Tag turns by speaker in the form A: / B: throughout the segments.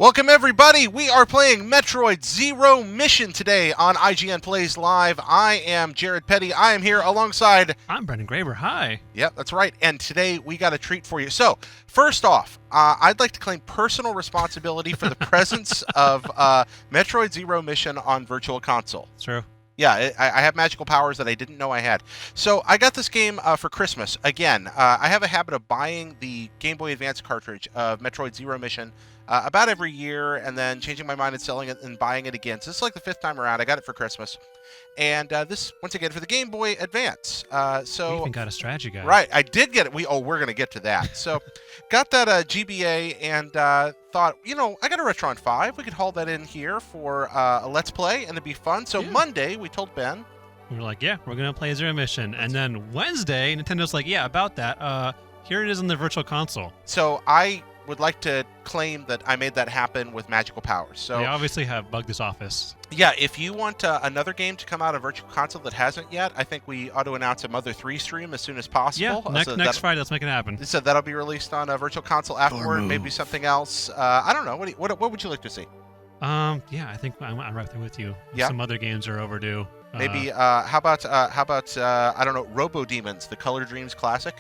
A: Welcome everybody, we are playing Metroid Zero Mission today on IGN Plays Live. I am Jared Petty, I am here alongside...
B: I'm Brendan Graber, hi.
A: Yep, that's right, and today we got a treat for you. So, first off, I'd like to claim personal responsibility for the presence of Metroid Zero Mission on Virtual Console.
B: True.
A: Yeah, I have magical powers that I didn't know I had. So I got this game for Christmas. Again, I have a habit of buying the Game Boy Advance cartridge of Metroid Zero Mission about every year, and then changing my mind and selling it and buying it again. So this is like the 5th time around. I got it for Christmas. And this, once again, for the Game Boy Advance.
B: You even got a strategy guide.
A: Right, I did get it. We're going to get to that. So got that GBA and thought, you know, I got a Retron 5. We could haul that in here for a Let's Play, and it'd be fun. So yeah. Monday, we told Ben.
B: We were like, yeah, we're going to play Zero Mission. And then Wednesday, Nintendo's like, yeah, about that. Here it is on the Virtual Console.
A: So I would like to claim that I made that happen with magical powers. So
B: they obviously have bugged this office.
A: Yeah, if you want another game to come out of Virtual Console that hasn't yet, I think we ought to announce a Mother 3 stream as soon as possible.
B: Yeah, next Friday, let's make it happen.
A: So that'll be released on Virtual Console afterward, maybe something else. I don't know. What would you like to see?
B: Yeah, I think I'm right there with you. Yeah. Some other games are overdue.
A: Maybe how about I don't know, Robo Demons, the Color Dreams classic?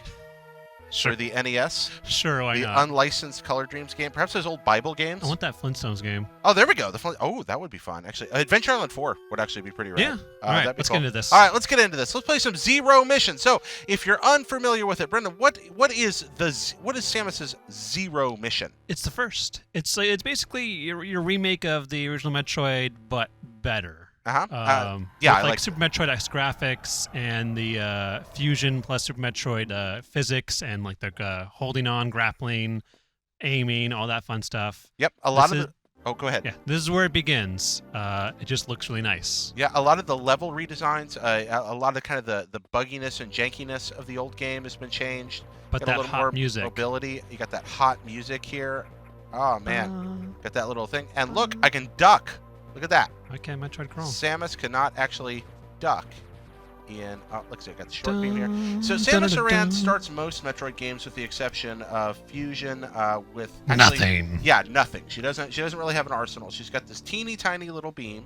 B: Sure.
A: For the NES.
B: Sure, why not?
A: The unlicensed Color Dreams game. Perhaps those old Bible games.
B: I want that Flintstones game.
A: Oh, there we go. Oh, that would be fun, actually. Adventure Island 4 would actually be pretty rad.
B: Yeah. All right, let's get into this.
A: All right, let's get into this. Let's play some Zero Mission. So, if you're unfamiliar with it, Brendan, what is Samus's Zero Mission?
B: It's the first. It's basically your remake of the original Metroid, but better.
A: Yeah,
B: with like Super Metroid X graphics and the fusion plus Super Metroid physics and like the holding on, grappling, aiming, all that fun stuff.
A: Yep, Oh, go ahead.
B: Yeah, this is where it begins. It just looks really nice.
A: Yeah, a lot of the level redesigns, a lot of kind of the bugginess and jankiness of the old game has been changed.
B: But
A: got
B: that
A: a little
B: hot
A: more
B: music.
A: Mobility. You got that hot music here. Oh man, got that little thing. And look, I can duck. Look at that.
B: Okay, Metroid crawl.
A: Samus cannot actually duck in... Oh, let's see, I got the short beam here. So Samus Aran starts most Metroid games with the exception of Fusion with... Actually,
B: nothing.
A: Yeah, nothing. She doesn't really have an arsenal. She's got this teeny tiny little beam.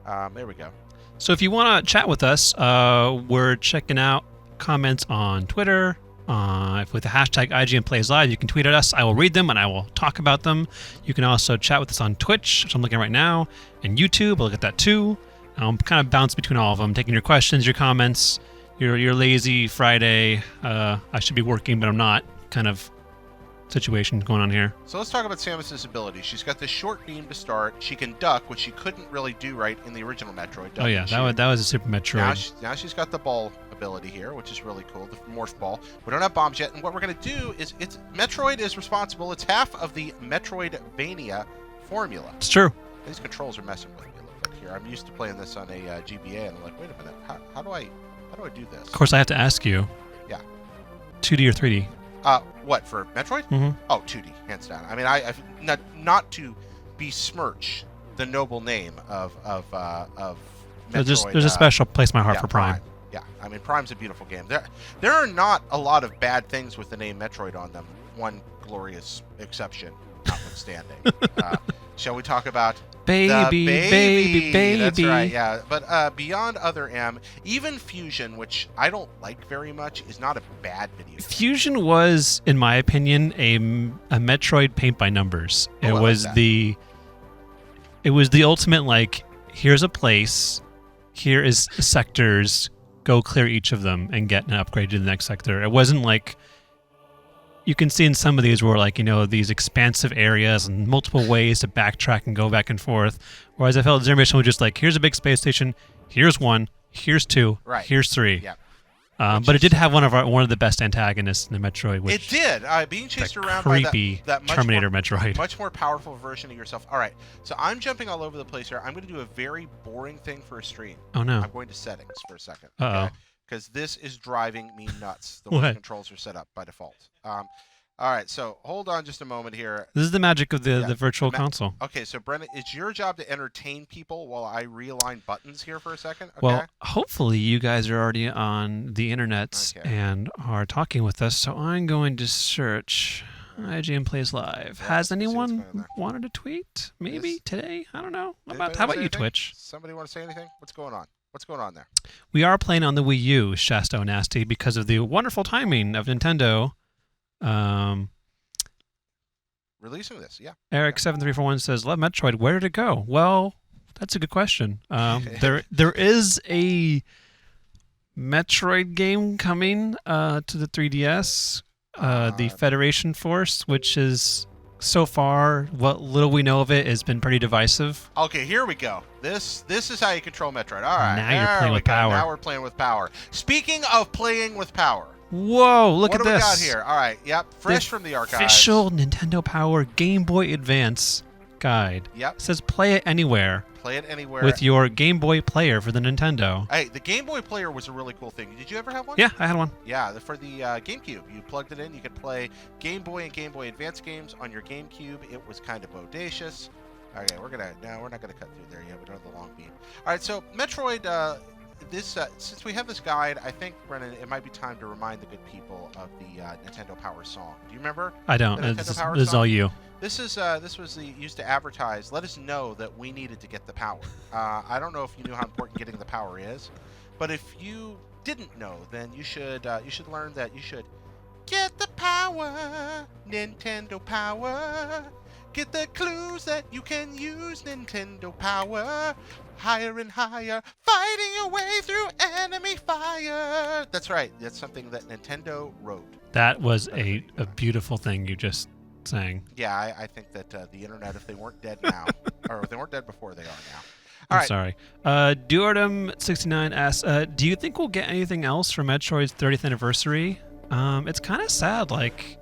A: There we go.
B: So if you want to chat with us, we're checking out comments on Twitter. With the hashtag IGN Plays Live, you can tweet at us. I will read them and I will talk about them. You can also chat with us on Twitch, which I'm looking at right now, and YouTube. I'll look at that too. I'll kind of bounce between all of them, taking your questions, your comments, your lazy Friday. I should be working, but I'm not kind of situation going on here.
A: So let's talk about Samus's ability. She's got this short beam to start. She can duck, which she couldn't really do right in the original Metroid.
B: Oh yeah, that was a Super Metroid.
A: Now she's got the ball ability here, which is really cool, the morph ball. We don't have bombs yet, and what we're going to do is Metroid is responsible. It's half of the Metroidvania formula.
B: It's true.
A: These controls are messing with me a little bit here. I'm used to playing this on a GBA, and I'm like, wait a minute, how do I do this?
B: Of course, I have to ask you.
A: Yeah.
B: 2D or 3D?
A: What, for Metroid?
B: Mm-hmm.
A: Oh, 2D, hands down. I mean, I've not to besmirch the noble name of Metroid.
B: There's a special place in my heart for Prime.
A: Yeah, I mean, Prime's a beautiful game. There are not a lot of bad things with the name Metroid on them. One glorious exception notwithstanding. Shall we talk about
B: baby?
A: That's right, yeah. But beyond other M, even Fusion, which I don't like very much, is not a bad video game.
B: Fusion was, in my opinion, a Metroid paint by numbers. It was the ultimate, like, here's a place, here is sectors, go clear each of them and get an upgrade to the next sector. It wasn't like you can see in some of these where, like, you know, these expansive areas and multiple ways to backtrack and go back and forth. Whereas I felt Zero Mission was just like, here's a big space station, here's one, here's two, here's three.
A: Yeah.
B: But it did have one of the best antagonists in the Metroid. Which
A: it did. Being chased around
B: creepy
A: by that
B: Terminator Metroid.
A: Much more powerful version of yourself. All right, so I'm jumping all over the place here. I'm going to do a very boring thing for a stream.
B: Oh, no.
A: I'm going to settings for a second.
B: Uh-oh.
A: Because this is driving me nuts, the way the controls are set up by default. All right, so hold on just a moment here.
B: This is the magic of the Virtual Console.
A: Okay, so Brennan, it's your job to entertain people while I realign buttons here for a second. Okay?
B: Well, hopefully you guys are already on the internet and are talking with us, so I'm going to search IGN plays live.
A: Yeah,
B: Has
A: let's see what's
B: anyone
A: going on there.
B: wanted to tweet? Maybe
A: Yes.
B: today? I don't know. How
A: Anybody
B: about
A: wanna say
B: you,
A: anything?
B: Twitch?
A: Somebody want to say anything? What's going on? What's going on there?
B: We are playing on the Wii U, Shasto Nasty, because of the wonderful timing of Nintendo.
A: Releasing this, yeah.
B: Eric7341 says, "Love Metroid. Where did it go?" Well, that's a good question. There is a Metroid game coming to the 3DS, the Federation Force, which is so far what little we know of it has been pretty divisive.
A: Okay, here we go. This is how you control Metroid. All right,
B: Now you're
A: there
B: playing
A: we
B: with
A: go.
B: power.
A: Now we're playing with power. Speaking of playing with power,
B: Whoa! Look
A: what
B: at
A: do we
B: this.
A: got here? All right, yep, fresh from the archives.
B: Official Nintendo Power Game Boy Advance guide.
A: Yep,
B: It says play it anywhere
A: play it anywhere.
B: with your Game Boy player for the Nintendo.
A: Hey, the Game Boy player was a really cool thing. Did you ever have one?
B: Yeah, I had one.
A: Yeah, for the GameCube. You plugged it in. You could play Game Boy and Game Boy Advance games on your GameCube. It was kind of bodacious. Okay, we're not gonna cut through there yet. We don't have the long beam. All right, so Metroid. Since we have this guide, I think, Brennan, it might be time to remind the good people of the Nintendo Power song. Do you remember?
B: I don't.
A: The
B: This
A: Nintendo Power
B: is
A: song?
B: all you.
A: This was used to advertise. Let us know that we needed to get the power. I don't know if you knew how important getting the power is, but if you didn't know, then you should learn that you should get the power, Nintendo Power. Get the clues that you can use, Nintendo Power. Higher and higher, fighting your way through enemy fire. That's right. That's something that Nintendo wrote.
B: That was a beautiful thing you just sang.
A: Yeah, I think that the internet, if they weren't dead now, or if they weren't dead before, they are now.
B: I'm
A: All right.
B: sorry. Duardum69 asks, do you think we'll get anything else for Metroid's 30th anniversary? It's kind of sad. Like,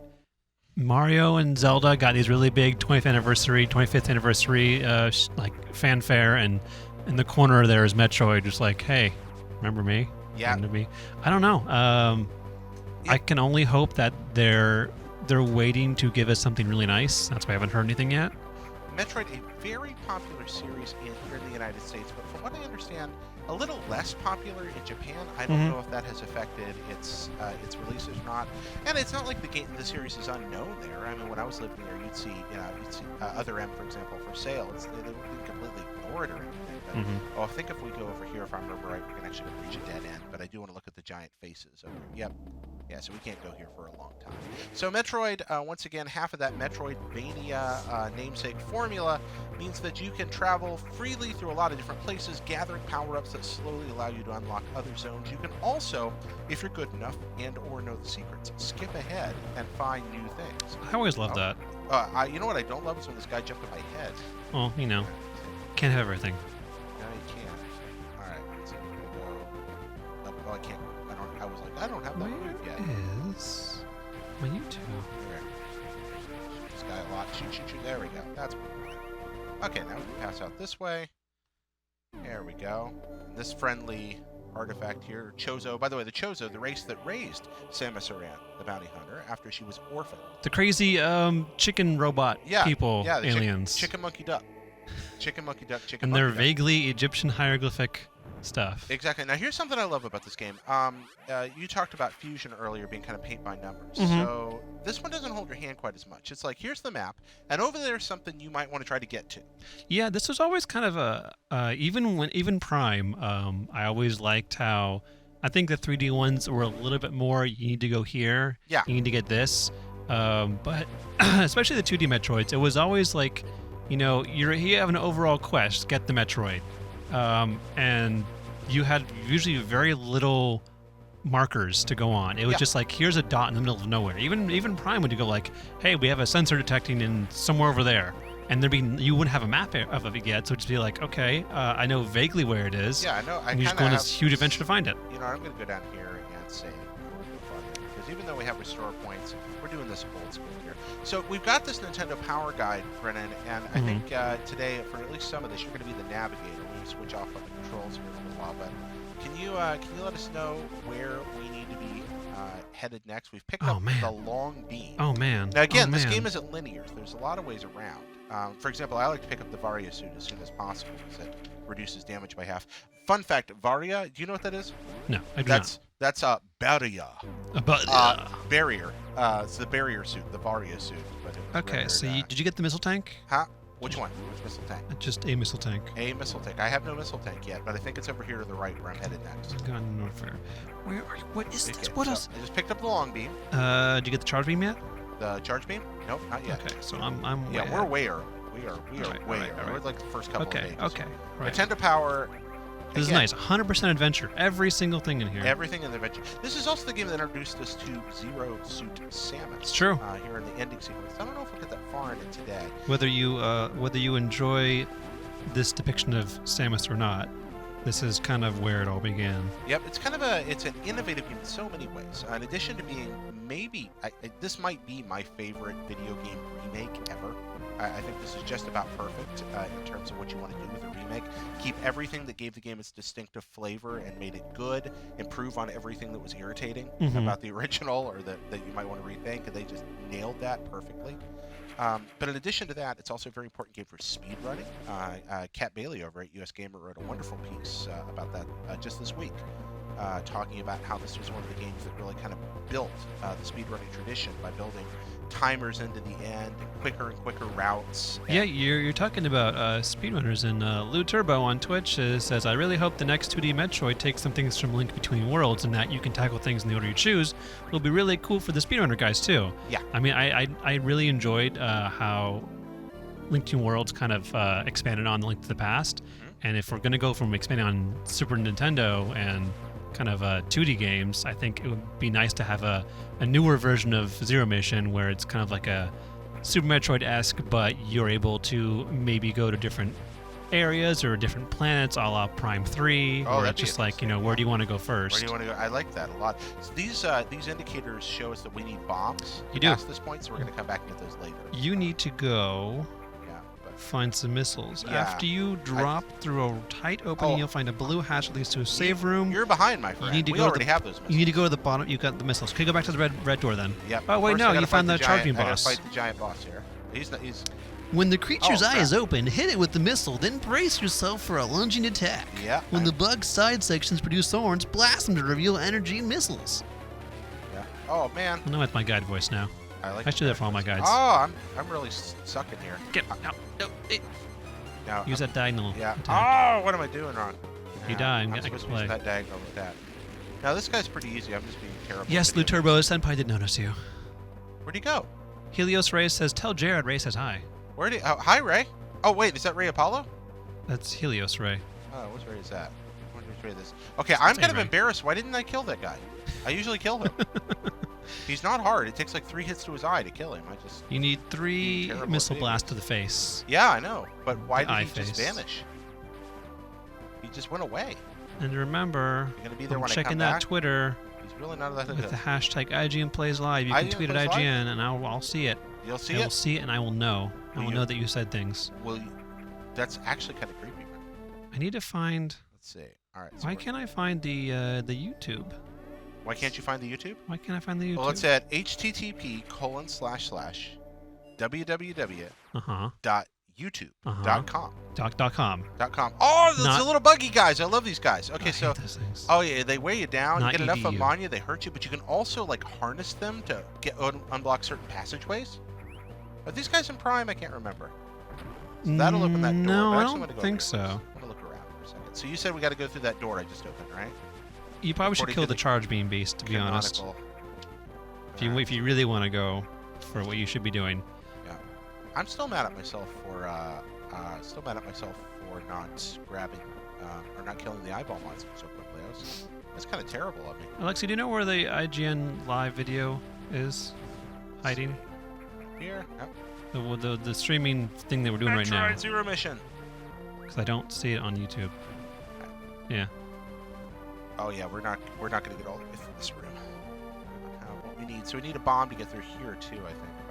B: Mario and Zelda got these really big 20th anniversary, 25th anniversary, like fanfare, and in the corner there is Metroid, just like, hey, remember me?
A: Yeah.
B: Remember me? I don't know. I can only hope that they're waiting to give us something really nice. That's why I haven't heard anything yet.
A: Metroid, a very popular series here in the United States, but from what I understand, a little less popular in Japan. I don't know if that has affected its release or not. And it's not like the series is unknown there. I mean, when I was living there, you'd see Other M, for example, for sale. They wouldn't completely ignore it or anything. But I think if we go over here, if I remember right, we're actually going to reach a dead end. But I do want to look at the giant faces over here. Yep. Yeah, so we can't go here for a long time. So Metroid, once again, half of that Metroidvania namesake formula means that you can travel freely through a lot of different places, gathering power-ups that slowly allow you to unlock other zones. You can also, if you're good enough and or know the secrets, skip ahead and find new things.
B: I always love that.
A: You know what I don't love is when this guy jumped in my head.
B: Well, you know, can't have everything.
A: No, you can't. All right, so we're gonna go. Oh, I can't. I don't have that move yet.
B: Is my YouTube?
A: Here. This guy a lot. Shoot. There we go. That's what we want. Okay, now we can pass out this way. There we go. And this friendly artifact here, Chozo. By the way, the Chozo, the race that raised Samus Aran, the bounty hunter, after she was orphaned.
B: The crazy chicken robot people,
A: the
B: aliens.
A: Chicken monkey duck. Chicken monkey duck, chicken
B: and
A: monkey
B: their
A: duck.
B: vaguely Egyptian hieroglyphic stuff.
A: Exactly. Now, here's something I love about this game. You talked about Fusion earlier being kind of paint by numbers. So this one doesn't hold your hand quite as much. It's like, here's the map, and over there's something you might want to try to get to.
B: Yeah, this was always kind of even Prime. I always liked how I think the 3D ones were a little bit more. You need to go here.
A: Yeah.
B: You need to get this. But especially the 2D Metroids, it was always like, you know, you have an overall quest, get the Metroid. And you had usually very little markers to go on. It was just like, here's a dot in the middle of nowhere. Even Prime would go like, hey, we have a sensor detecting in somewhere over there, and you wouldn't have a map of it yet, so it'd just be like, okay, I know vaguely where it is.
A: Yeah, I know.
B: And you just go on this huge adventure to find it.
A: You know, I'm going to go down here and save because even though we have restore points, we're doing this old school here. So we've got this Nintendo Power Guide, Brennan, and I think today, for at least some of this, you're going to be the navigator. We switch off on the controls here for a while, but can you let us know where we need to be headed next? We've picked up the long beam.
B: Oh man!
A: Now again, this game isn't linear. There's a lot of ways around. For example, I like to pick up the Varia suit as soon as possible because it reduces damage by half. Fun fact: Varia. Do you know what that is?
B: No, I do
A: That's Varia.
B: But
A: Barrier. It's the barrier suit, the Varia suit. But it was
B: okay,
A: rendered,
B: so did you get the missile tank?
A: Huh? Which one? Which missile tank?
B: Just a missile tank.
A: A missile tank. I have no missile tank yet, but I think it's over here to the right where I'm headed next.
B: Gun warfare. Where are you? What is this?
A: Okay,
B: What
A: so
B: else?
A: I just picked up the long beam.
B: Did you get the charge beam yet?
A: The charge beam? Nope, not yet.
B: Okay, so I'm
A: Yeah,
B: way
A: we're
B: ahead.
A: way early. We are
B: Alright,
A: way
B: alright,
A: early.
B: alright.
A: We're like the first couple of pages.
B: Okay. Right.
A: Nintendo Power.
B: This is
A: again,
B: nice. 100% adventure. Every single thing in here.
A: Everything in the adventure. This is also the game that introduced us to Zero Suit Samus.
B: It's true.
A: Here in the ending sequence. I don't know if we'll get that far in it today.
B: Whether you enjoy this depiction of Samus or not, this is kind of where it all began.
A: Yep, it's kind of it's an innovative game in so many ways. In addition to being maybe, this might be my favorite video game remake ever. I think this is just about perfect in terms of what you want to do with a remake. Keep everything that gave the game its distinctive flavor and made it good. Improve on everything that was irritating about the original or that you might want to rethink, and they just nailed that perfectly. But in addition to that, it's also a very important game for speedrunning. Kat Bailey over at US Gamer wrote a wonderful piece about that just this week, talking about how this was one of the games that really kind of built the speedrunning tradition by building timers into the end and quicker routes.
B: Yeah, you're talking about speedrunners, and Lou Turbo on Twitch says, I really hope the next 2D Metroid takes some things from Link Between Worlds and that you can tackle things in the order you choose. It'll be really cool for the speedrunner guys too.
A: Yeah.
B: I mean, I really enjoyed how Link Between Worlds kind of expanded on Link to the Past, and if we're going to go from expanding on Super Nintendo and kind of 2D games, I think it would be nice to have a newer version of Zero Mission where it's kind of like a Super Metroid-esque, but you're able to maybe go to different areas or different planets, a la Prime 3, or it's just like, where do you want to go first?
A: Where do you want to go? I like that a lot. So these indicators show us that we need bombs
B: You do.
A: past this point, so we're going to come back and get those later.
B: You need to go find some missiles.
A: Yeah.
B: After you drop through a tight opening, you'll find a blue hatch that leads to a save room.
A: You're behind, my friend. We already have those missiles.
B: You need to go to the bottom. You've got the missiles. Okay, go back to the red door then.
A: Yep.
B: Oh, wait,
A: First,
B: no, you found the charging
A: boss.
B: boss.
A: I gotta fight the giant boss here. He's...
C: When the creature's eye
A: crap.
C: is open, hit it with the missile, then brace yourself for a lunging attack.
A: Yeah.
C: When the bug's side sections produce thorns, blast them to reveal energy missiles.
A: Yeah. Oh, man.
B: I know it's my guide voice now. I should do that for all my guides.
A: Oh, I'm really sucking here.
B: Get out.
A: No,
B: Use that diagonal.
A: Yeah.
B: attack.
A: Oh, what am I doing wrong?
B: You die.
A: I'm
B: I can
A: supposed to
B: play.
A: use that diagonal with that. Now, this guy's pretty easy. I'm just being terrible.
B: Yes, Lou Turbo, Senpai did notice you.
A: Where'd he go?
B: Helios Ray says, tell Jared Ray says hi.
A: Where'd he... Oh, hi, Ray. Oh, wait. Is that Ray Apollo?
B: That's Helios Ray.
A: Oh, which Ray is that? I wonder which Ray this is. Okay, I'm kind of
B: Ray.
A: embarrassed. Why didn't I kill that guy? I usually kill him. He's not hard. It takes like 3 hits to his eye to kill him.
B: You need 3
A: terrible
B: missile
A: at
B: blasts to the face.
A: Yeah, I know. But why
B: The eye
A: did he just
B: face.
A: vanish? He just went away.
B: And remember,
A: You're gonna be there
B: I'm
A: when I
B: checking
A: come
B: that
A: back?
B: Twitter
A: He's really not that
B: with
A: good.
B: the hashtag IGN Plays Live. You can
A: IGN
B: tweet at
A: Plays Live?
B: IGN, and I'll see it.
A: You'll see
B: I will
A: it?
B: see it, and I will know. I
A: Will
B: will
A: you?
B: know that you said things.
A: Well, that's actually kind of creepy. Man.
B: I need to find.
A: Let's see. All right. So
B: Why can't I find the YouTube?
A: Why can't you find the YouTube?
B: Why can't I find the YouTube?
A: Well, it's at http://www.youtube.com.
B: .com.
A: .com. Oh, those
B: Not-
A: little buggy guys. I love these guys. Okay,
B: I
A: so
B: hate those things.
A: oh yeah, they weigh you down.
B: Not
A: You get enough of
B: EDU.
A: them on you, they hurt you, but you can also like harness them to get unblock certain passageways. Are these guys in Prime? I can't remember. So that'll open that door.
B: No,
A: but
B: I
A: actually
B: don't
A: wanna go
B: think
A: over
B: so.
A: here first. I'm gonna look around for a second. So you said we got to go through that door I just opened, right?
B: You probably should
A: According
B: kill
A: to
B: the
A: the
B: charge beam beast, to be honest.
A: Canonical.
B: If you really want to go for what you should be doing.
A: Yeah. I'm still mad at myself for not grabbing or not killing the eyeball monster so quickly. That's kind of terrible of me.
B: Alexi, do you know where the IGN live video is hiding?
A: Here.
B: The streaming thing that we're doing right now.
A: Metroid Zero Mission.
B: Because I don't see it on YouTube. Yeah.
A: Oh yeah, we're not gonna get all the way through this room. What we need, so we need a bomb to get through here too. I think, if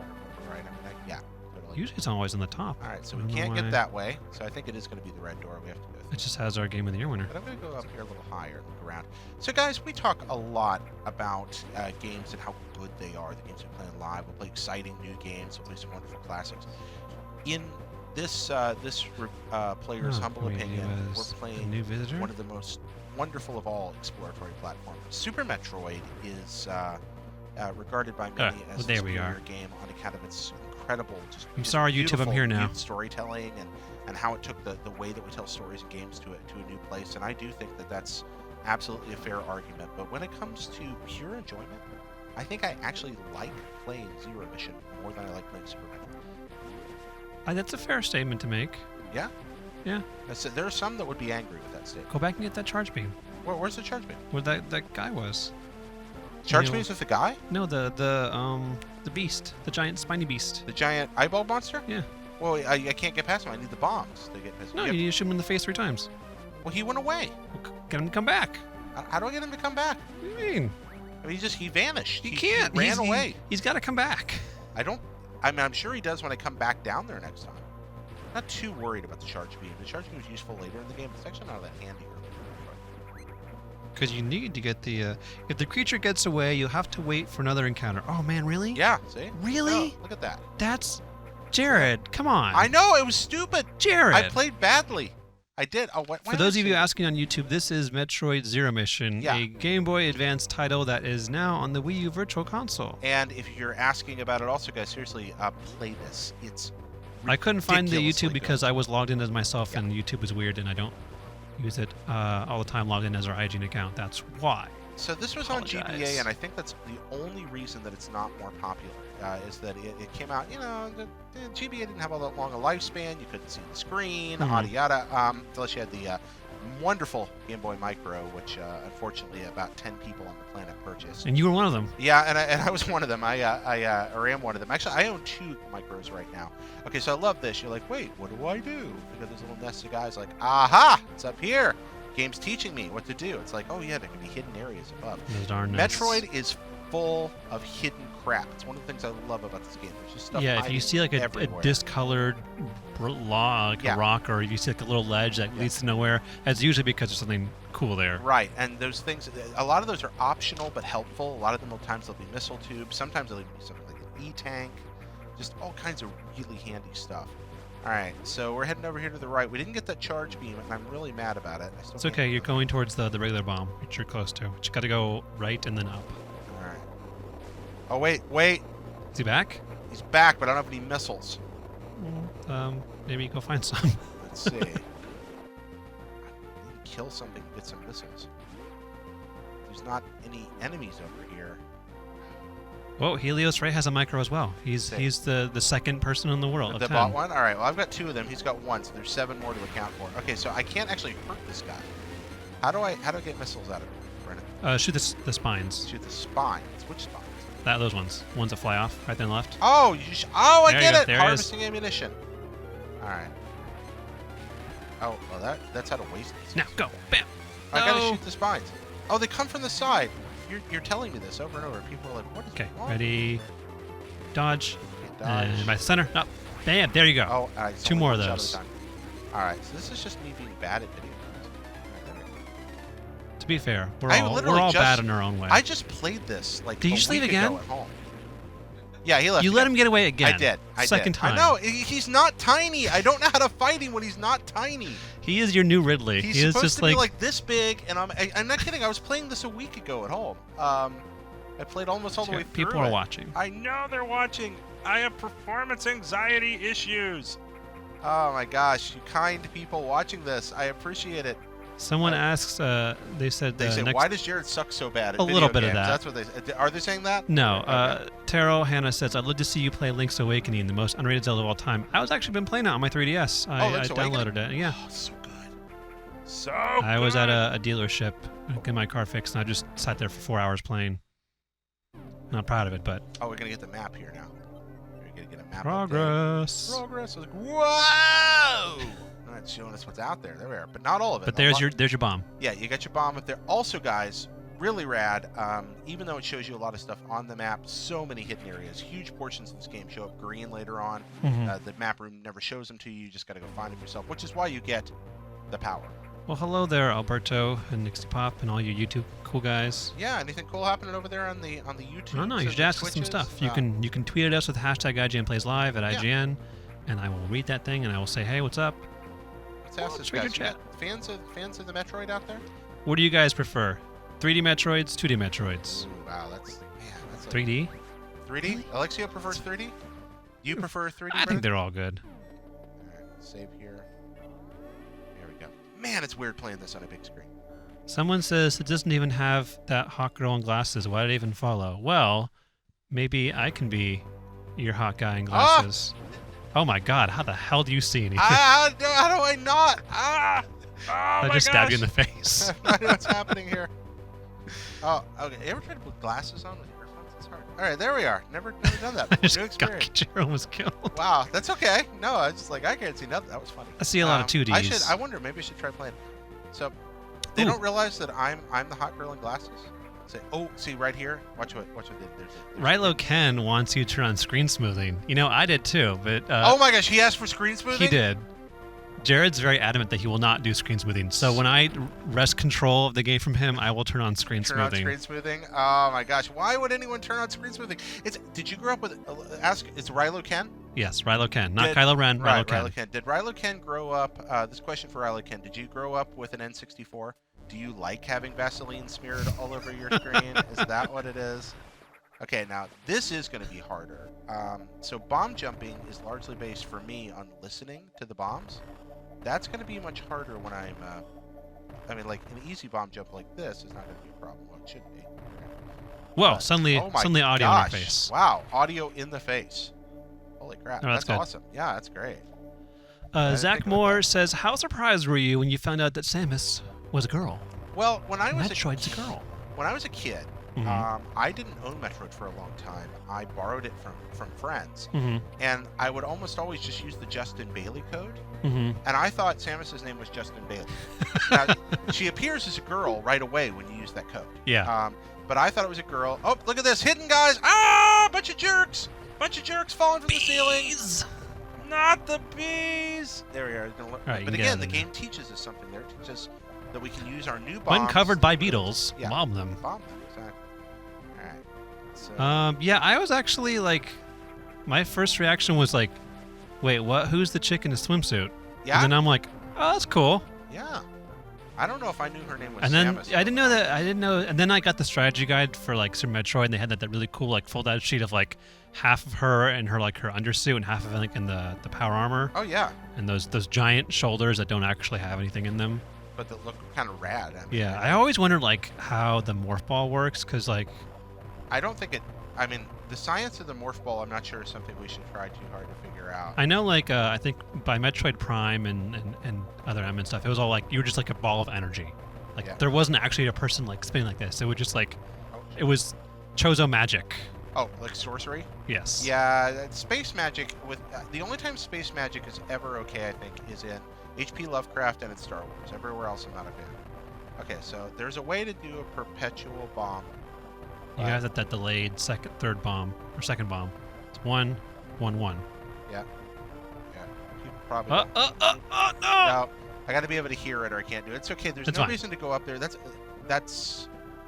A: I remember right. Yeah. Totally.
B: Usually it's always on the top.
A: All right, so
B: I
A: we
B: don't know
A: can't
B: why.
A: get that way. So I think it is going to be the red door we have to go through.
B: It just has our Game of the Year winner.
A: But I'm going to go up here a little higher and look around. So guys, we talk a lot about games and how good they are. The games we play live. We'll play exciting new games. We'll play some wonderful classics. In this player's humble opinion, we're playing
B: new visitor.
A: one of the most wonderful of all exploratory platforms. Super Metroid is regarded by many as a
B: there we
A: superior
B: are.
A: game on account of its incredible,
B: I'm sorry, YouTube, I'm here now.
A: Storytelling and how it took the way that we tell stories and games to a new place. And I do think that that's absolutely a fair argument. But when it comes to pure enjoyment, I think I actually like playing Zero Mission more than I like playing Super Metroid.
B: That's a fair statement to make.
A: Yeah?
B: Yeah.
A: There are some that would be angry with that statement.
B: Go back and get that charge beam.
A: Where's the charge beam?
B: Where that guy was.
A: Charge
B: You know-
A: beam's with the guy?
B: No, the beast, the giant spiny beast.
A: The giant eyeball monster?
B: Yeah.
A: Well, I can't get past him. I need the bombs to get past him.
B: No, you need to shoot him in the face 3 times.
A: Well, he went away.
B: Get him to come back.
A: How do I get him to come back?
B: What do you mean?
A: I mean, he vanished.
B: You can't.
A: He ran away.
B: He's got to come back.
A: I'm sure he does when I come back down there next time. I'm not too worried about the charge beam. The charge beam is useful later in the game. It's actually not that handy earlier.
B: Because you need to get the... if the creature gets away, you'll have to wait for another encounter. Oh, man, really?
A: Yeah, see?
B: Really?
A: Oh, look at that.
B: That's... Jared, come on.
A: I know, it was stupid.
B: Jared.
A: I played badly. I did. Oh, why
B: For
A: did
B: those
A: I
B: of you
A: say-
B: asking on YouTube, this is Metroid Zero Mission,
A: Yeah.
B: a Game Boy Advance title that is now on the Wii U Virtual Console.
A: And if you're asking about it also, guys, seriously, play this. It's
B: I couldn't find the
A: ridiculously
B: YouTube because
A: good.
B: I was logged in as myself,
A: Yeah.
B: and YouTube is weird, and I don't use it all the time logged in as our IGN account. That's why.
A: So this was on
B: Apologize.
A: GBA, and I think that's the only reason that it's not more popular, is that it came out, the GBA didn't have all that long a lifespan, you couldn't see the screen, yada yada, unless you had the wonderful Game Boy Micro, which unfortunately about 10 people on the planet purchased.
B: And you were one of them.
A: Yeah, and I was one of them. I am one of them. Actually, I own 2 Micros right now. Okay, so I love this. You're like, wait, what do I do? Because there's a little nest of guys like, aha, it's up here. Game's teaching me what to do. It's like, oh yeah, there can be hidden areas above.
B: Those darn nests.
A: Metroid is full of hidden crap. It's one of the things I love about this game. There's just stuff
B: Yeah, if
A: hiding
B: you see like a
A: everywhere.
B: discolored a rock, or if you see like a little ledge that leads to nowhere, that's usually because there's something cool there.
A: Right, and those things, a lot of those are optional but helpful. A lot of them, at times, they'll be missile tubes. Sometimes they'll even be something like an E-tank. Just all kinds of really handy stuff. All right, so we're heading over here to the right. We didn't get that charge beam, and I'm really mad about it. I still
B: It's
A: can't
B: okay,
A: get
B: you're
A: it.
B: going towards the regular bomb, which you're close to. But you gotta go right and then up.
A: All right. Oh, wait.
B: Is he back?
A: He's back, but I don't have any missiles.
B: Maybe go find some.
A: Let's see. I need to kill something to get some missiles. There's not any enemies over here.
B: Whoa, Helios Ray has a micro as well. He's the second person in the world.
A: The
B: of 10.
A: bot one? All right, well, I've got 2 of them. He's got 1, so there's 7 more to account for. Okay, so I can't actually hurt this guy. How do I get missiles out of him, Brennan?
B: Shoot the spines.
A: Shoot the spines. Which spines?
B: Those ones. Ones that fly off, right then left.
A: Oh, I
B: There you
A: get
B: go,
A: it!
B: there it is.
A: Harvesting ammunition. All right. Oh, well, that's how to waste these.
B: Now go, bam.
A: I gotta
B: No.
A: shoot the spines. Oh, they come from the side. You're telling me this over and over. People are like, what is
B: Okay,
A: wrong?
B: ready, dodge,
A: Okay, dodge.
B: and by the center. Up, bam. There you go.
A: Oh, all right, it's
B: 2
A: only
B: more of
A: one shot
B: those.
A: at a time. All right, so this is just me being bad at video games. All right, there we go.
B: To be fair, we're
A: I
B: all
A: literally
B: bad
A: just-
B: in our own way.
A: I just played this like
B: Did you
A: a
B: just leave
A: week
B: again?
A: ago at home. Yeah, he left.
B: You let him get away again.
A: I did.
B: Second time.
A: I know. He's not tiny. I don't know how to fight him when he's not tiny.
B: He is your new Ridley.
A: He's
B: he is
A: supposed
B: just
A: to be like this big, and I'm not kidding. I was playing this a week ago at home. I played almost all the way through.
B: people are watching.
A: I know they're watching. I have performance anxiety issues. Oh my gosh, you kind people watching this, I appreciate it.
B: Someone asks. They said.
A: They say,
B: next...
A: why does Jared suck so bad at
B: A
A: video
B: little bit of
A: games?
B: that.
A: That's what they say. Are they saying that?
B: No.
A: Okay.
B: Taro Hannah says, "I'd love to see you play Link's Awakening, the most underrated Zelda of all time." I was actually been playing it on my 3DS. I
A: Link's
B: downloaded
A: Awakening?
B: it. Yeah.
A: Oh, so good. So
B: I was at a dealership getting my car fixed, and I just sat there for 4 hours playing. Not proud of it, but
A: Oh, we're gonna get the map here now. We're gonna get a map.
B: progress.
A: Progress. I was like, whoa! All right, showing us what's out there. There we are, but not all of it.
B: But
A: A
B: there's
A: lot-
B: your bomb.
A: Yeah, you got your bomb up there. Also, guys, really rad. Even though it shows you a lot of stuff on the map, so many hidden areas. Huge portions of this game show up green later on. The map room never shows them to you. You just got to go find them yourself, which is why you get the power.
B: Well, hello there, Alberto and Nixie Pop and all you YouTube cool guys.
A: Yeah, anything cool happening over there on the YouTube?
B: No, you should ask us some stuff. You can tweet at us with hashtag IGN Plays Live at
A: Yeah.
B: IGN, and I will read that thing and I will say, hey, what's up?
A: Let's ask this
B: Trader
A: guy.
B: chat.
A: Fans of the Metroid out there?
B: What do you guys prefer? 3D Metroids, 2D Metroids?
A: Ooh, wow, that's
B: 3D?
A: 3D?
C: Really?
A: Alexia prefers 3D? You prefer 3D?
B: I think they're all good.
A: Alright, save here. There we go. Man, it's weird playing this on a big screen.
B: Someone says it doesn't even have that hot girl in glasses. Why did it even follow? Well, maybe I can be your hot guy in glasses. Oh my god, how the hell do you see anything?
A: How do I not? Oh
B: I
A: my
B: just stabbed you in
A: gosh.
B: the face.
A: I don't know what's happening here. Oh, okay. You ever tried to put glasses on with earphones? It's hard. All right, there we are. Never done that before. New experience.
B: Gakijiro was killed.
A: Wow, that's okay. No, I was just like, I can't see nothing. That was funny.
B: I see a lot of 2Ds.
A: I wonder, maybe I should try playing. So, they don't realize that I'm the hot girl in glasses. Say, oh, see right here. Watch what there's
B: Rilo Ken wants you to turn on screen smoothing. You know, I did too, but
A: oh my gosh, he asked for screen smoothing.
B: he did. Jared's very adamant that he will not do screen smoothing. So when I wrest control of the game from him, I will turn on screen
A: Turn
B: smoothing.
A: on screen smoothing. Oh my gosh, why would anyone turn on screen smoothing? Did you grow up with? Ask. It's Rilo Ken.
B: Yes, Rilo Ken, not Kylo Ren.
A: Right,
B: Rilo Ken.
A: Did Rilo Ken grow up? This question for Rilo Ken. Did you grow up with an N64? Do you like having Vaseline smeared all over your screen? Is that what it is? Okay, now this is going to be harder. So bomb jumping is largely based for me on listening to the bombs. That's going to be much harder when I'm. I mean, like an easy bomb jump like this is not going to be a problem. Well, it should be.
B: Whoa! Suddenly
A: Oh my
B: audio in
A: gosh.
B: your face.
A: Wow, audio in the face. Holy crap!
B: Oh, that's good.
A: awesome. Yeah, that's great.
B: Zach
A: think about
B: Moore
A: that.
B: says, "How surprised were you when you found out that Samus was a girl?
A: Well, when I was
B: Metroid's a girl."
A: when I was a kid,
B: Mhm.
A: I didn't own Metroid for a long time. I borrowed it from friends,
B: Mm-hmm.
A: and I would almost always just use the Justin Bailey code.
B: Mm-hmm.
A: And I thought Samus's name was Justin Bailey. Now, she appears as a girl right away when you use that code.
B: Yeah.
A: But I thought it was a girl. Oh, look at this, hidden guys! Ah, bunch of jerks falling from the ceiling. Not the bees. There we are.
B: right, you
A: But
B: can get
A: again,
B: out
A: the
B: of
A: game teaches us something there. It teaches us that we can use our new bombs.
B: When covered by beetles,
A: Yeah.
B: bomb them.
A: Bomb them, exactly. All right. So,
B: Yeah, I was actually like, my first reaction was like, wait, what? Who's the chick in the swimsuit?
A: yeah,
B: And then I'm like, oh, that's cool.
A: yeah. I don't know if I knew her name was
B: And then
A: Samus.
B: I didn't know that. I didn't know. And then I got the strategy guide for like Super Metroid, and they had that really cool like fold-out sheet of like half of her and her like her undersuit and half of it like in the power armor
A: Oh yeah,
B: and those giant shoulders that don't actually have anything in them.
A: but they look kind of rad. I mean,
B: Yeah, I always wondered like how the morph ball works because like
A: I don't think it. I mean, the science of the morph ball, I'm not sure is something we should try too hard to figure out.
B: I know like I think by Metroid Prime and other M and stuff, it was all like you were just like a ball of energy. Like
A: Yeah.
B: there wasn't actually a person like spinning like this. It was just like
A: Oh,
B: it was Chozo magic.
A: oh, like sorcery?
B: Yes.
A: Yeah, space magic. With the only time space magic is ever okay, I think, is in H.P. Lovecraft and in Star Wars. Everywhere else, I'm not a fan. Okay, so there's a way to do a perpetual bomb.
B: You guys at that delayed third bomb or second bomb. It's 1-1-1.
A: Yeah, people probably.
B: No!
A: No, I got to be able to hear it, or I can't do it. It's okay. There's
B: That's
A: no
B: fine.
A: reason to go up there. That's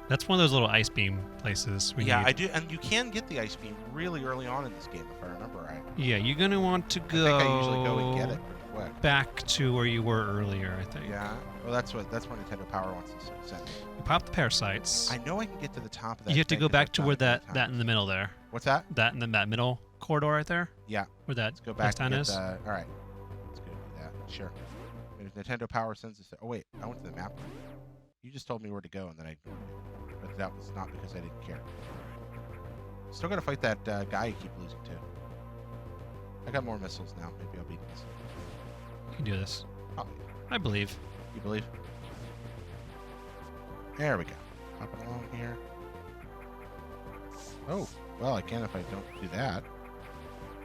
B: That's one of those little ice beam places.
A: yeah. I do, and you can get the ice beam really early on in this game, if I remember right.
B: Yeah, you're gonna want to go.
A: I think I usually go and get it pretty quick.
B: Back to where you were earlier, I think.
A: Yeah. Well, that's what Nintendo Power wants us to send me.
B: You pop the parasites.
A: I know I can get to the top of that.
B: You have to
A: thing,
B: go
A: but
B: back
A: that's
B: to
A: not
B: where
A: a good
B: that
A: time.
B: in the middle there.
A: What's that?
B: That in that middle corridor right there.
A: Yeah.
B: Where that
A: Let's go back
B: down
A: and
B: is.
A: get the, all right. Let's go do that. Sure. If Nintendo Power sends us. Oh wait, I went to the map. You just told me where to go, and then I ignored it. But that was not because I didn't care. Still gotta fight that guy you keep losing to. I got more missiles now. Maybe I'll beat this.
B: You can do this.
A: Oh,
B: I believe.
A: you believe? There we go. Hopping along here. Oh, well, I can if I don't do that.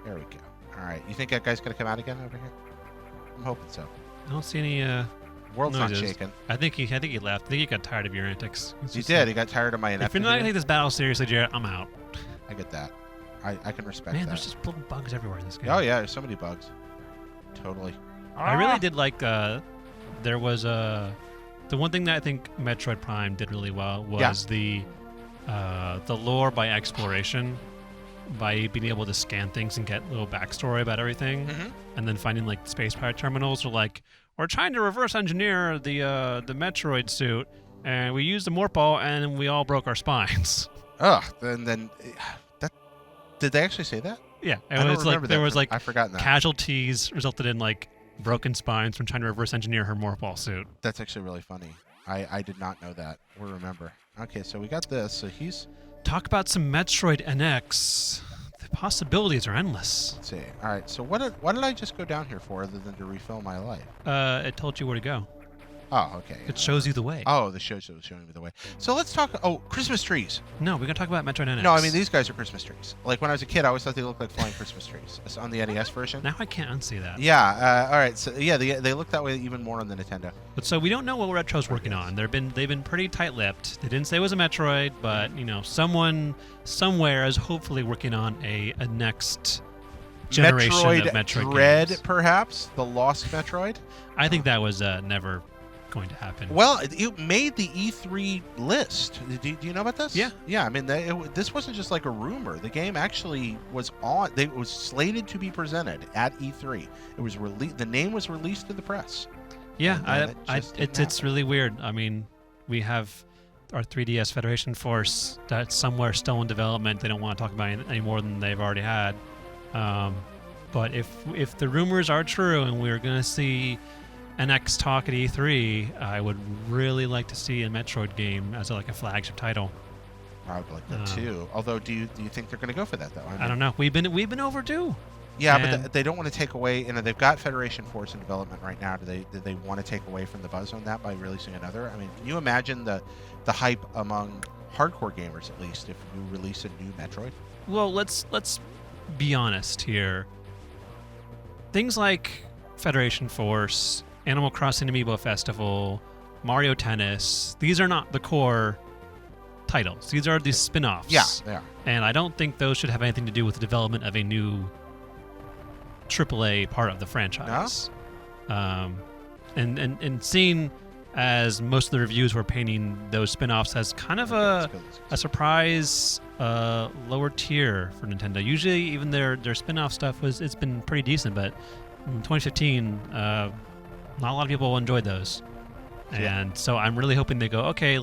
A: There we go. All right. You think that guy's gonna come out again over here? I'm hoping so.
B: I don't see any.
A: World's not
B: noises.
A: shaking.
B: I think he left. I think he got tired of your antics. It's
A: He
B: just
A: did.
B: like,
A: He got tired of my
B: if you're not
A: ineptitude.
B: gonna take this battle seriously, Jared, I'm out.
A: I get that. I can respect
B: Man,
A: that.
B: there's just little bugs everywhere in this game.
A: Oh yeah, there's so many bugs. Totally.
B: I really did like. There was the one thing that I think Metroid Prime did really well was the lore by exploration, by being able to scan things and get little backstory about everything,
A: Mm-hmm.
B: and then finding like space pirate terminals or like we're trying to reverse engineer the Metroid suit, and we used the morph ball, and we all broke our spines.
A: Ugh. Then that did they actually say that?
B: Yeah,
A: I don't remember
B: there
A: that.
B: was like
A: I've forgotten that.
B: casualties resulted in like broken spines from trying to reverse engineer her morph ball suit.
A: That's actually really funny. I did not know that or remember. Okay, so we got this. So he's.
B: Talk about some Metroid NX. The possibilities are endless.
A: Let's see. All right. So what did I just go down here for other than to refill my life?
B: It told you where to go.
A: Oh, okay.
B: It shows you the way.
A: Oh, the show was showing me the way. So let's talk. Oh, Christmas trees.
B: No, we're gonna talk about Metroid NX.
A: No, I mean these guys are Christmas trees. Like when I was a kid, I always thought they looked like flying Christmas trees. It's on the NES version.
B: Now I can't unsee that.
A: Yeah. All right. So yeah, they look that way even more on the Nintendo.
B: But so we don't know what Retro's working on. They've been pretty tight-lipped. They didn't say it was a Metroid, but you know, someone somewhere is hopefully working on a next generation
A: Metroid
B: of Metroid
A: Dread,
B: games.
A: perhaps the Lost Metroid.
B: I think that was never going to happen.
A: Well, it made the E3 list. Do you know about this?
B: Yeah.
A: Yeah, I mean, this wasn't just like a rumor. The game actually was on. It was slated to be presented at E3. It was released. The name was released to the press.
B: Yeah,
A: it's
B: it's really weird. I mean, we have our 3DS Federation Force that's somewhere still in development. They don't want to talk about it any more than they've already had. But if the rumors are true and we're going to see NX talk at E3, I would really like to see a Metroid game as like a flagship title.
A: I would like that too. Although, do you think they're going to go for that though?
B: I don't know. We've been overdue.
A: Yeah, but they don't want to take away. You know, they've got Federation Force in development right now. Do they want to take away from the buzz on that by releasing another? I mean, can you imagine the hype among hardcore gamers at least if you release a new Metroid?
B: Well, let's be honest here. Things like Federation Force, Animal Crossing Amiibo Festival, Mario Tennis, these are not the core titles. These are these spin-offs.
A: Yeah, they are.
B: And I don't think those should have anything to do with the development of a new AAA part of the franchise.
A: No?
B: And seeing as most of the reviews were painting those spin-offs as kind of a surprise lower tier for Nintendo. Usually even their spin-off stuff it's been pretty decent, but in 2015 not a lot of people enjoyed those.
A: Yeah.
B: And so I'm really hoping they go, okay,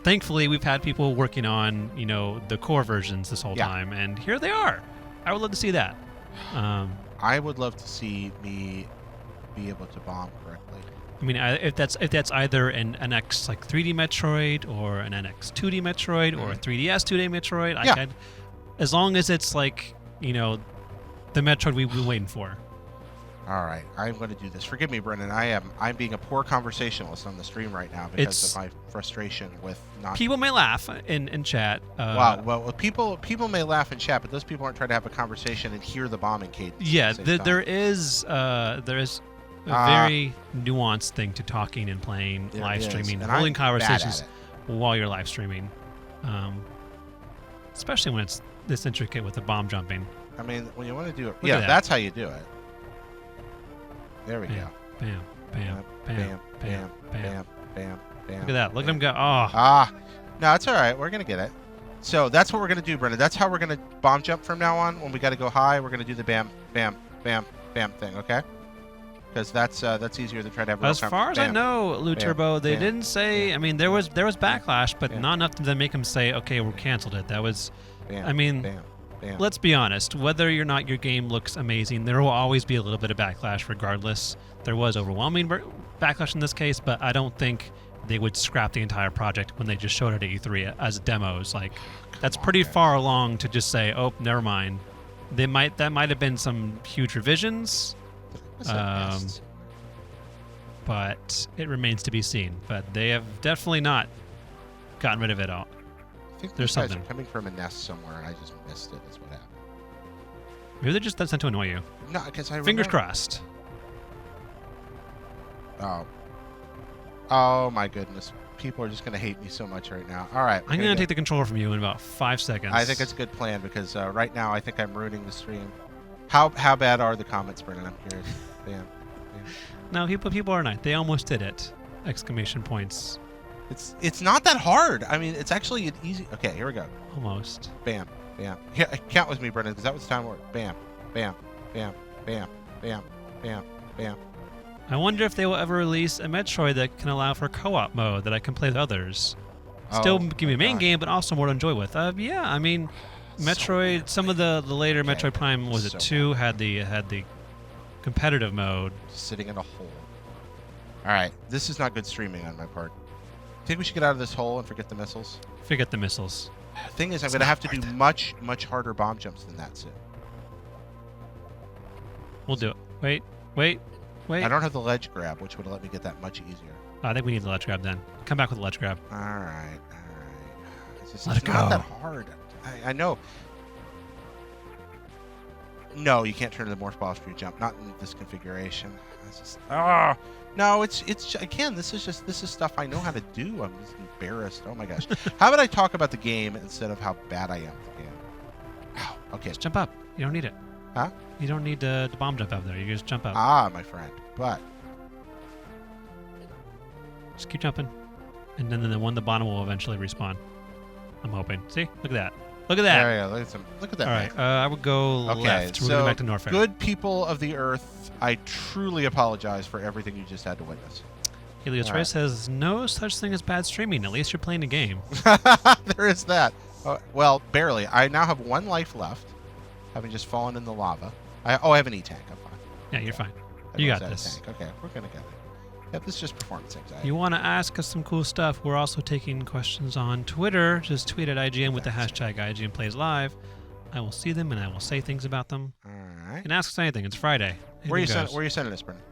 B: thankfully we've had people working on, you know, the core versions this whole time, and here they are. I would love to see that.
A: I would love to see me be able to bomb correctly.
B: I mean, if that's either an NX like 3D Metroid or an NX 2D Metroid or a 3DS 2D Metroid, as long as it's like, you know, the Metroid we've been waiting for.
A: All right, I'm going to do this. Forgive me, Brendan. I'm being a poor conversationalist on the stream right now because of my frustration with not.
B: People may laugh in chat.
A: Wow. Well, people may laugh in chat, but those people aren't trying to have a conversation and hear the bombing cadence.
B: Yeah, there is a very nuanced thing to talking and playing, live streaming, and holding conversations while you're live streaming, especially when it's this intricate with the bomb jumping.
A: I mean, when you want to do it,
B: Look at that.
A: That's how you do it. There we go.
B: Bam, bam, bam, bam, bam,
A: bam.
B: Look at that. Look at him go.
A: Oh. No, it's all right. We're going to get it. So that's what we're going to do, Brendan. That's how we're going to bomb jump from now on. When we got to go high, we're going to do the bam, bam, bam, bam thing, okay? Because that's easier than trying to have.
B: As far as I know, Lou Turbo, they didn't say. I mean, there was backlash, but not enough to then make them say, "Okay, we're canceled it." That was. I mean, let's be honest. Whether or not your game looks amazing, there will always be a little bit of backlash, regardless. There was overwhelming backlash in this case, but I don't think they would scrap the entire project when they just showed it at E3 as demos. Like, that's pretty far along to just say, "Oh, never mind." That might have been some huge revisions. But it remains to be seen. But they have definitely not gotten rid of it all.
A: I think
B: there's something
A: are coming from a nest somewhere, and I just missed it. That's what happened.
B: Maybe they're just that's meant to annoy you.
A: No, because I
B: Fingers crossed.
A: Oh my goodness! People are just gonna hate me so much right now. All right,
B: I'm gonna take the controller from you in about 5 seconds.
A: I think it's a good plan because right now I think I'm ruining the stream. How bad are the comments, Brendan? I'm curious. Bam.
B: No, people are nice. They almost did it! Exclamation points.
A: It's not that hard. I mean, it's actually an easy. Okay, here we go.
B: Almost.
A: Bam, bam. Here, count with me, Brendan, because that was time work. Bam, bam, bam, bam, bam, bam, bam.
B: I wonder if they will ever release a Metroid that can allow for co-op mode that I can play with others. Still give me a main game, but also more to enjoy with. Yeah, I mean, Metroid. Some of the later Metroid Prime was it 2 had the competitive mode.
A: Sitting in a hole. All right, this is not good streaming on my part. Think we should get out of this hole and forget the missiles?
B: Forget the missiles.
A: The thing is, I'm going to have to do much harder bomb jumps than that soon.
B: We'll do it. Wait.
A: I don't have the ledge grab, which would let me get that much easier.
B: I think we need the ledge grab then. Come back with the ledge grab.
A: All right. It's
B: Let it
A: not
B: go.
A: that hard. I know. No, you can't turn the morph ball after you jump. Not in this configuration. No, it's again. This is stuff I know how to do. I'm just embarrassed. Oh my gosh. How about I talk about the game instead of how bad I am at the game? Ow, okay.
B: Just jump up. You don't need it.
A: Huh?
B: You don't need the bomb jump up there. You just jump up.
A: My friend. But
B: Just keep jumping, and then the one at the bottom will eventually respawn. I'm hoping. See? Look at that. Look at that.
A: there you go. Look at that.
B: All right. I would go left. We're
A: so
B: going back to Norfair.
A: good people of the earth, I truly apologize for everything you just had to witness.
B: Helios
A: All
B: Ray
A: right.
B: says no such thing as bad streaming. At least you're playing a game.
A: There is that. Well, barely. I now have 1 life left, having just fallen in the lava. I have an E-tank. I'm fine.
B: Yeah, you're fine.
A: I
B: You
A: almost
B: got
A: had a
B: this.
A: tank. Okay, we're gonna get it. Yep, this is just performance anxiety.
B: You want to ask us some cool stuff? We're also taking questions on Twitter. Just tweet at IGN with the hashtag IGN Plays Live. I will see them and I will say things about them.
A: All
B: You
A: right.
B: can ask us anything. It's Friday.
A: Where are you
B: Anything goes.
A: sending us, Brendan?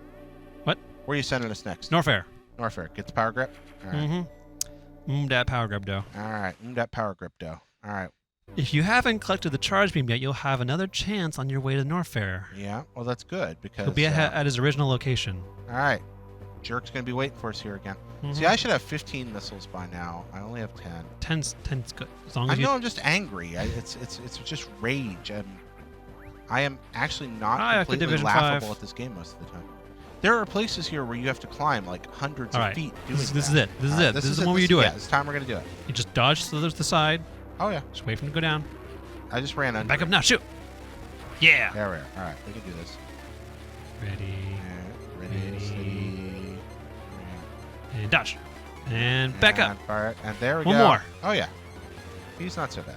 B: What?
A: Where are you sending us next?
B: Norfair.
A: Norfair. Get the power grip. All right.
B: Mm-hmm. That power grab dough.
A: All right. That power grip dough. All right.
B: If you haven't collected the charge beam yet, you'll have another chance on your way to Norfair.
A: Yeah. Well, that's good because.
B: He'll be at his original location.
A: All right. Jerk's gonna be waiting for us here again.
B: Mhm.
A: See, I should have 15 missiles by now. I only have 10.
B: 10's good. As long
A: I
B: as
A: know
B: you.
A: I'm just angry. It's just rage. I am actually not
B: After
A: completely
B: Division
A: laughable
B: 5.
A: at this game most of the time. There are places here where you have to climb like hundreds
B: All
A: of
B: right.
A: feet doing
B: This is
A: that.
B: it. This is
A: All right,
B: it. This is the one where you do
A: Yeah,
B: it.
A: it's time we're gonna do it.
B: You just dodge to the side.
A: Oh yeah.
B: Just wait for him to go down.
A: I just ran under.
B: Back up
A: it.
B: now. Shoot. Yeah.
A: There we are. All right, we can do this.
B: Ready.
A: Ready,
B: Ready.
A: steady.
B: And dodge. And back up.
A: And fire it. And there we
B: One
A: go.
B: more.
A: Oh yeah. He's not so bad.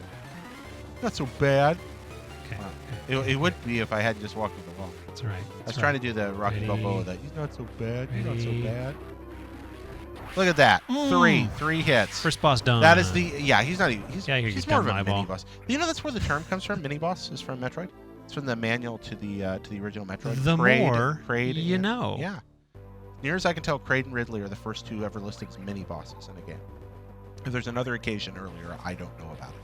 A: Not so bad.
B: Okay.
A: Wow. It would be if I hadn't just walked in the wall.
B: That's all right.
A: I was trying to do the Rocky
B: Ready.
A: Balboa. That he's not so bad. He's not so
B: Ready.
A: bad. Look at that. Three hits.
B: First boss done.
A: That is the He's not even. He's,
B: Yeah, you're
A: he's
B: just
A: more of
B: down
A: a
B: my
A: mini
B: ball.
A: boss. You know that's where the term comes from. Mini boss is from Metroid. It's from the manual to the original Metroid.
B: The
A: Kraid,
B: more you
A: yeah.
B: know.
A: Yeah. Near as I can tell, Kraid and Ridley are the first 2 ever listed as mini bosses in a game. If there's another occasion earlier, I don't know about it.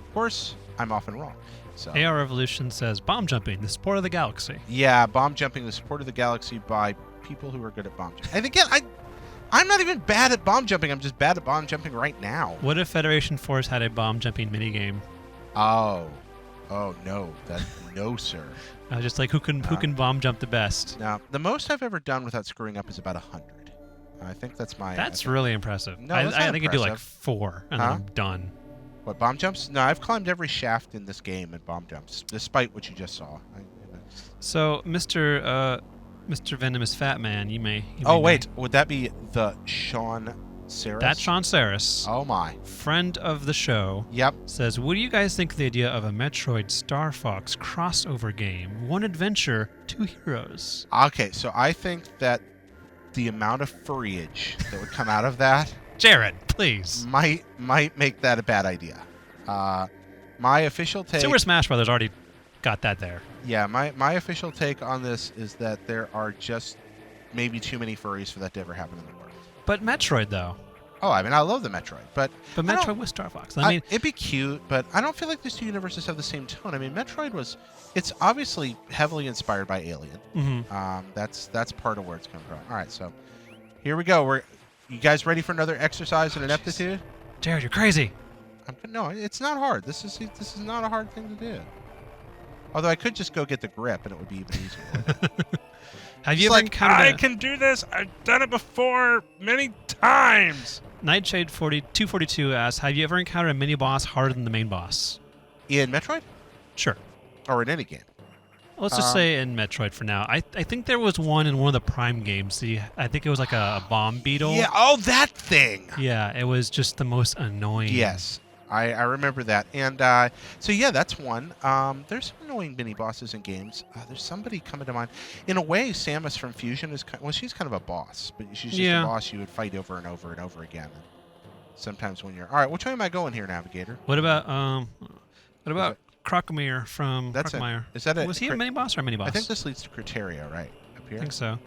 A: Of course, I'm often wrong. So.
B: AR Revolution says bomb jumping, the sport of the galaxy.
A: Yeah, bomb jumping, the support of the galaxy by people who are good at bomb jumping. And again, I'm not even bad at bomb jumping. I'm just bad at bomb jumping right now.
B: What if Federation Force had a bomb jumping minigame?
A: Oh no, no, sir.
B: Just like who can bomb jump the best?
A: Now, the most I've ever done without screwing up is about 100. I think that's my.
B: That's really impressive.
A: No,
B: I
A: that's
B: think
A: not
B: I do like
A: impressive.
B: 4 and then
A: Huh?
B: I'm done.
A: What, bomb jumps? No, I've climbed every shaft in this game in bomb jumps, despite what you just saw.
B: So, Mr. Venomous Fat Man, you may.
A: Oh wait, would that be the Sean Saris?
B: That's Sean Saris,
A: Oh my.
B: friend of the show.
A: Yep.
B: Says, what do you guys think of the idea of a Metroid Star Fox crossover game? 1 adventure, 2 heroes.
A: Okay, so I think that the amount of furryage that would come out of that
B: Jared, please.
A: might make that a bad idea. My official take.
B: Super Smash Brothers already got that there.
A: Yeah, my official take on this is that there are just maybe too many furries for that to ever happen in the world.
B: But Metroid, though.
A: Oh, I mean, I love the Metroid, but
B: But
A: I don't-
B: Metroid with Star Fox. I mean,
A: it'd be cute, but I don't feel like these 2 universes have the same tone. I mean, Metroid it's obviously heavily inspired by Alien.
B: mhm.
A: That's part of where it's coming from. All right, so here we go. You guys ready for another exercise in ineptitude?
B: Jared, you're crazy.
A: No, it's not hard. This is not a hard thing to do. Although I could just go get the grip and it would be even easier.
B: Have you ever encountered
A: can do this. I've done it before many times.
B: Nightshade 242 asks, have you ever encountered a mini boss harder than the main boss?
A: In Metroid
B: Sure.
A: or in any game?
B: Let's just say in Metroid for now. I think there was one in one of the Prime games. I think it was like a bomb beetle.
A: Yeah. Oh, that thing.
B: Yeah, it was just the most annoying.
A: Yes, I remember that. And so yeah, that's one. There's some annoying mini bosses in games. There's somebody coming to mind. In a way, Samus from Fusion is she's kind of a boss, but she's just a boss you would fight over and over and over again. Sometimes when you're all right, which way am I going here, Navigator?
B: What about Crocomere from Crocomire?
A: Is that
B: was he a mini boss or a mini boss?
A: I think this leads to Criteria, right up here.
B: I think so.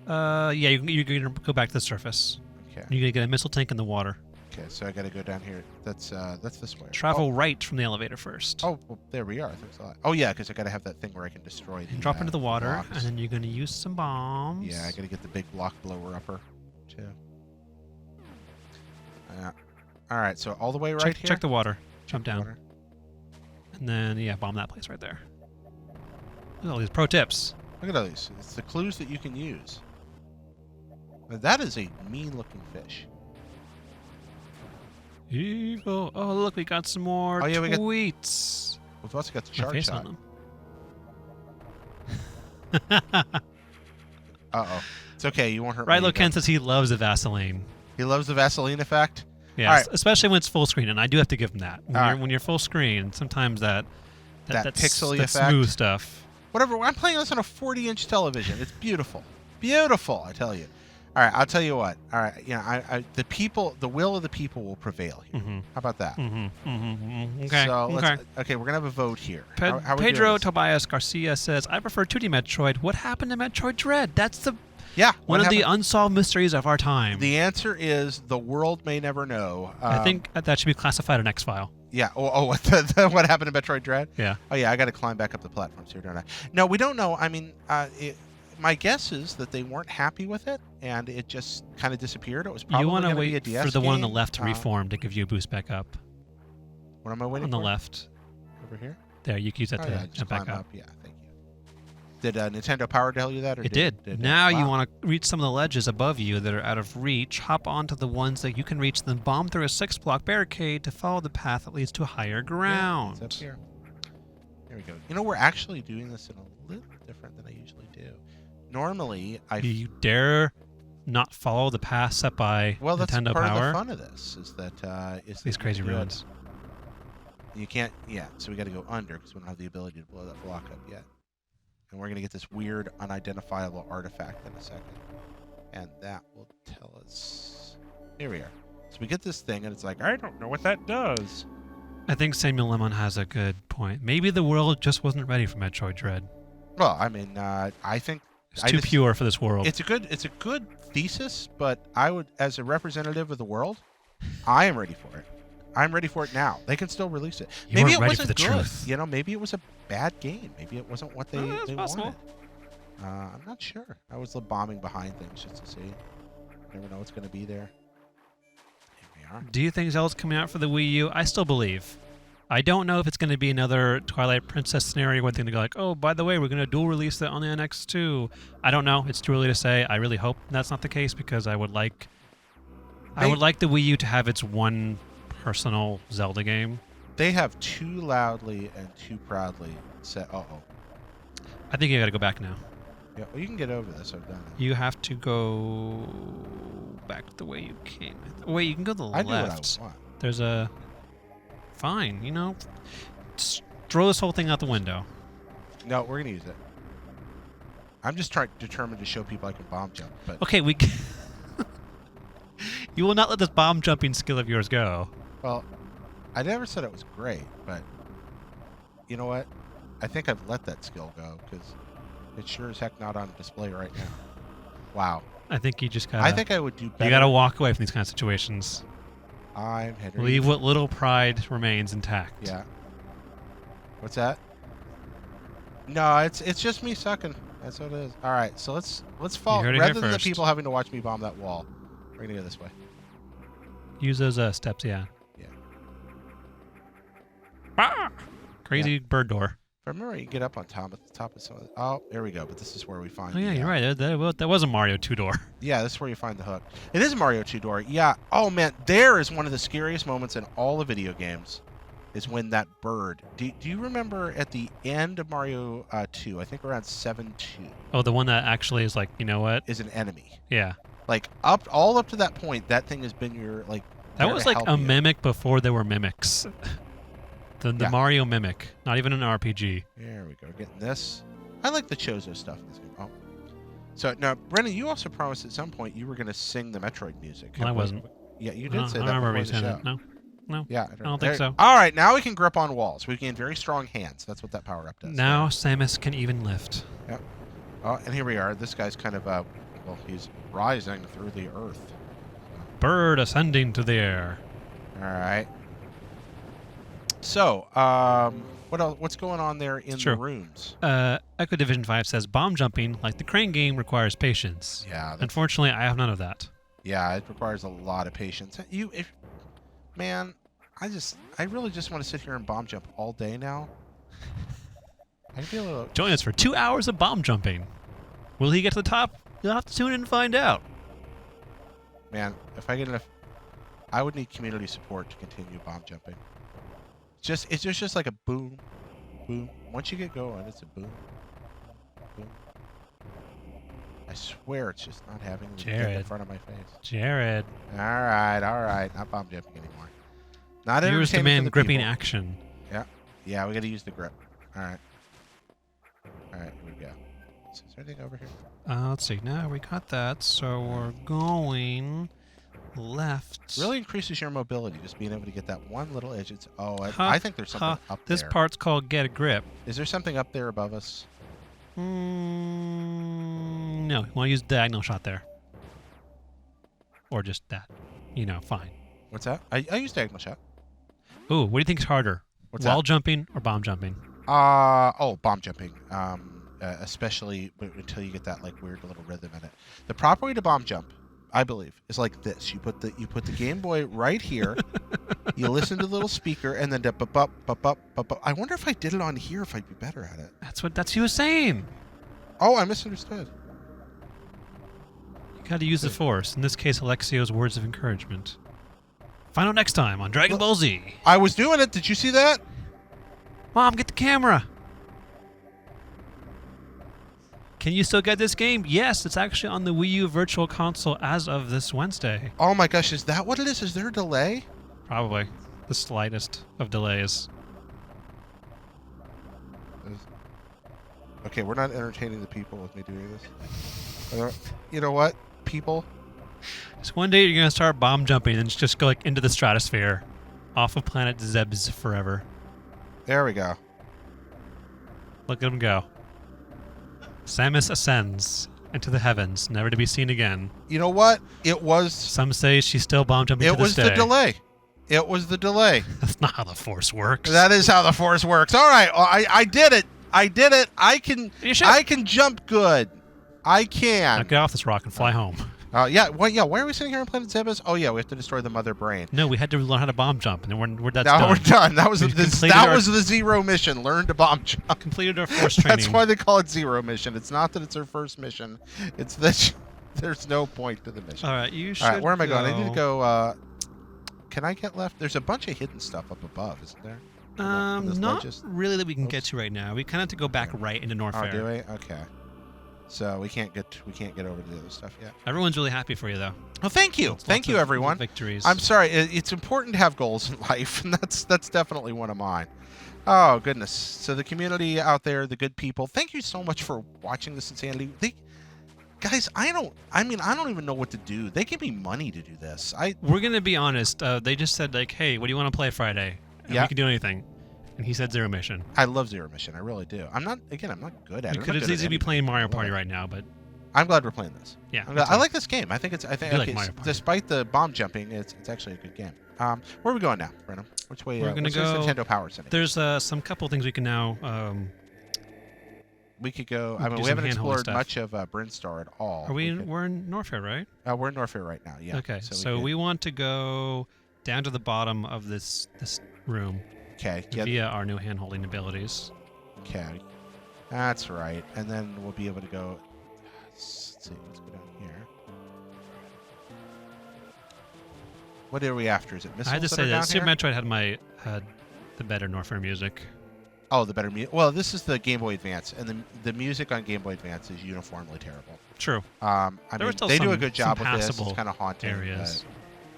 B: Yeah, you're gonna go back to the surface.
A: Okay.
B: You're gonna get a missile tank in the water.
A: Okay, so I gotta go down here. That's this way.
B: Travel right from the elevator first.
A: Oh, well, there we are. Thanks a lot. Oh yeah, because I gotta have that thing where I can destroy.
B: And drop into the water, and then you're gonna use some bombs.
A: Yeah, I gotta get the big block blower upper, too. All right, so all the way right here.
B: Check the water. Jump down. And then bomb that place right there. Look at all these pro tips.
A: Look at all these. It's the clues that you can use. Now, that is a mean-looking fish.
B: Evil. Oh, look, we got some more tweets.
A: We've also got the shark
B: face
A: shot.
B: on them.
A: Uh-oh. It's okay. You won't hurt me.
B: Right, Ken says he loves the Vaseline.
A: He loves the Vaseline effect?
B: Yeah,
A: right.
B: Especially when it's full screen, and I do have to give him that. When you're full screen, sometimes that
A: pixely effect.
B: Smooth stuff.
A: Whatever. I'm playing this on a 40-inch television. It's beautiful. Beautiful, I tell you. All right, I'll tell you what. All right, the will of the people will prevail here.
B: Mm-hmm.
A: How about that?
B: Mm-hmm. Mm-hmm. Okay.
A: So we're gonna have a vote here. How are we
B: Pedro
A: doing this?
B: Tobias Garcia says, "I prefer 2D Metroid. What happened to Metroid Dread? That's the one of the unsolved mysteries of our time."
A: The answer is the world may never know.
B: I think that should be classified an X-file.
A: Yeah. What happened to Metroid Dread?
B: Yeah.
A: Oh yeah, I got to climb back up the platforms here, don't I? No, we don't know. I mean, my guess is that they weren't happy with it, and it just kind of disappeared. It was probably going to be a DS
B: for the
A: game.
B: one on the left to reform to give you a boost back up.
A: What am I waiting for?
B: On the left.
A: Over here?
B: There, you can use that to jump back up.
A: Yeah, thank you. Did Nintendo Power tell you that? Or
B: it did. Now you want to reach some of the ledges above you that are out of reach, hop onto the ones that you can reach, then bomb through a 6-block barricade to follow the path that leads to higher ground.
A: Yeah, it's up here. There we go. You know, we're actually doing this in a little different than I usually do. Normally,
B: you dare not follow the path set by
A: Nintendo
B: that's
A: part
B: Power?
A: Of the fun of this is that
B: these crazy ruins.
A: You can't. Yeah, so we got to go under because we don't have the ability to blow that block up yet. And we're gonna get this weird, unidentifiable artifact in a second, and that will tell us. Here we are. So we get this thing, and it's like, I don't know what that does.
B: I think Samuel Lemon has a good point. Maybe the world just wasn't ready for Metroid Dread.
A: Well, I mean, I think
B: it's too pure for this world.
A: It's a good thesis, but I would, as a representative of the world, I am ready for it. I'm ready for it now. They can still release it. Maybe it wasn't good. Truth. You know, maybe it was a bad game. Maybe it wasn't what they wanted. I'm not sure. I was bombing behind things just to see. Never know what's going to be there. Here we are.
B: Do you think Zelda's coming out for the Wii U? I still believe. I don't know if it's going to be another Twilight Princess scenario where they're going to go like, oh, by the way, we're going to dual release that on the NX too. I don't know. It's too early to say. I really hope that's not the case because I would like the Wii U to have its one personal Zelda game.
A: They have too loudly and too proudly said, uh-oh.
B: I think you got to go back now.
A: Yeah, well, you can get over this. I've done it.
B: You have to go back the way you came. Wait, you can go to the left.
A: I do what I want.
B: There's a... Fine, you know. Just throw this whole thing out the window.
A: No, we're going to use it. I'm just determined to show people I can bomb jump. But
B: okay, you will not let this bomb jumping skill of yours go.
A: Well, I never said it was great, but you know what? I think I've let that skill go because it's sure as heck not on display right now. Wow.
B: I think you just gotta...
A: I think I would do better.
B: You gotta walk away from these kind of situations.
A: I'm Henry.
B: Leave what little pride remains intact.
A: Yeah. What's that? No, it's just me sucking. That's what it is. All right, so let's follow. Rather than the people having to watch me bomb that wall, we're gonna go this way.
B: Use those steps, yeah.
A: Yeah.
B: Ah! Crazy bird door.
A: If I remember, you can get up on top of some of the... Oh, there we go. But this is where we find...
B: Oh, yeah, you're right. That was a Mario 2 door.
A: Yeah, this is where you find the hook. It is a Mario 2 door. Yeah. Oh, man. There is one of the scariest moments in all the video games. is when that bird. Do you remember at the end of Mario 2? I think around 7-2
B: Oh, the one that actually is like, you know what?
A: is an enemy.
B: Yeah.
A: Like all up to that point, that thing has been your like.
B: That
A: there
B: was
A: to
B: like
A: help
B: a
A: you.
B: mimic before there were mimics. The
A: Yeah.
B: Mario mimic, not even an RPG.
A: There we go. Getting this. I like the Chozo stuff in this game. Oh. So now, Brennan, you also promised at some point you were going to sing the Metroid music.
B: Well, I wasn't.
A: Yeah, you did say
B: I
A: that
B: don't remember
A: before
B: you
A: the
B: saying
A: show.
B: that. No. No.
A: Yeah,
B: I don't think so.
A: All right, now we can grip on walls. We gain very strong hands. That's what that power up does.
B: Now Samus can even lift.
A: Yep. Oh, and here we are. This guy's kind of well, he's rising through the earth.
B: Bird ascending to the air.
A: All right. So, what else? What's going on there in the rooms?
B: Echo Division 5 says bomb jumping, like the Crane game, requires patience.
A: Yeah.
B: Unfortunately, I have none of that.
A: Yeah, it requires a lot of patience. Man, I really just want to sit here and bomb jump all day now. I feel a little.
B: Join us for 2 hours of bomb jumping. Will he get to the top? You'll have to tune in and find out.
A: Man, if I get enough, I would need community support to continue bomb jumping. It's just like a boom, boom. Once you get going, it's a boom, boom. I swear it's just not having the thing in front of my face.
B: Jared.
A: All right. Not bomb jumping anymore. Not
B: Here's the
A: entertaining
B: man
A: for
B: gripping
A: people.
B: action.
A: Yeah, we got to use the grip. All right, here we go. Is there anything over here?
B: Let's see. Now we got that, so we're going left.
A: Really increases your mobility, just being able to get that one little edge. I think there's something up
B: This
A: there.
B: part's called get a grip.
A: Is there something up there above us?
B: No, you want to use diagonal shot there. Or just that. Fine.
A: What's that? I use diagonal shot.
B: Ooh, what do you think is harder?
A: What's
B: Wall
A: that?
B: jumping or bomb jumping?
A: Bomb jumping. Especially until you get that like weird little rhythm in it. The proper way to bomb jump, I believe, is like this. You put the Game Boy right here. You listen to the little speaker, and then bup. I wonder if I did it on here, if I'd be better at it.
B: That's what he was saying.
A: Oh, I misunderstood.
B: You got to use the Force. In this case, Alexio's words of encouragement. Find out next time on Dragon Ball Z.
A: I was doing it. Did you see that?
B: Mom, get the camera. Can you still get this game? Yes, it's actually on the Wii U Virtual Console as of this Wednesday.
A: Oh my gosh, is that what it is? Is there a delay?
B: Probably. The slightest of delays.
A: Okay, we're not entertaining the people with me doing this. You know what, people?
B: So one day you're going to start bomb jumping and just go like into the stratosphere. Off of planet Zebes forever.
A: There we go.
B: Look at him go. Samus ascends into the heavens, never to be seen again.
A: You know what? It was...
B: Some say she's still bomb jumping to
A: It
B: this
A: was
B: day.
A: the delay. It was the delay.
B: That's not how the Force works.
A: That is how the Force works. All right, I did it. I did it. I can jump good. I
B: Now
A: can.
B: get off this rock and fly home.
A: Yeah. Why are we sitting here on Planet Zebes? Oh yeah, we have to destroy the mother brain.
B: No, we had to learn how to bomb jump, and then we're that's
A: Now
B: done.
A: we're done. That was
B: We
A: the
B: completed
A: that
B: our-
A: was the Zero mission. Learn to bomb jump.
B: Completed our Force training.
A: That's why they call it Zero mission. It's not that it's our first mission. It's that there's no point to the mission.
B: All right, you should.
A: All right, where am I going? I need to
B: go.
A: go. Can I get left? There's a bunch of hidden stuff up above, isn't there? This
B: Not
A: ledges?
B: really that we can get
A: Oops.
B: to right now. We kind of have to go back right into North
A: Oh,
B: Fair.
A: do we? Okay. So we can't get over to the other stuff yet.
B: Everyone's really happy for you, though.
A: Well, thank you, thank you, everyone.
B: Victories.
A: I'm sorry. It's important to have goals in life, and that's definitely one of mine. Oh goodness. So the community out there, the good people, thank you so much for watching this insanity. Guys, I don't even know what to do. They give me money to do this.
B: We're gonna be honest. They just said like, "Hey, what do you want to play Friday?" And
A: Yeah.
B: we can do anything. And he said Zero Mission.
A: I love Zero Mission. I really do. I'm not good at
B: You
A: it.
B: could
A: I'm
B: as
A: not good at
B: easily be
A: anything.
B: playing Mario Party
A: Well,
B: right now, but
A: I'm glad we're playing this.
B: yeah,
A: I like this game. I think
B: I do like Mario Party.
A: despite the bomb jumping, it's actually a good game. Where are we going now, Brennan? Which way?
B: We're gonna
A: what's this
B: go-
A: Nintendo Power Center.
B: There's some couple things we can now.
A: We could go.
B: We
A: I
B: could
A: mean,
B: do
A: we
B: some
A: haven't
B: hand-holding
A: explored
B: stuff.
A: much of Brinstar at all.
B: Are we? We're in North Fair, right?
A: We're in Norfair right now. Yeah.
B: Okay,
A: So
B: so
A: could-
B: we want to go down to the bottom of this room
A: Okay. Yeah.
B: via our new hand-holding abilities.
A: Okay. That's right. And then we'll be able to go. Let's see. Let's go down here. What are we after? Is it missiles
B: I had to
A: that
B: say
A: are
B: that
A: down
B: Super
A: here?
B: Metroid had my the better Norfair music.
A: Oh, the better music. Well, this is the Game Boy Advance, and the music on Game Boy Advance is uniformly terrible.
B: True.
A: I
B: There were
A: mean,
B: still
A: they do a
B: some-
A: good job
B: some
A: with this.
B: passable
A: It's kind of haunting.
B: areas.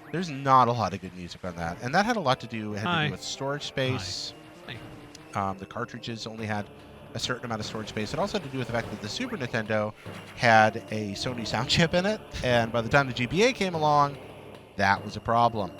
A: But there's not a lot of good music on that, and that had a lot to do. It had to
B: Hi.
A: do with storage space.
B: Hi.
A: The cartridges only had a certain amount of storage space. It also had to do with the fact that the Super Nintendo had a Sony sound chip in it, and by the time the GBA came along, that was a problem.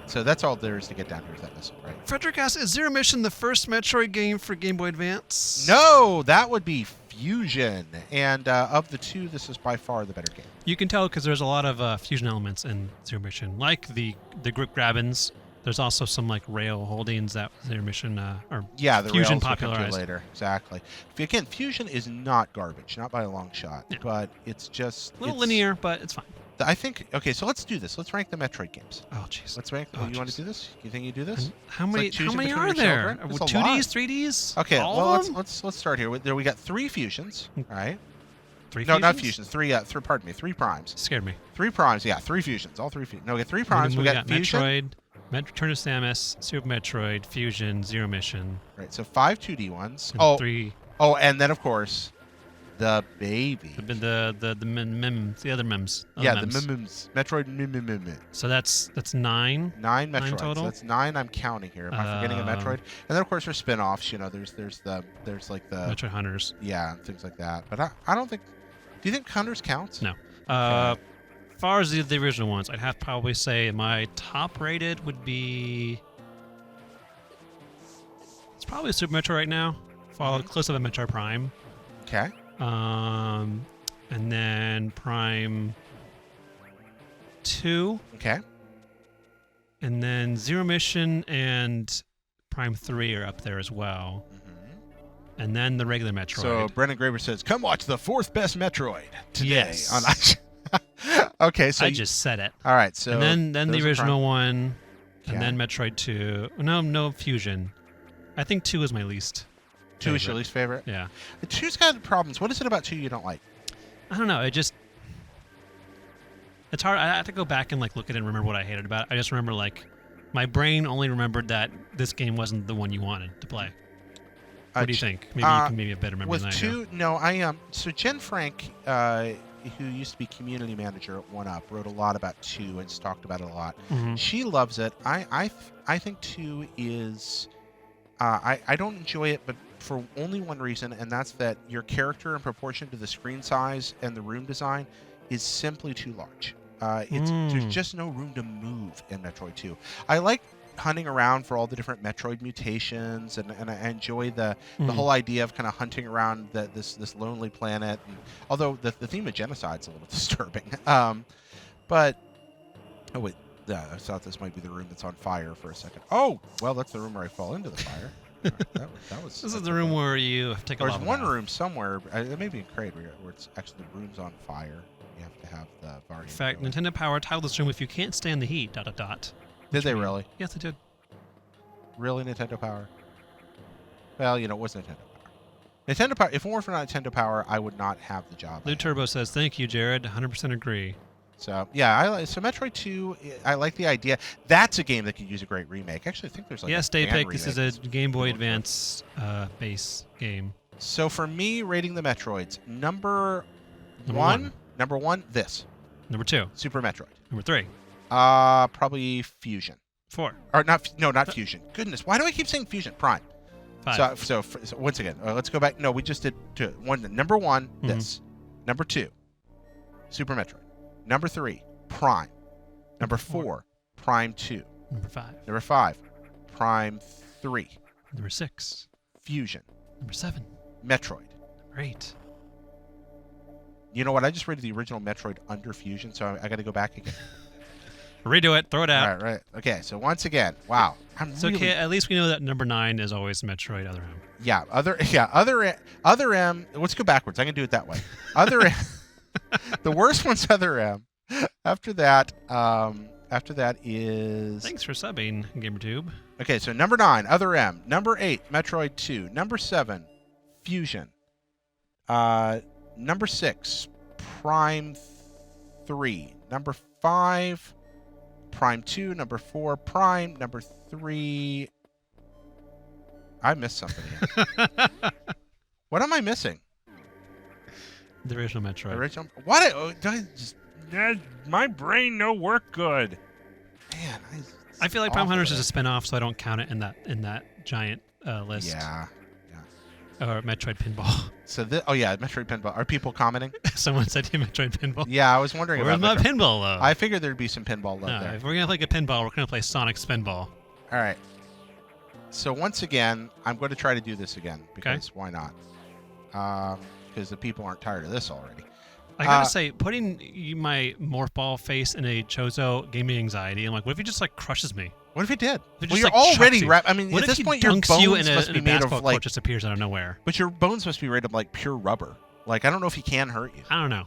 A: So that's all there is to get down here is that missile, right?
C: Frederick asks, is Zero Mission the first Metroid game for Game Boy Advance?
A: No, that would be Fusion. And of the two, this is by far the better game.
B: You can tell because there's a lot of fusion elements in Zero Mission, like the grip grabbins. There's also some like rail holdings that Zero Mission or
A: Yeah, the
B: Fusion
A: rails will come to
B: popularized.
A: later. Exactly. Again, Fusion is not garbage, not by a long shot,
B: Yeah.
A: but it's just
B: A little
A: it's-
B: linear, but it's fine.
A: I think. Okay, so let's do this. Let's rank the Metroid games.
B: Oh jeez.
A: Let's rank.
B: Oh,
A: you want to
B: jeez.
A: do this? You think you do this?
B: How
A: It's
B: many?
A: like
B: How
A: choosing
B: many
A: between
B: are
A: your
B: there?
A: children. There's a
B: 2Ds,
A: lot.
B: 3Ds.
A: Okay,
B: all
A: well
B: of them?
A: let's start here. There we got 3 fusions. All right.
B: Three
A: No, not
B: fusions?
A: fusions. Pardon me. 3 primes.
B: Scared me.
A: 3 primes. Yeah, 3 fusions. All 3 fusions. No, we got 3 primes. We got fusion.
B: Metroid, Return to Samus, Super Metroid, Fusion, Zero Mission,
A: Right. So 5 2D ones.
B: and
A: Oh,
B: 3.
A: oh, and then of course, the baby.
B: The other mems.
A: Yeah, the
B: mems.
A: mims. Metroid mim.
B: So that's 9.
A: 9 Metroids.
B: Nine total?
A: That's 9 I'm counting here. Am I forgetting a Metroid? And then of course there's spin-offs. You know, there's like the
B: Metroid Hunters.
A: yeah, things like that. But I don't think. Do you think Hunters counts?
B: No. As far as the original ones, I'd have to probably say my top rated would be. It's probably Super Metroid right now, followed close to the Metroid Prime.
A: Okay.
B: And then Prime 2,
A: Okay.
B: and then Zero Mission and Prime 3 are up there as well. And then the regular Metroid.
A: So Brendan Graber says, "Come watch the 4th best Metroid today."
B: Yes.
A: On okay, so
B: I just said it.
A: all right. So
B: And then the
A: those are
B: original
A: Prime-
B: one,
A: Okay.
B: and then Metroid 2. No Fusion. I think 2 is my least.
A: 2 is your
B: favorite.
A: least favorite.
B: Yeah.
A: 2's got problems. What is it about 2 you don't like?
B: I don't know. It's hard. I have to go back and like look at it and remember what I hated about it. I just remember like my brain only remembered that this game wasn't the one you wanted to play. What do you think? Maybe you can maybe a better memory
A: With
B: than I
A: 2, no, I am. So Jen Frank, who used to be community manager at 1UP, wrote a lot about 2 and talked about it a lot.
B: Mhm.
A: She loves it. I think 2 is. I don't enjoy it, but for only one reason, and that's that your character, in proportion to the screen size and the room design, is simply too large. There's just no room to move in Metroid 2. I like hunting around for all the different Metroid mutations, and I enjoy the whole idea of kind of hunting around this lonely planet. And, although the theme of genocide's a little disturbing, but oh wait. I thought this might be the room that's on fire for a second. Oh, well, that's the room where I fall into the fire. All right, that was.
B: This is the room where you take a
A: There's
B: lava
A: one
B: bath.
A: room somewhere. It may be in Kraid where it's actually the room's on fire. You have to have the Varia.
B: In fact,
A: go in.
B: Nintendo Power titled this room "If You Can't Stand the Heat." ...
A: Did
B: Which
A: they
B: means-
A: really?
B: Yes, they did.
A: Really, Nintendo Power? Well, it was Nintendo Power. Nintendo Power. If it weren't for Nintendo Power, I would not have the job. I
B: Lou
A: have.
B: Turbo says, "Thank you, Jared. 100% agree."
A: So yeah, so Metroid 2, I like the idea. That's a game that could use a great remake. Actually, I think there's like
B: Yes,
A: a fan
B: Daypick. This is a
A: remake.
B: Game Boy
A: Good one for it.
B: Advance base game.
A: So for me, rating the Metroids, number
B: Number
A: one, this
B: Number 2.
A: Super Metroid.
B: Number 3.
A: Probably Fusion,
B: 4.
A: or not Fusion. Goodness, why do I keep saying Fusion? Prime.
B: 5.
A: So once again, let's go back. No, we just did 2. Number 1, this. Number 2, Super Metroid. Number 3, Prime. Number 4, Prime 2.
B: Number 5.
A: Number 5, Prime 3.
B: Number 6.
A: Fusion.
B: Number 7.
A: Metroid.
B: Number 8.
A: You know what? I just rated the original Metroid under Fusion, so I got to go back again.
B: Redo it. Throw it out.
A: Right. Okay. So once again, wow.
B: It's okay. At least we know that number 9 is always Metroid Other M.
A: Yeah. Other M. Let's go backwards. I can do it that way. Other M. The worst one's Other M. After that is.
B: Thanks for subbing, GamerTube.
A: Okay. So number 9, Other M. Number 8, Metroid 2. Number 7, Fusion. Number 6, Prime 3. Number 5, Prime 2. Number 4, Prime. Number 3, I missed something here. What am I missing?
B: The original Metroid.
A: Original. What? Do I just? My brain no work good. Man,
B: I feel like Prime Hunters is a spin-off, so I don't count it in that giant list.
A: Yeah.
B: Or Metroid Pinball.
A: So oh yeah, Metroid Pinball. Are people commenting?
B: Someone said Metroid Pinball.
A: Yeah, I was wondering
B: Where's
A: about
B: my pinball love?
A: I figured there'd be some pinball love there.
B: If we're gonna play a pinball, we're gonna play Sonic Spinball.
A: All right. So once again, I'm going to try to do this again because why not? Because the people aren't tired of this already.
B: I gotta say, putting my morph ball face in a Chozo gave me anxiety. I'm like, what if he just like crushes me?
A: What if he did?
B: If
A: Well,
B: just,
A: you're
B: like,
A: already
B: chucks you?
A: wrapped. I mean,
B: What
A: at
B: if
A: this
B: he
A: point, your
B: dunks
A: bones
B: you in
A: must
B: a
A: be made
B: basketball
A: of like.
B: court just appears out of nowhere?
A: But your bones must be made of like pure rubber. Like I don't know if he can hurt you.
B: I don't know.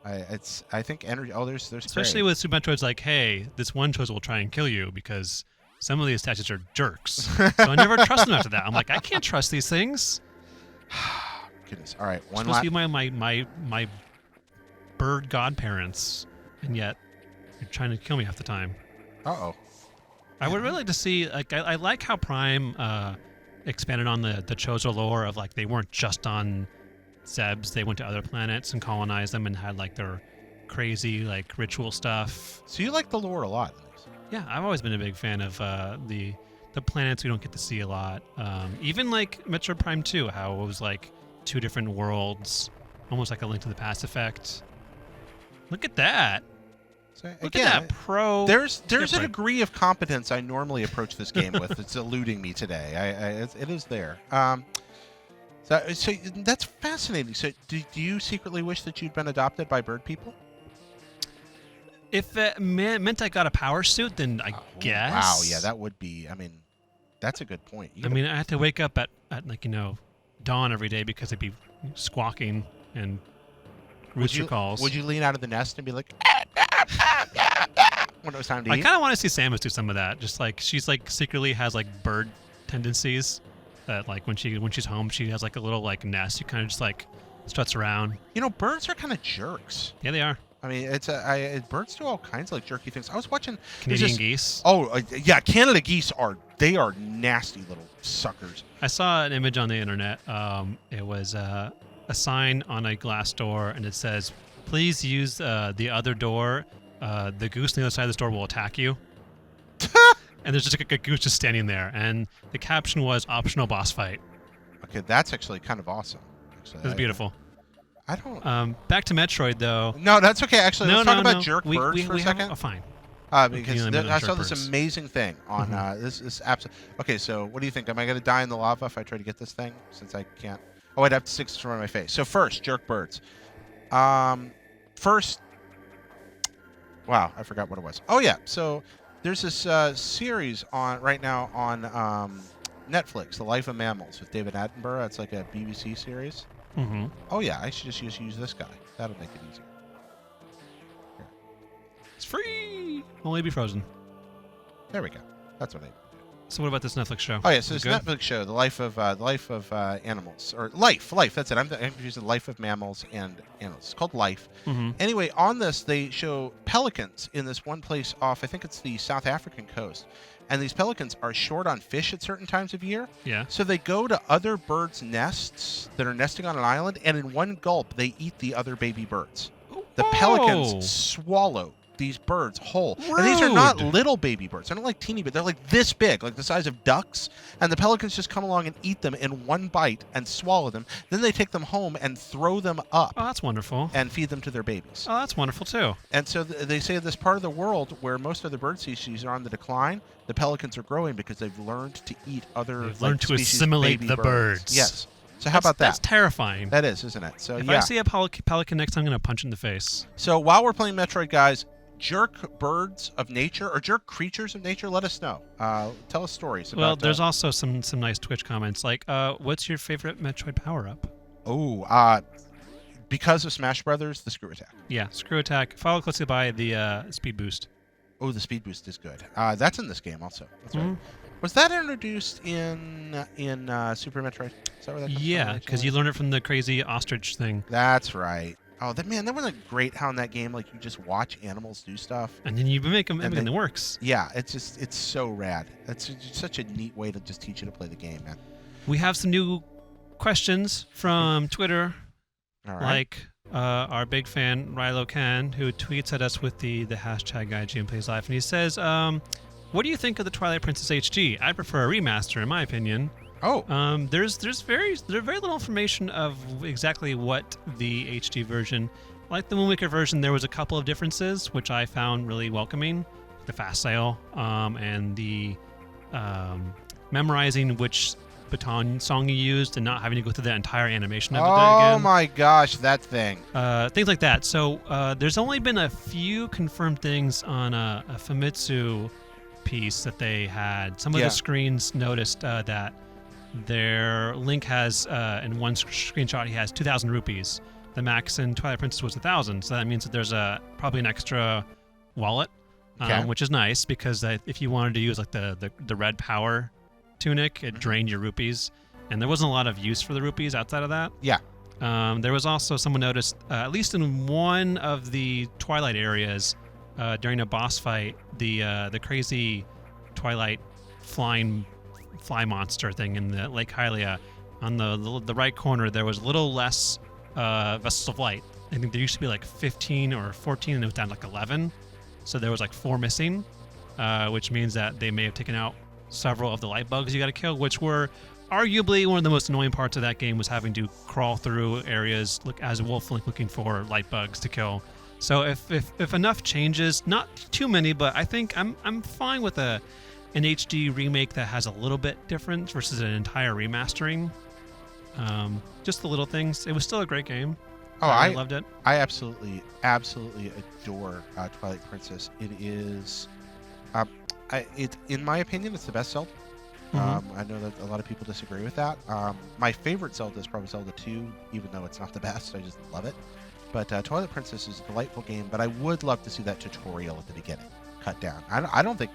A: I think energy. Oh, there's
B: Especially
A: Kraid.
B: with Super Metroid's like, hey, this one Chozo will try and kill you because some of these statues are jerks. So I never trust them after that. I'm like, I can't trust these things.
A: Goodness. All right,
B: One supposed to be my bird godparents, and yet you're trying to kill me half the time.
A: Uh-oh.
B: I would really like to see, like, I like how Prime expanded on the Chozo lore of, like, they weren't just on Zebes, they went to other planets and colonized them and had, like, their crazy, like, ritual stuff.
A: So you like the lore a lot.
B: Yeah, I've always been a big fan of the planets we don't get to see a lot. Even, like, Metroid Prime 2, how it was, like, 2 different worlds, almost like a Link to the Past effect. Look at that.
A: So,
B: Look
A: again,
B: at that pro.
A: There's a
B: different.
A: degree of competence I normally approach this game with. It's eluding me today. It is there. So that's fascinating. So do you secretly wish that you'd been adopted by bird people?
B: If it meant I got a power suit, then I guess.
A: Wow, yeah, that would be. I mean, that's a good point.
B: I mean, I have to wake up at like dawn every day because I'd be squawking and rooster calls.
A: Would you lean out of the nest and be like, when it was time to eat?
B: I kind of want to see Samus do some of that. Just like she's like secretly has like bird tendencies. That like when she's home, she has like a little like nest. You kind of just like struts around.
A: You know, birds are kind of jerks.
B: Yeah, they are.
A: I mean, birds do all kinds of like jerky things. I was watching
B: Canadian geese.
A: Oh, yeah, Canada geese are nasty little suckers.
B: I saw an image on the internet. It was a sign on a glass door, and it says, "Please use the other door. The goose on the other side of this door will attack you." And there's just like a goose just standing there, and the caption was "optional boss fight."
A: Okay, that's actually kind of awesome. Actually,
B: It was beautiful.
A: I don't.
B: Back to Metroid, though.
A: No, that's okay. Actually, let's talk about
B: no.
A: jerk birds for a second.
B: Fine.
A: Because I saw this amazing thing on this absolute. Okay, so what do you think? Am I going to die in the lava if I try to get this thing? Since I can't. Oh, I'd have to stick this in front of my face. So first, jerk birds. First. Wow, I forgot what it was. Oh yeah, so there's this series right now on Netflix, The Life of Mammals with David Attenborough. It's like a BBC series.
B: Mm-hmm.
A: Oh yeah, I should just use this guy. That'll make it easier. Here.
B: It's free. Only be frozen.
A: There we go. That's what I do.
B: So what about this Netflix show?
A: Oh yeah, so
B: Is
A: this
B: it good?
A: Netflix show, the life of animals, or life. That's it. I'm confusing Life of Mammals and Animals. It's called Life.
B: Mm-hmm.
A: Anyway, on this they show pelicans in this one place off. I think it's the South African coast, and these pelicans are short on fish at certain times of year.
B: Yeah.
A: So they go to other birds' nests that are nesting on an island, and in one gulp they eat the other baby birds. The pelicans swallow these birds whole.
B: Rude.
A: And these are not little baby birds. They're not like teeny, but they're like this big, like the size of ducks. And the pelicans just come along and eat them in one bite and swallow them. Then they take them home and throw them up
B: Oh, that's wonderful.
A: and feed them to their babies.
B: Oh, that's wonderful too.
A: And so they say this part of the world where most of the bird species are on the decline, the pelicans are growing because they've learned to eat other
B: They've learned to
A: species of
B: assimilate
A: baby
B: the birds.
A: Yes. So how about that?
B: That's terrifying.
A: That is, isn't it? So
B: If
A: yeah.
B: I see a pelican next time, I'm going to punch it in the face.
A: So while we're playing Metroid, guys, jerk birds of nature or jerk creatures of nature, let us know. Tell us stories about.
B: Well, there's also some nice Twitch comments like, what's your favorite Metroid power-up?
A: Because of Smash Brothers, the screw attack.
B: Yeah, screw attack, followed closely by the speed boost.
A: Oh, the speed boost is good. That's in this game also. That's
B: Mhm.
A: right. Was that introduced in Super Metroid? Is that where that comes
B: Yeah,
A: from,
B: because you learn it from the crazy ostrich thing.
A: That's right. Oh, that was like great how in that game, like you just watch animals do stuff.
B: And then you make them,
A: And
B: it works.
A: Yeah, it's so rad. It's such a neat way to just teach you to play the game, man.
B: We have some new questions from Twitter,
A: All right.
B: like our big fan Rilo Khan, who tweets at us with the hashtag IGN Plays Live, and he says, "What do you think of the Twilight Princess HD? I prefer a remaster, in my opinion."
A: Oh.
B: There's very little information of exactly what the HD version. Like the Wind Waker version, there was a couple of differences which I found really welcoming. The fast sale, and the memorizing which baton song you used and not having to go through that entire animation of it again.
A: Oh my gosh, that thing.
B: Things like that. So there's only been a few confirmed things on a Famitsu piece that they had. Some of the screens noticed that their Link has, in one screenshot, he has 2,000 rupees. The max in Twilight Princess was 1,000, so that means that there's probably an extra wallet, which is nice because if you wanted to use like the red power tunic, it drained your rupees, and there wasn't a lot of use for the rupees outside of that.
A: Yeah.
B: There was also, someone noticed, at least in one of the Twilight areas, during a boss fight, the crazy Twilight fly monster thing in the Lake Hylia, on the right corner, there was a little less vessels of light. I think there used to be like 15 or 14, and it was down to like 11. So there was like 4 missing, which means that they may have taken out several of the light bugs you got to kill, which were arguably one of the most annoying parts of that game, was having to crawl through areas as a wolf Link looking for light bugs to kill. So if enough changes, not too many, but I think I'm fine with an HD remake that has a little bit different versus an entire remastering. Just the little things. It was still a great game.
A: Oh,
B: I loved it.
A: I absolutely adore Twilight Princess. It is, in my opinion, it's the best Zelda. I know that a lot of people disagree with that. My favorite Zelda is probably Zelda 2, even though it's not the best. I just love it. But Twilight Princess is a delightful game, but I would love to see that tutorial at the beginning cut down. I don't think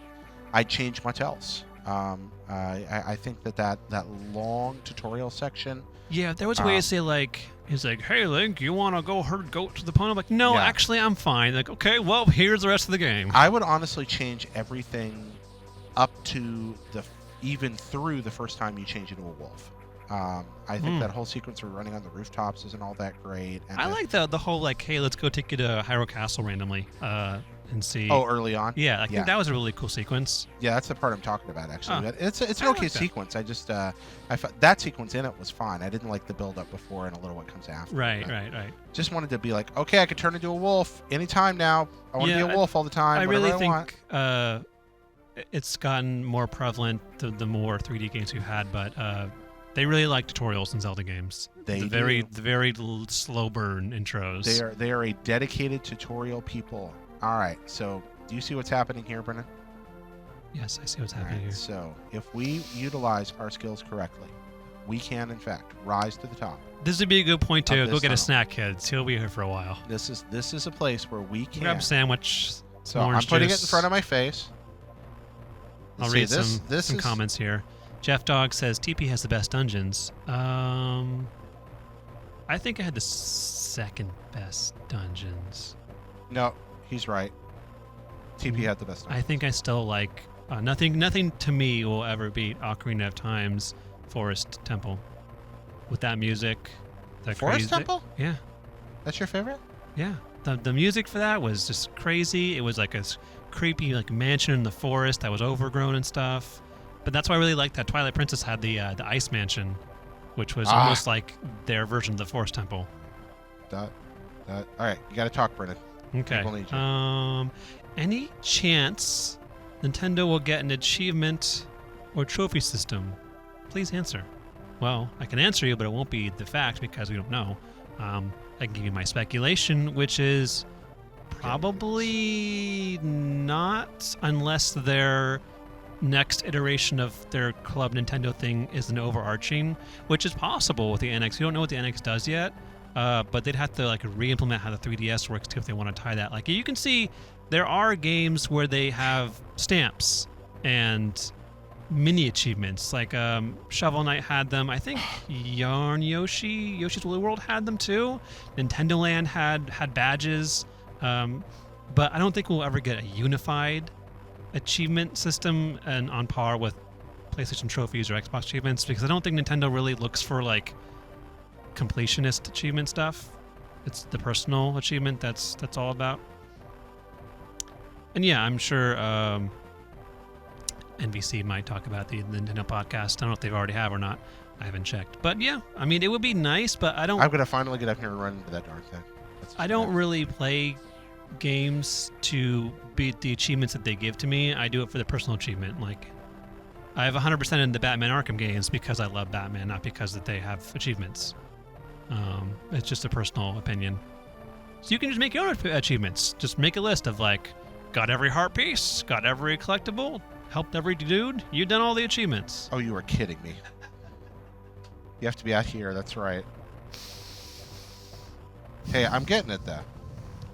A: I'd change much else. I think that long tutorial section.
B: Yeah, there was a way to say, like, he's like, "Hey, Link, you want to go herd goat to the pond?" I'm like, "No, actually, I'm fine." Like, okay, well, here's the rest of the game.
A: I would honestly change everything up to even through the first time you change into a wolf. I think that whole sequence of running on the rooftops isn't all that great. And
B: I like the whole, like, hey, let's go take you to Hyrule Castle randomly and see.
A: Oh, early on?
B: Yeah, I think that was a really cool sequence.
A: Yeah, that's the part I'm talking about, actually. But it's an okay sequence. I just, that sequence in it was fine. I didn't like the build-up before and a little what comes after.
B: Right.
A: Just wanted to be like, okay, I could turn into a wolf anytime now. I want to be a wolf all the time.
B: I really
A: think
B: it's gotten more prevalent the more 3D games we've had, but they really like tutorials in Zelda games. The very slow burn intros.
A: They are a dedicated tutorial people. All right, so do you see what's happening here, Brennan?
B: Yes, I see what's happening here.
A: So if we utilize our skills correctly, we can, in fact, rise to the top.
B: This would be a good point to go get a snack, kids. He'll be here for a while.
A: This is a place where we can
B: grab a sandwich.
A: So I'm putting it in front of my face.
B: I'll read some comments here. Jeff Dog says TP has the best dungeons. I think I had the second best dungeons.
A: No, he's right. TP had the best dungeons.
B: I think I still like nothing to me will ever beat Ocarina of Time's Forest Temple. With that music,
A: Forest Temple?
B: Yeah.
A: That's your favorite?
B: Yeah. The music for that was just crazy. It was like a creepy like mansion in the forest that was overgrown and stuff. But that's why I really liked that Twilight Princess had the ice mansion, which was almost like their version of the Forest Temple.
A: All right, you got to talk, Brennan.
B: Okay. Any chance Nintendo will get an achievement or trophy system? Please answer. Well, I can answer you, but it won't be the fact because we don't know. I can give you my speculation, which is probably not, unless their next iteration of their Club Nintendo thing is an overarching, which is possible with the NX. We don't know what the NX does yet, but they'd have to like re-implement how the 3DS works too if they want to tie that. Like you can see, there are games where they have stamps and mini achievements. Like Shovel Knight had them. I think Yoshi's Woolly World had them too. Nintendo Land had badges, but I don't think we'll ever get a unified achievement system and on par with PlayStation trophies or Xbox achievements, because I don't think Nintendo really looks for like completionist achievement stuff. It's the personal achievement that's all about. And yeah, I'm sure NBC might talk about the Nintendo podcast. I don't know if they already have or not. I haven't checked. But yeah, I mean, it would be nice, but I don't...
A: I'm going to finally get up here and run into that darn thing.
B: I don't really play games to beat the achievements that they give to me. I do it for the personal achievement. Like, I have 100% in the Batman Arkham games because I love Batman, not because that they have achievements. It's just a personal opinion. So you can just make your own achievements. Just make a list of like, got every heart piece, got every collectible, helped every dude. You've done all the achievements.
A: Oh, you are kidding me. You have to be out here. That's right. Hey, I'm getting it though.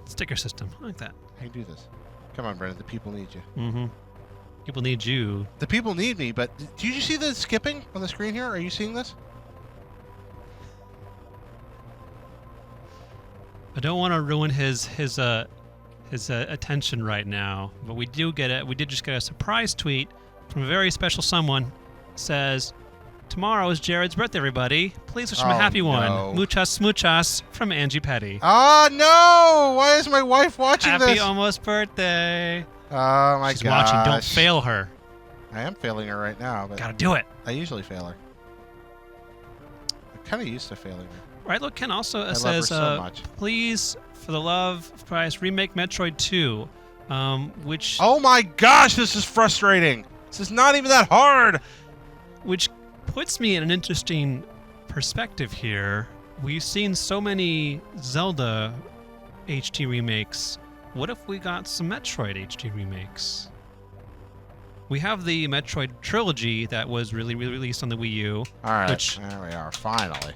B: Sticker system. I like that.
A: I can do this. Come on, Brendan. The people need you.
B: Mm-hmm. People need you.
A: The people need me, but do you see the skipping on the screen here? Are you seeing this?
B: I don't want to ruin his attention right now, but we do get it. We did just get a surprise tweet from a very special someone. Says, "Tomorrow is Jared's birthday, everybody. Please wish him a happy one. Muchas smuchas from Angie Petty."
A: Oh no! Why is my wife watching this?
B: Happy almost birthday.
A: Oh my god!
B: She's watching. Don't fail her.
A: I am failing her right now, but
B: Gotta do it.
A: I usually fail her. I'm kind of used to failing her.
B: Right, look, Ken also
A: I
B: says,
A: love her so much.
B: "Please, for the love of Christ, remake Metroid 2, which
A: Oh my gosh, this is frustrating. This is not even that hard.
B: which puts me in an interesting perspective here. We've seen so many Zelda HD remakes. What if we got some Metroid HD remakes? We have the Metroid trilogy that was really released on the Wii U.
A: All right,
B: Which,
A: there we are, finally.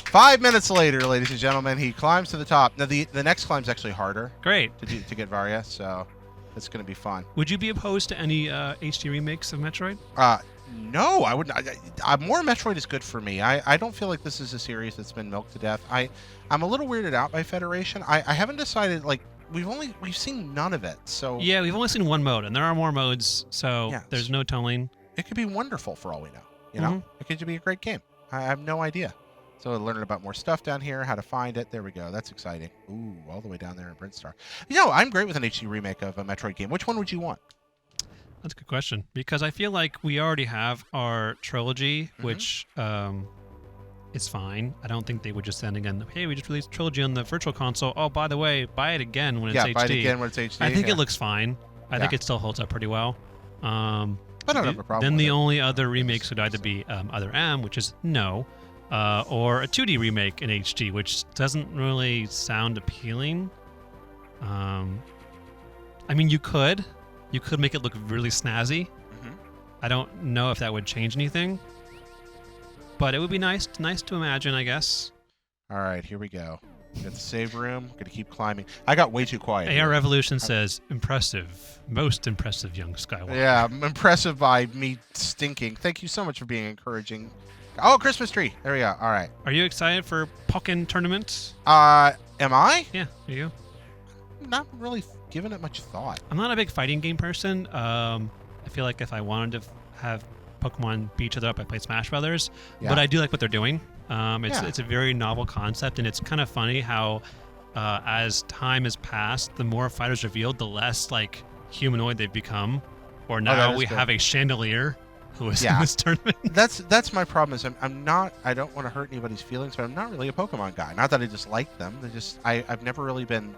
A: 5 minutes later, ladies and gentlemen, he climbs to the top. Now, the next climb's actually harder
B: great.
A: to get Varia, so it's going to be fun.
B: Would you be opposed to any HD remakes of Metroid?
A: No, I wouldn't. More Metroid is good for me. I don't feel like this is a series that's been milked to death. I'm a little weirded out by Federation. I haven't decided, like, we've seen none of it, so...
B: Yeah, we've only seen one mode, and there are more modes, so
A: Yeah,
B: there's no tolling.
A: It could be wonderful for all we know, you know? It could be a great game. I have no idea. So learning about more stuff down here, how to find it. There we go. That's exciting. Ooh, all the way down there in Brindstar. You know, I'm great with an HD remake of a Metroid game. Which one would you want?
B: That's a good question, because I feel like we already have our trilogy, which is fine. I don't think they would just send again, hey, we just released trilogy on the Virtual Console. Oh, by the way, buy it again when it's HD.
A: Yeah, buy it again when it's HD.
B: I think it looks fine. I think it still holds up pretty well.
A: I don't have a problem
B: Then
A: with
B: the
A: it.
B: only other remakes would either be Other M, which is no, or a 2D remake in HD, which doesn't really sound appealing. I mean, you could make it look really snazzy. I don't know if that would change anything, but it would be nice to imagine, I guess.
A: All right, here we go. We got the save room. Gonna keep climbing. I got way too quiet.
B: AR
A: here.
B: Revolution says, impressive, most impressive young Skywalker.
A: Yeah, I'm impressive by me stinking. Thank you so much for being encouraging. Oh, Christmas tree. There we go. All right.
B: Are you excited for Pokken tournament?
A: Am I?
B: Yeah, are you?
A: I'm not really giving it much thought.
B: I'm not a big fighting game person. I feel like if I wanted to have Pokemon beat each other up, I play Smash Brothers.
A: Yeah.
B: But I do like what they're doing. It's a very novel concept, and it's kind of funny how as time has passed, the more fighters revealed, the less like humanoid they've become. Or now we have a Chandelier who is in this tournament.
A: That's my problem. Is I'm not. I don't want to hurt anybody's feelings, but I'm not really a Pokemon guy. Not that I dislike them. I've never really been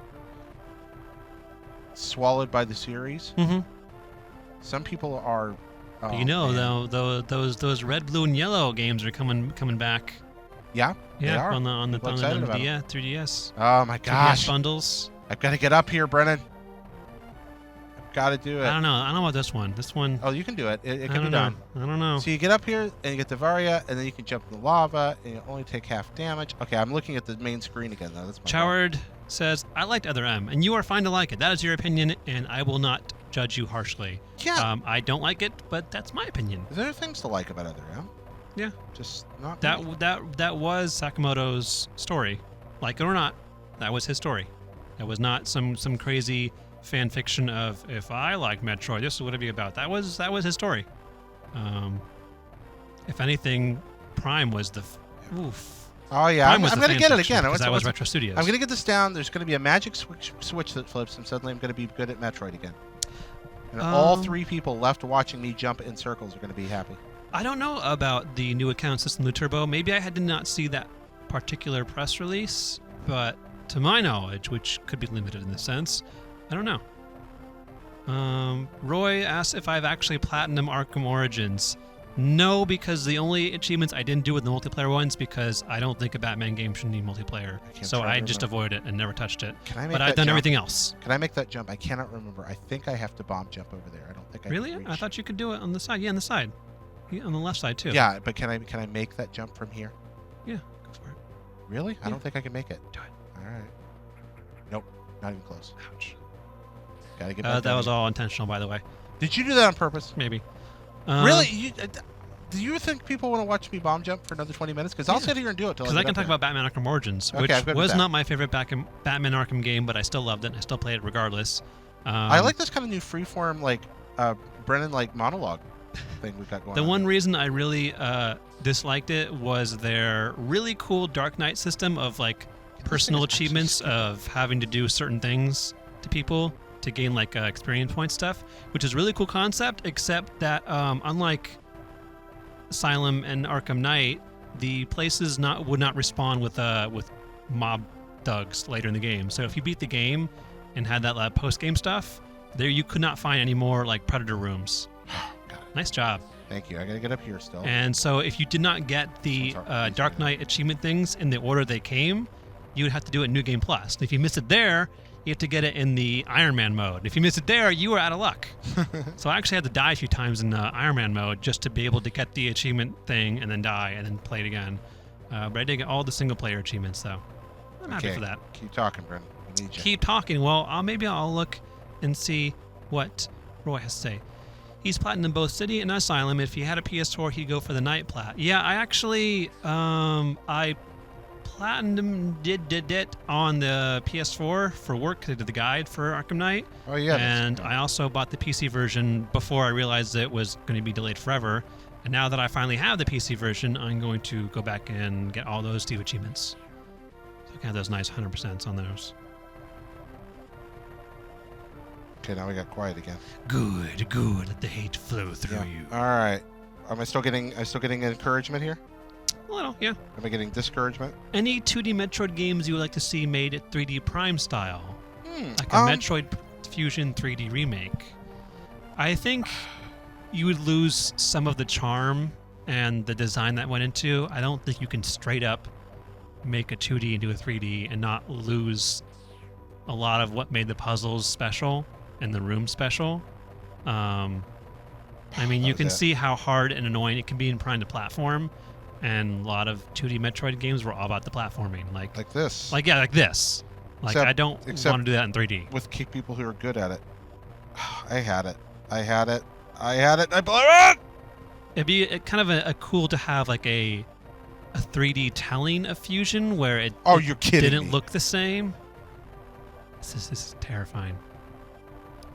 A: swallowed by the series. Some people are. Oh,
B: you know, though, those red, blue, and yellow games are coming back.
A: Yeah, they are.
B: on the
A: People excited about
B: 3DS.
A: Oh my gosh!
B: 3DS bundles.
A: I've got to get up here, Brennan. I've got to do it.
B: I don't know about this one. This one.
A: Oh, you can do it. It
B: I
A: can
B: don't
A: be
B: know.
A: done.
B: I don't know.
A: So you get up here and you get the Varia, and then you can jump in the lava, and you only take half damage. Okay, I'm looking at the main screen again, though. That's my
B: Choward says, I liked Other M, and you are fine to like it. That is your opinion, and I will not judge you harshly.
A: Yeah.
B: I don't like it, but that's my opinion.
A: There are things to like about Other M.
B: Yeah.
A: Just not
B: That
A: me.
B: that was Sakamoto's story. Like it or not, that was his story. That was not some crazy fan fiction of, if I like Metroid, this is what it'd be about. That was his story. If anything, Prime was the oof.
A: Oh yeah,
B: Prime
A: I'm
B: was the
A: going to
B: fan
A: get it
B: section,
A: again.
B: because that was Retro Studios.
A: I'm going to get this down. There's going to be a magic switch that flips, and suddenly I'm going to be good at Metroid again. And all 3 people left watching me jump in circles are going to be happy.
B: I don't know about the new account system, the Turbo. Maybe I did not see that particular press release, but to my knowledge, which could be limited in this sense, I don't know. Roy asked if I've actually platinum Arkham Origins. No, because the only achievements I didn't do with the multiplayer ones because I don't think a Batman game should need multiplayer. So I just avoided it and never touched it. But I've done everything else.
A: Can I make that jump? I cannot remember. I think I have to bomb jump over there. I don't think I
B: really?
A: can reach.
B: I thought you could do it on the side. Yeah, on the side. Yeah, on the left side too.
A: Yeah, but can I make that jump from here?
B: Yeah, go for it.
A: Really?
B: Yeah.
A: I don't think I can make it.
B: Do it.
A: All right. Nope. Not even close.
B: Ouch.
A: Gotta get back
B: that was all intentional, by the way.
A: Did you do that on purpose?
B: Maybe.
A: Really? Do you think people want to watch me bomb jump for another 20 minutes? Because I'll sit here and do it till
B: because I can talk about Batman Arkham Origins, which was not my favorite Batman Arkham game, but I still loved it and I still played it regardless.
A: I like this kind of new freeform, like Brennan like monologue thing we've got going on.
B: The one reason I really disliked it was their really cool Dark Knight system of like personal achievements of having to do certain things to people to gain like experience point stuff, which is a really cool concept, except that unlike Asylum and Arkham Knight, the places would not respawn with mob thugs later in the game. So if you beat the game and had that post-game stuff, there you could not find any more like Predator rooms. Nice job.
A: Thank you. I gotta get up here still.
B: And so if you did not get the Dark Knight achievement things in the order they came, you would have to do it in New Game Plus. And if you missed it there, you have to get it in the Iron Man mode. If you missed it there, you were out of luck. So I actually had to die a few times in Iron Man mode just to be able to get the achievement thing and then die and then play it again. But I did get all the single-player achievements, though. I'm happy for that.
A: Keep talking, Brendan. We need you.
B: Keep talking. Well, maybe I'll look and see what Roy has to say. He's platinum both City and Asylum. If he had a PS4, he'd go for the Night Plat. Yeah, I actually, I platinum did it on the PS4 for work. I did the guide for Arkham Knight.
A: Oh yeah.
B: And I also bought the PC version before I realized it was going to be delayed forever. And now that I finally have the PC version, I'm going to go back and get all those 2 achievements. So I can have those nice 100% on those.
A: Okay, now we got quiet again.
B: Good. Let the hate flow through you.
A: All right. Am I still getting encouragement here?
B: A little, yeah.
A: Am I getting discouragement?
B: Any 2D Metroid games you would like to see made at 3D Prime style? Like a Metroid Fusion 3D remake. I think you would lose some of the charm and the design that went into. I don't think you can straight up make a 2D into a 3D and not lose a lot of what made the puzzles special and the room special. I mean, you can see how hard and annoying it can be in Prime to platform, and a lot of 2D Metroid games were all about the platforming, like
A: this.
B: Like this. Like I don't want to do that in 3D.
A: With people who are good at it. I had it. I blew it.
B: It'd be kind of a cool to have like a 3D telling of Fusion where it
A: you're kidding
B: didn't
A: me.
B: look the same. This is terrifying.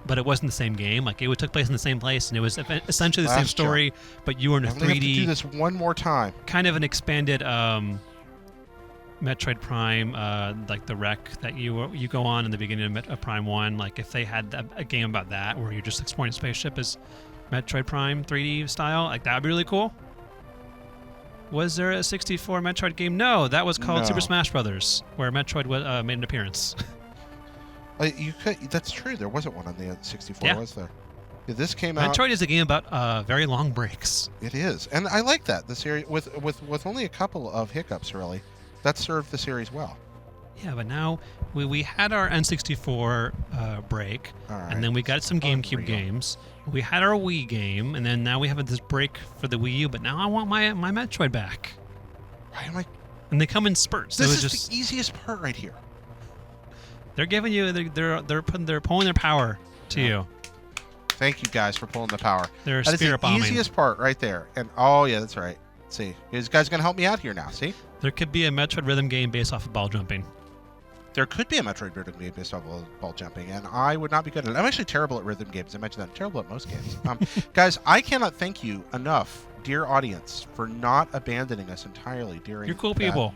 B: But it wasn't the same game. Like it took place in the same place, and it was essentially the same story. But you were in a 3D.
A: I'm gonna have to do this one more time.
B: Kind of an expanded Metroid Prime, like the wreck that you go on in the beginning of Prime 1. Like if they had a game about that, where you're just exploring a spaceship as Metroid Prime 3D style, like that would be really cool. Was there a 64 Metroid game? No, that was called Super Smash Brothers, where Metroid made an appearance.
A: You could. That's true. There wasn't one on the 64, was there? Yeah, this came out.
B: Metroid is a game about very long breaks.
A: It is, and I like that. The series with only a couple of hiccups, really, that served the series well.
B: Yeah, but now we had our N64 break, and then we got some GameCube games. We had our Wii game, and then now we have this break for the Wii U. But now I want my Metroid back.
A: Why am I?
B: And they come in spurts.
A: This is the easiest part right here.
B: They're giving you they're pulling their power to you.
A: Thank you guys for pulling the power.
B: They're
A: that
B: spirit bombing.
A: Is the easiest part right there. And oh yeah, that's right. See, these guys are gonna help me out here now. See,
B: there could be a Metroid rhythm game based off of ball jumping.
A: There could be a Metroid rhythm game based off ball jumping, and I would not be good at it. I'm actually terrible at rhythm games. I mentioned that. I'm terrible at most games. Guys, I cannot thank you enough, dear audience, for not abandoning us entirely during.
B: You're cool people.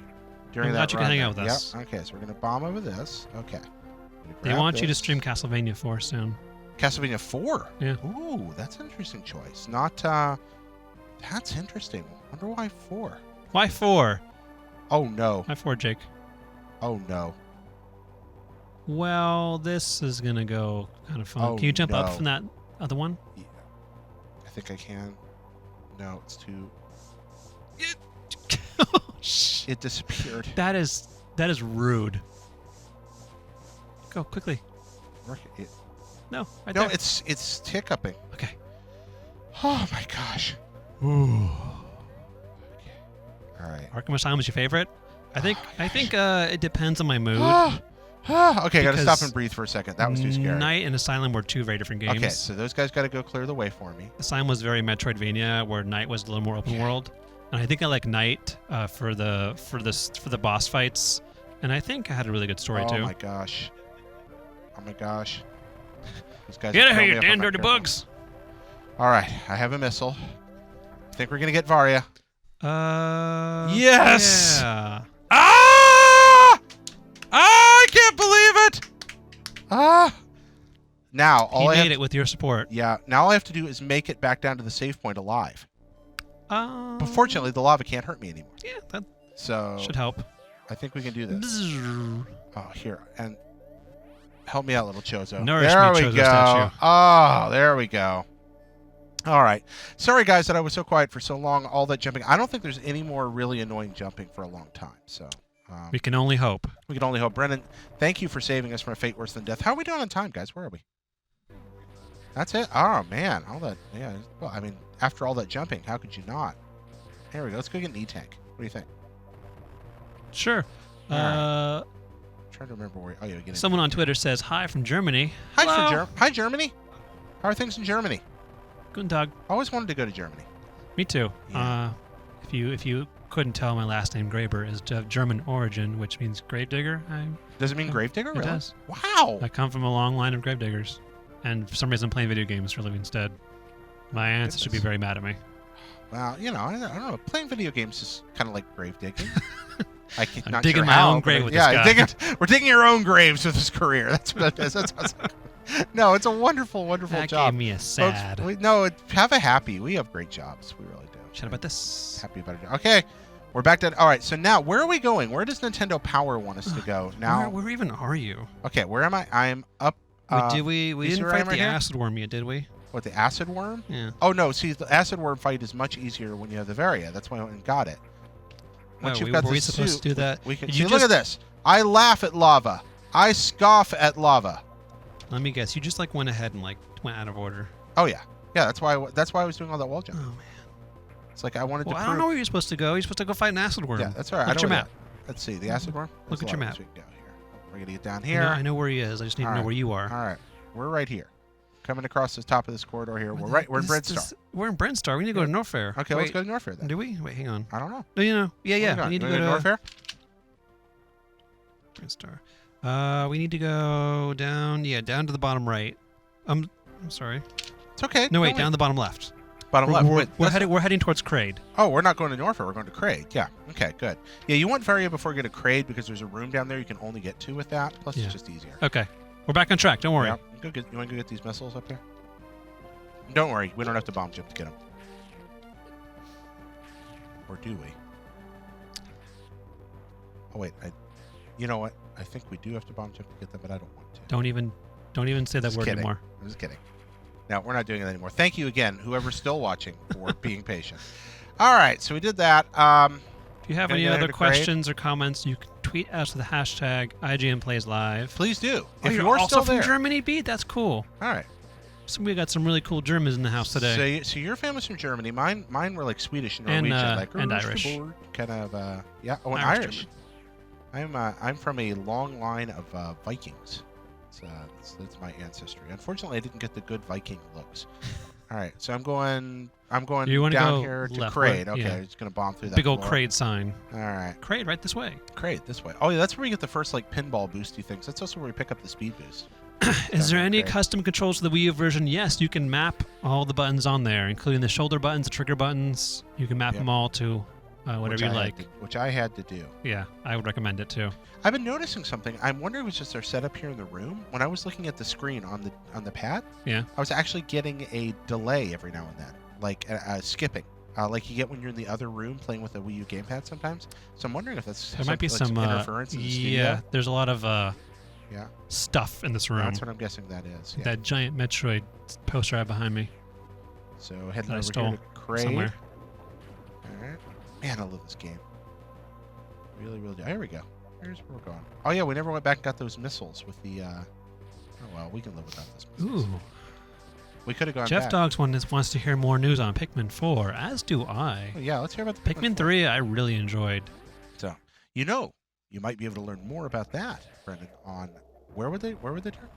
A: During
B: I'm
A: that
B: glad you can hang out with us.
A: Yep. Okay, so we're gonna bomb over this. Okay.
B: They want you to stream Castlevania 4 soon.
A: Castlevania 4.
B: Yeah.
A: Ooh, that's an interesting choice. Not. That's interesting. Wonder why 4.
B: Why 4?
A: Oh no.
B: Why 4, Jake?
A: Oh no.
B: Well, this is gonna go kind of fun.
A: Oh,
B: Can you jump
A: no.
B: up from that other one?
A: Yeah. I think I can. No, it's too. It disappeared.
B: That is rude. Go quickly. No, right
A: No,
B: there.
A: it's hiccuping.
B: Okay.
A: Oh my gosh.
B: Ooh.
A: All right.
B: Arkham Asylum is your favorite? I think it depends on my mood.
A: Okay, gotta stop
B: Because
A: and breathe for a second. That was too scary.
B: Night and Asylum were two very different games.
A: Okay, so those guys gotta go clear the way for me.
B: Asylum was very Metroidvania, where Night was a little more open world. And I think I like Night for the boss fights. And I think I had a really good story too.
A: Oh my gosh. Oh my gosh. These guys
B: Get
A: will
B: out
A: kill
B: here,
A: me
B: you
A: if I'm
B: damn
A: not
B: dirty
A: careful.
B: bugs!
A: All right, I have a missile. I think we're gonna get Varia.
B: Yes!
A: Yeah. Ah! I can't believe it! Ah! Now all I
B: He
A: have
B: made it with your support.
A: Yeah, now all I have to do is make it back down to the save point alive. But
B: But
A: fortunately, the lava can't hurt me anymore.
B: yeah, that
A: So
B: should help.
A: I think we can do this. Oh, here. And help me out, little Chozo.
B: Nourish
A: there
B: me,
A: we
B: Chozo
A: go.
B: statue.
A: Oh, there we go. All right. Sorry, guys, that I was so quiet for so long. All that jumping. I don't think there's any more really annoying jumping for a long time. So
B: We can only hope.
A: we can only hope. Brennan, thank you for saving us from a fate worse than death. How are we doing on time, guys? Where are we? That's it? Oh, man. All that. Yeah. Well, I mean, after all that jumping, how could you not? Here we go. Let's go get an E-Tank. What do you think?
B: Sure.
A: All right. Trying to remember where. Oh, yeah. We get
B: Someone on Twitter says hi from Germany.
A: Hi, Germany. How are things in Germany?
B: Guten Tag.
A: I always wanted to go to Germany.
B: Me too.
A: Yeah.
B: If you couldn't tell, my last name Graber is of German origin, which means gravedigger.
A: Does it mean
B: Yeah,
A: gravedigger?
B: it
A: Really?
B: does.
A: Wow.
B: I come from a long line of gravediggers, and for some reason, I'm playing video games for a living instead. My aunts should be
A: Goodness.
B: very mad at me.
A: Well, you know, I don't know. Playing video games is kind of like grave digging. I can't,
B: I'm
A: not
B: digging
A: sure
B: my
A: how,
B: own
A: but
B: grave with
A: yeah,
B: this guy.
A: we're digging our own graves with this career. That's what it is. That's no, it's a wonderful, wonderful
B: That
A: job.
B: gave me a sad.
A: Folks, have a happy. We have great jobs. We really do.
B: Shout about this.
A: Happy about it. Okay, we're back to. All right, so now where are we going? Where does Nintendo Power want us to go now?
B: Where even are you?
A: Okay, where am I? I'm up.
B: we
A: you see
B: didn't
A: where I am
B: fight
A: right
B: the
A: here?
B: acid worm yet, did we?
A: What, the acid worm?
B: Yeah.
A: Oh no! See, the acid worm fight is much easier when you have the Varia. That's why I went and got it. Once you've got
B: were we
A: the
B: supposed
A: suit,
B: to do that?
A: We can
B: Did
A: see.
B: you
A: Look at this. I laugh at lava. I scoff at lava.
B: Let me guess. You just like went ahead and like went out of order.
A: Oh yeah, yeah. That's why I was doing all that wall
B: Oh
A: jumping.
B: man.
A: It's like I wanted
B: Well,
A: to.
B: I
A: prove...
B: don't know where you're supposed to go. You're supposed to go fight an acid worm.
A: Yeah, that's all right.
B: Look
A: I
B: at your
A: know
B: map.
A: that. Let's see the acid worm.
B: Look at your map.
A: We can go here. We're gonna get down
B: I
A: here.
B: know, I know where he is. I just need to know
A: Alright.
B: where you are.
A: All right, we're right here. Coming across the top of this corridor here. We're in Breadstar.
B: We're in Breadstar. We need to go to Norfair.
A: Okay,
B: Wait,
A: let's go to Norfair then.
B: Do we? Wait, hang on.
A: I don't know.
B: No, you know. Yeah,
A: Where
B: yeah. We need to go to
A: Norfair.
B: Breadstar. We need to go down. Yeah, down to the bottom right. I'm sorry.
A: It's okay.
B: No, wait,
A: Go
B: down the bottom left.
A: bottom left. Wait,
B: We're
A: that's-
B: heading towards Kraid.
A: Oh, we're not going to Norfair. We're going to Kraid. Yeah. Okay, good. Yeah, you want Varia before you get to Kraid because there's a room down there you can only get to with that. Plus,
B: Yeah.
A: it's just easier.
B: Okay, we're back on track. Don't worry.
A: Yeah. You want to go get these missiles up there? Don't worry. We don't have to bomb jump to get them. Or do we? Oh wait. You know what? I think we do have to bomb jump to get them, but I don't want to.
B: Don't even say that
A: Just
B: word
A: kidding.
B: anymore.
A: I'm just kidding. No, we're not doing it anymore. Thank you again, whoever's still watching, for being patient. All right, so we did that.
B: If you have
A: Gonna
B: any
A: get
B: other
A: into Kraid?
B: questions or comments, you can tweet us with the hashtag IGNPlaysLive.
A: Please do.
B: Oh,
A: If
B: you're
A: you're
B: also
A: still
B: from
A: there.
B: Germany, Pete? That's cool.
A: All right.
B: So we got some really cool Germans in the house today.
A: So you're famous from Germany. Mine were like Swedish and
B: And,
A: Norwegian, like
B: and Irish.
A: kind of. Yeah. Oh, and
B: Irish
A: Irish. I'm from a long line of Vikings. That's my ancestry. Unfortunately, I didn't get the good Viking looks. All right, so I'm going
B: You wanna
A: down
B: go
A: here to
B: leftward?
A: Kraid. Okay,
B: Yeah.
A: it's gonna bomb through that
B: Big old
A: floor.
B: Kraid sign.
A: All right,
B: Kraid, right this way.
A: Kraid this way. Oh yeah, that's where you get the first like pinball boosty things. That's also where we pick up the speed boost.
B: Is there any
A: Kraid.
B: custom controls for the Wii U version? Yes, you can map all the buttons on there, including the shoulder buttons, the trigger buttons. You can map
A: Yep.
B: them all to whatever you like.
A: Which I had to do.
B: Yeah, I would recommend it too.
A: I've been noticing something. I'm wondering if it's just their setup here in the room. When I was looking at the screen on the pad,
B: Yeah.
A: I was actually getting a delay every now and then, like skipping, like you get when you're in the other room playing with a Wii U gamepad sometimes. So I'm wondering if that's
B: There might be some
A: interference in the studio.
B: Yeah, there's a lot of
A: Yeah,
B: stuff in this room.
A: that's what I'm guessing that is. Yeah.
B: That giant Metroid poster I have behind me
A: So heading
B: that I
A: over
B: stole
A: here to Kraid.
B: somewhere.
A: All right. Man, I love this game. Really, really do. Here we go. Here's where we're going. Oh yeah, we never went back and got those missiles with the. Oh well, we can live without those missiles.
B: Ooh.
A: We could have gone
B: Jeff
A: back.
B: Dogs wants to hear more news on Pikmin 4, as do I.
A: Oh, yeah, let's hear about the
B: Pikmin 3 I really enjoyed.
A: So, you might be able to learn more about that, Brendan, on where would they turn?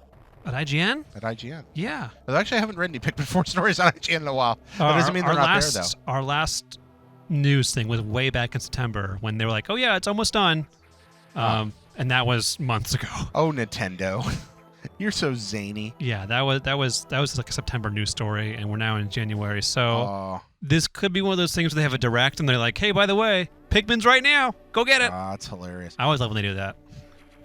B: At IGN?
A: At IGN.
B: Yeah.
A: Well, actually, I haven't read any Pikmin 4 stories on IGN in a while. That doesn't mean they're not there, though.
B: Our last news thing was way back in September when they were like, "Oh yeah, it's almost done," and that was months ago.
A: Oh, Nintendo. You're so zany.
B: Yeah, that was like a September news story, and we're now in January. So
A: Oh,
B: this could be one of those things where they have a direct and they're like, "Hey, by the way, Pikmin's right now. Go get it."
A: that's hilarious.
B: I always love when they do that.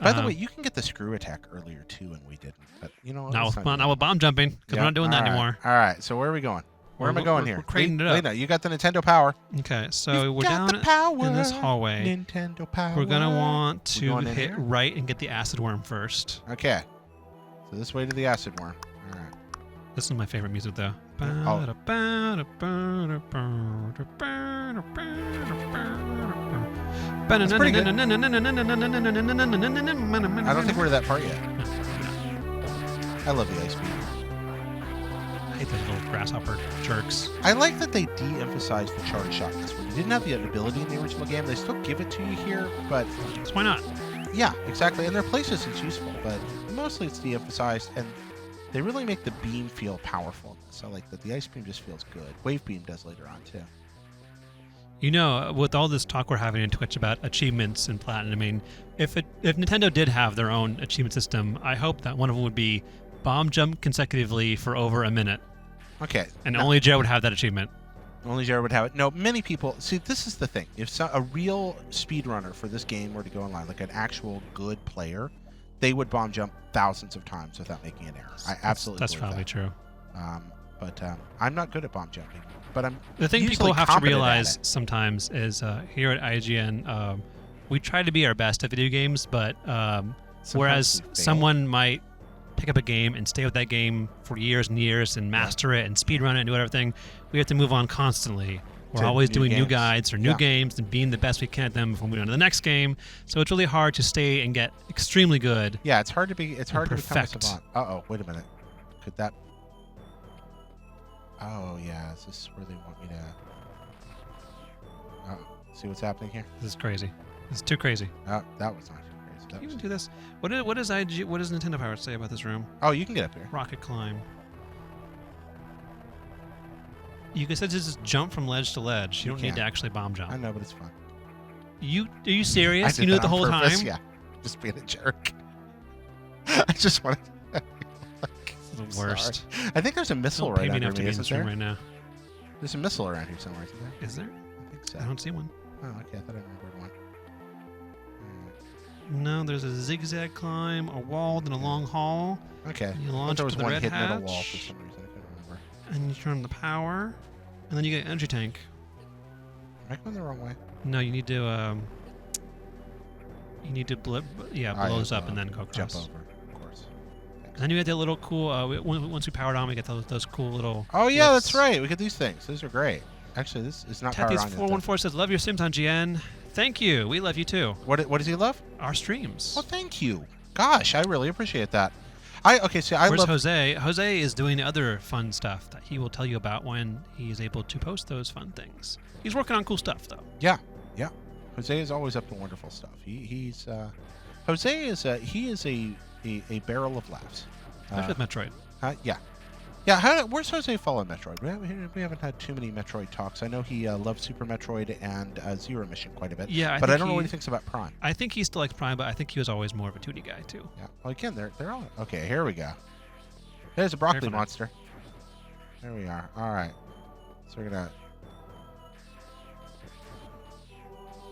A: By the way, you can get the screw attack earlier, too, and we didn't. But,
B: not with bomb jumping, because we're not doing that anymore.
A: All right, so where are we going? Where am I going here?
B: We're crating it up.
A: Lena, you got the Nintendo power.
B: Okay, so
A: You've
B: we're
A: got
B: down
A: the power.
B: in this hallway.
A: Nintendo power.
B: We're gonna want to
A: going in
B: hit
A: here?
B: right and get the acid worm first.
A: Okay. So this way to the acid worm. All right.
B: This is my favorite music, though.
A: Oh.
B: That's
A: pretty good.
B: I
A: I don't think we're to that part yet. I love the ice beam.
B: I hate those little grasshopper jerks.
A: I like that they de-emphasized the charge shot in this one. You didn't have the ability in the original game. They still give it to you here, but
B: So why not?
A: yeah, exactly. And there are places it's useful, but mostly it's de-emphasized, and they really make the beam feel powerful. So like that the ice beam just feels good. Wave beam does later on too.
B: You know, with all this talk we're having in Twitch about achievements and platinum, I mean, if Nintendo did have their own achievement system, I hope that one of them would be bomb jump consecutively for over a minute.
A: Okay.
B: And
A: now-
B: only Joe would have that achievement.
A: Only Jared would have it. No, many people. See, this is the thing. If a real speedrunner for this game were to go online, like an actual good player, they would bomb jump thousands of times without making an error. I absolutely
B: That's
A: believe
B: probably
A: that.
B: true.
A: But I'm not good at bomb jumping. But I'm
B: The thing
A: usually
B: people have to
A: competent at
B: realize
A: it.
B: sometimes is here at IGN, we try to be our best at video games, but whereas
A: we fail.
B: someone might pick up a game and stay with that game for years and years and master it and speedrun it and do everything, we have to move on constantly. We're
A: To
B: always
A: new
B: doing new
A: games.
B: guides or new
A: Yeah.
B: games and being the best we can at them before we move on to the next game. So it's really hard to stay and get extremely good.
A: Yeah, it's hard to be. It's hard to become a
B: perfect.
A: savant. Uh-oh, wait a minute. Could that? Oh yeah, is this where they want me to? Oh, see what's happening here?
B: This is crazy. This is too crazy.
A: Oh, that was not too crazy. That
B: Can you
A: was...
B: even do this? What does Nintendo Power say about this room?
A: Oh, you can get up here.
B: Rocket climb. You can just jump from ledge to ledge. You don't need to
A: can.
B: actually bomb
A: I
B: jump.
A: know, but it's fun.
B: Are you serious?
A: I
B: You
A: did
B: knew it
A: that
B: the
A: on
B: whole
A: purpose,
B: time?
A: Yeah, just being a jerk. I just wanted.
B: The worst.
A: Sorry. I think there's a missile
B: Don't pay
A: right
B: me enough
A: under
B: to
A: me,
B: be in
A: isn't
B: this room
A: there?
B: right now.
A: There's a missile around here somewhere, isn't there?
B: Is there?
A: I think so.
B: I don't see one.
A: Oh, okay. I thought I remembered one.
B: No, there's a zigzag climb, a wall, then a long hall.
A: Okay.
B: You
A: I thought
B: launch
A: there
B: to
A: was
B: the
A: one
B: red
A: hidden in a
B: hatch,
A: wall for some reason. I couldn't remember.
B: and you turn on the power, and then you get an energy tank.
A: Am I going the wrong way?
B: No, you need to blow those up and then go across.
A: Jump over, of course.
B: And then you get that little cool. Once we powered on, we get those cool little.
A: Oh yeah,
B: lifts.
A: that's right. We get these things. Those are great. Actually, this is not powered
B: Tethy's
A: on yet,
B: 414 says, "Love your streams on GN." Thank you. We love you too.
A: though. What does he love?
B: Our streams.
A: Well, thank you. Gosh, I really appreciate that. I
B: Where's
A: love.
B: Jose? Jose is doing other fun stuff that he will tell you about when he's able to post those fun things. He's working on cool stuff though.
A: Yeah. Jose is always up to wonderful stuff. Jose is a barrel of laughs.
B: Especially with Metroid.
A: Yeah. Yeah, where's Jose fall on Metroid? We haven't had too many Metroid talks. I know he loves Super Metroid and Zero Mission quite a bit.
B: Yeah,
A: but I don't know what he thinks about Prime.
B: I think he still likes Prime, but I think he was always more of a 2D guy too.
A: Yeah. Well, again, they're all okay. Here we go. There's a broccoli monster. There we are. All right. So we're gonna.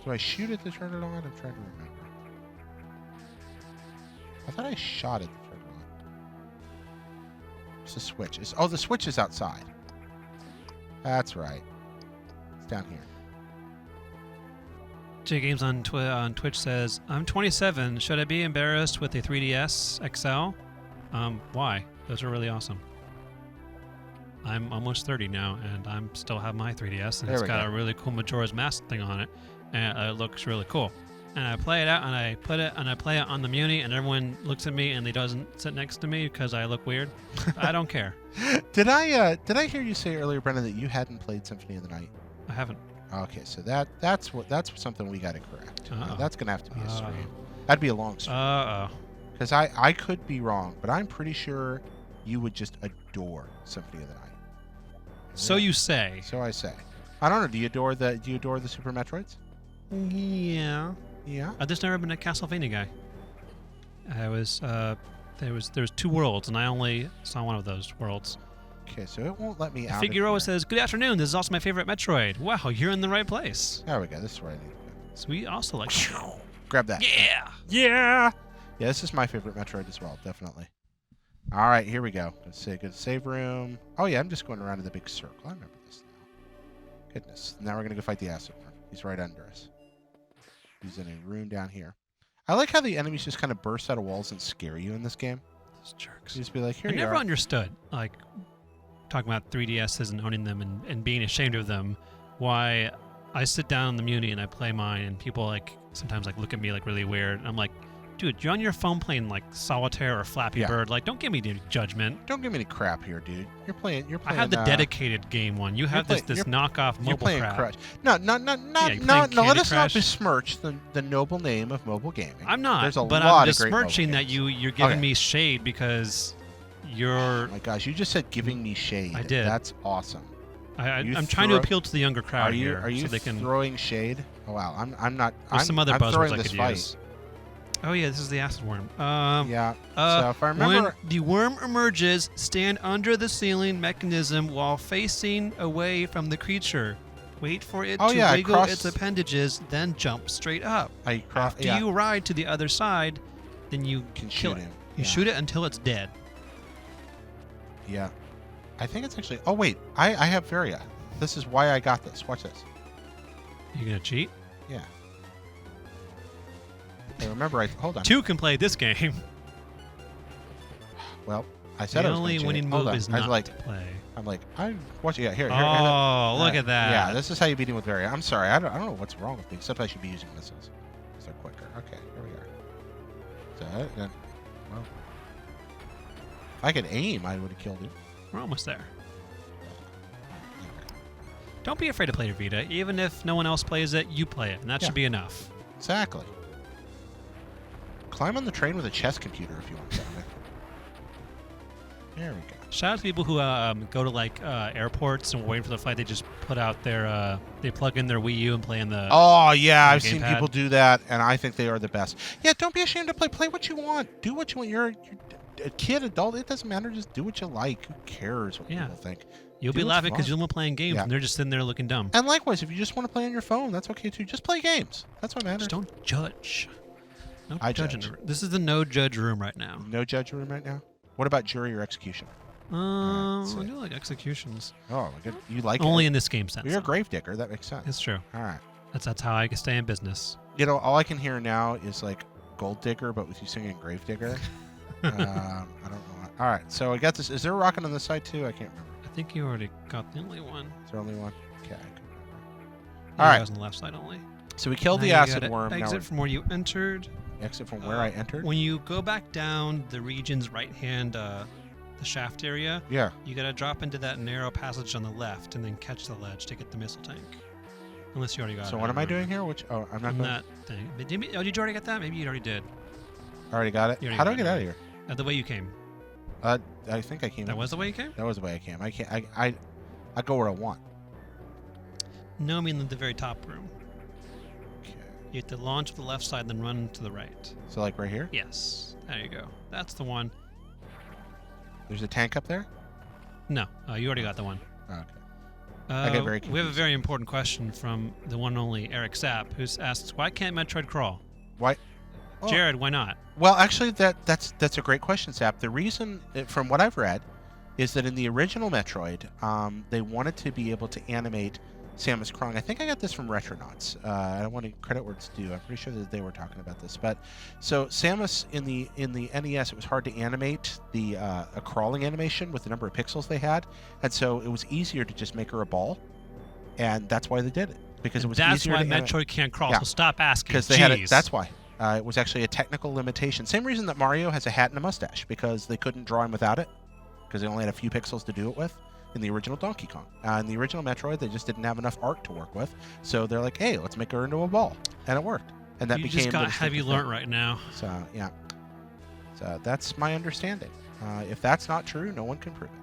A: Do I shoot it to turn it on? I'm trying to remember. I thought I shot it to turn it on. It's the switch. Oh, the switch is outside. That's right. It's down here.
B: J Games on Twitch says, "I'm 27. Should I be embarrassed with a 3DS XL? Why? Those are really awesome. I'm almost 30 now, and I'm still have my 3DS, and it's got a really cool Majora's Mask thing on it, and it looks really cool. And I play it out, and I play it on the Muni, and everyone looks at me, and they doesn't sit next to me because I look weird. I don't care.
A: Did I hear you say earlier, Brennan, that you hadn't played Symphony of the Night?
B: I haven't.
A: Okay, so that's something we got to correct. That's gonna have to be a stream. That'd be a long stream. Because I could be wrong, but I'm pretty sure you would just adore Symphony of the Night.
B: So you say.
A: So I say. I don't know. Do you adore the Super Metroids?
B: Yeah.
A: Yeah.
B: I've just never been a Castlevania guy. There was 2 worlds, and I only saw one of those worlds.
A: Okay, so it won't let me out.
B: Figueroa says, "Good afternoon. This is also my favorite Metroid." Wow, you're in the right place.
A: There we go. This is where I need to go.
B: So we also like.
A: Grab that.
B: Yeah.
A: Yeah. Yeah, this is my favorite Metroid as well, definitely. All right, here we go. Let's say good save room. Oh yeah, I'm just going around in the big circle. I remember this now. Goodness. Now we're gonna go fight the acid worm. He's right under us. He's in a room down here. I like how the enemies just kind of burst out of walls and scare you in this game.
B: Those jerks.
A: You just be like, here
B: I
A: you are.
B: never understood, like, talking about 3DSs and owning them and being ashamed of them, why I sit down in the Muni and I play mine, and people like sometimes like look at me like really weird. And I'm like, dude, you're on your phone playing like Solitaire or Flappy Bird. Like, don't give me any judgment.
A: Don't give me any crap here, dude. You're playing.
B: I have the dedicated game one. You have this knockoff mobile
A: You're playing
B: crap.
A: Crush. No. Let us not besmirch the noble name of mobile gaming.
B: I'm not.
A: There's a
B: but
A: lot
B: I'm
A: of great
B: besmirching
A: mobile
B: that
A: games.
B: you're giving me shade because you're.
A: Oh my gosh, you just said giving me shade.
B: I did.
A: That's awesome.
B: I'm trying to appeal to the younger crowd here.
A: Are you
B: so they can
A: throwing shade? Oh wow, I'm not.
B: There's some other
A: I'm
B: buzzwords
A: throwing
B: I
A: this
B: could
A: fight.
B: use. Oh yeah, this is the acid worm.
A: Yeah. So if I remember,
B: when the worm emerges, stand under the ceiling mechanism while facing away from the creature. Wait for it to wiggle its appendages, then jump straight up. After you ride to the other side, then you
A: can
B: kill
A: shoot
B: it.
A: him.
B: You shoot it until it's dead.
A: Yeah. I think it's actually. Oh wait, I have Varia. This is why I got this. Watch this.
B: You gonna cheat?
A: Yeah. Hey, remember, hold on.
B: 2 can play this game.
A: Well, I said
B: the
A: I was
B: only
A: gonna
B: winning
A: cheat.
B: move
A: Hold on.
B: is
A: I was
B: not
A: like,
B: to play.
A: I'm like, I'm watching. Yeah, here.
B: Oh, look at that.
A: Yeah, this is how you beat him with Varia. I'm sorry, I don't know what's wrong with me, except I should be using missiles. So quicker. Okay, here we are. So then, well, if I could aim, I would have killed him.
B: We're almost there. Don't be afraid to play your Vita. Even if no one else plays it, you play it, and that should be enough.
A: Exactly. Climb on the train with a chess computer if you want to. There we go.
B: Shout out to people who go to like airports and waiting for the flight. They just put out their they plug in their Wii U and play in the.
A: Oh yeah, I've seen
B: gamepad.
A: people do that, and I think they are the best. Yeah, don't be ashamed to play. Play what you want. Do what you want. You're a kid, adult. It doesn't matter. Just do what you like. Who cares what people think?
B: You'll be laughing because you're playing games and they're just sitting there looking dumb.
A: And likewise, if you just want to play on your phone, that's okay too. Just play games. That's what matters.
B: Just don't judge. No
A: I
B: judging.
A: judge.
B: This is the no judge room right now.
A: No judge room right now. What about jury or execution?
B: I do like executions.
A: Oh my god, you like
B: only
A: it?
B: in this game sense.
A: Well, you're a grave digger. That makes sense.
B: It's true.
A: All right.
B: That's how I can stay in business.
A: You know, all I can hear now is like gold digger, but with you singing grave digger. I don't know. All right, so I got this. Is there a rocket on this side too? I can't remember.
B: I think you already got the only one.
A: Is there only one? Okay.
B: All right. I was on the left side only.
A: So we killed the acid worm.
B: Exit from where you entered.
A: Exit from where I entered?
B: When you go back down the region's right-hand, the shaft area,
A: yeah,
B: you got to drop into that narrow passage on the left and then catch the ledge to get the missile tank. Unless you already got it.
A: So what am I doing here? Oh, I'm not going.
B: That thing. Did you already get that? Maybe you already did.
A: I already got it. How do I get out of here?
B: The way you came.
A: I think I came.
B: That was the way you came?
A: That was the way I came. I can't. I go where I want.
B: No, I mean the very top room.
A: Okay.
B: You have to launch to the left side, then run to the right.
A: So like right here.
B: Yes. There you go. That's the one.
A: There's a tank up there.
B: No, you already got the one.
A: Oh, okay. I get very
B: We have a
A: confused.
B: very important question from the one and only Eric Sapp, who asks, why can't Metroid crawl?
A: Why? Oh.
B: Jared, why not?
A: Well, actually, that's a great question, Sap. The reason, from what I've read, is that in the original Metroid, they wanted to be able to animate Samus Krong. I think I got this from Retronauts. I don't want to credit where it's due. I'm pretty sure that they were talking about this. But so Samus in the NES, it was hard to animate a crawling animation with the number of pixels they had, and so it was easier to just make her a ball, and that's why they did it, because it was
B: That's
A: easier
B: why
A: to animate.
B: Metroid can't crawl.
A: Yeah.
B: So stop asking.
A: Because they had it. That's why. It was actually a technical limitation. Same reason that Mario has a hat and a mustache, because they couldn't draw him without it, because they only had a few pixels to do it with in the original Donkey Kong. In the original Metroid, they just didn't have enough art to work with, so they're like, hey, let's make her into a ball. And it worked. And that
B: You
A: became
B: just got
A: the
B: heavy
A: distinctive
B: learnt
A: thing.
B: right now.
A: So, yeah. So that's my understanding. If that's not true, no one can prove it.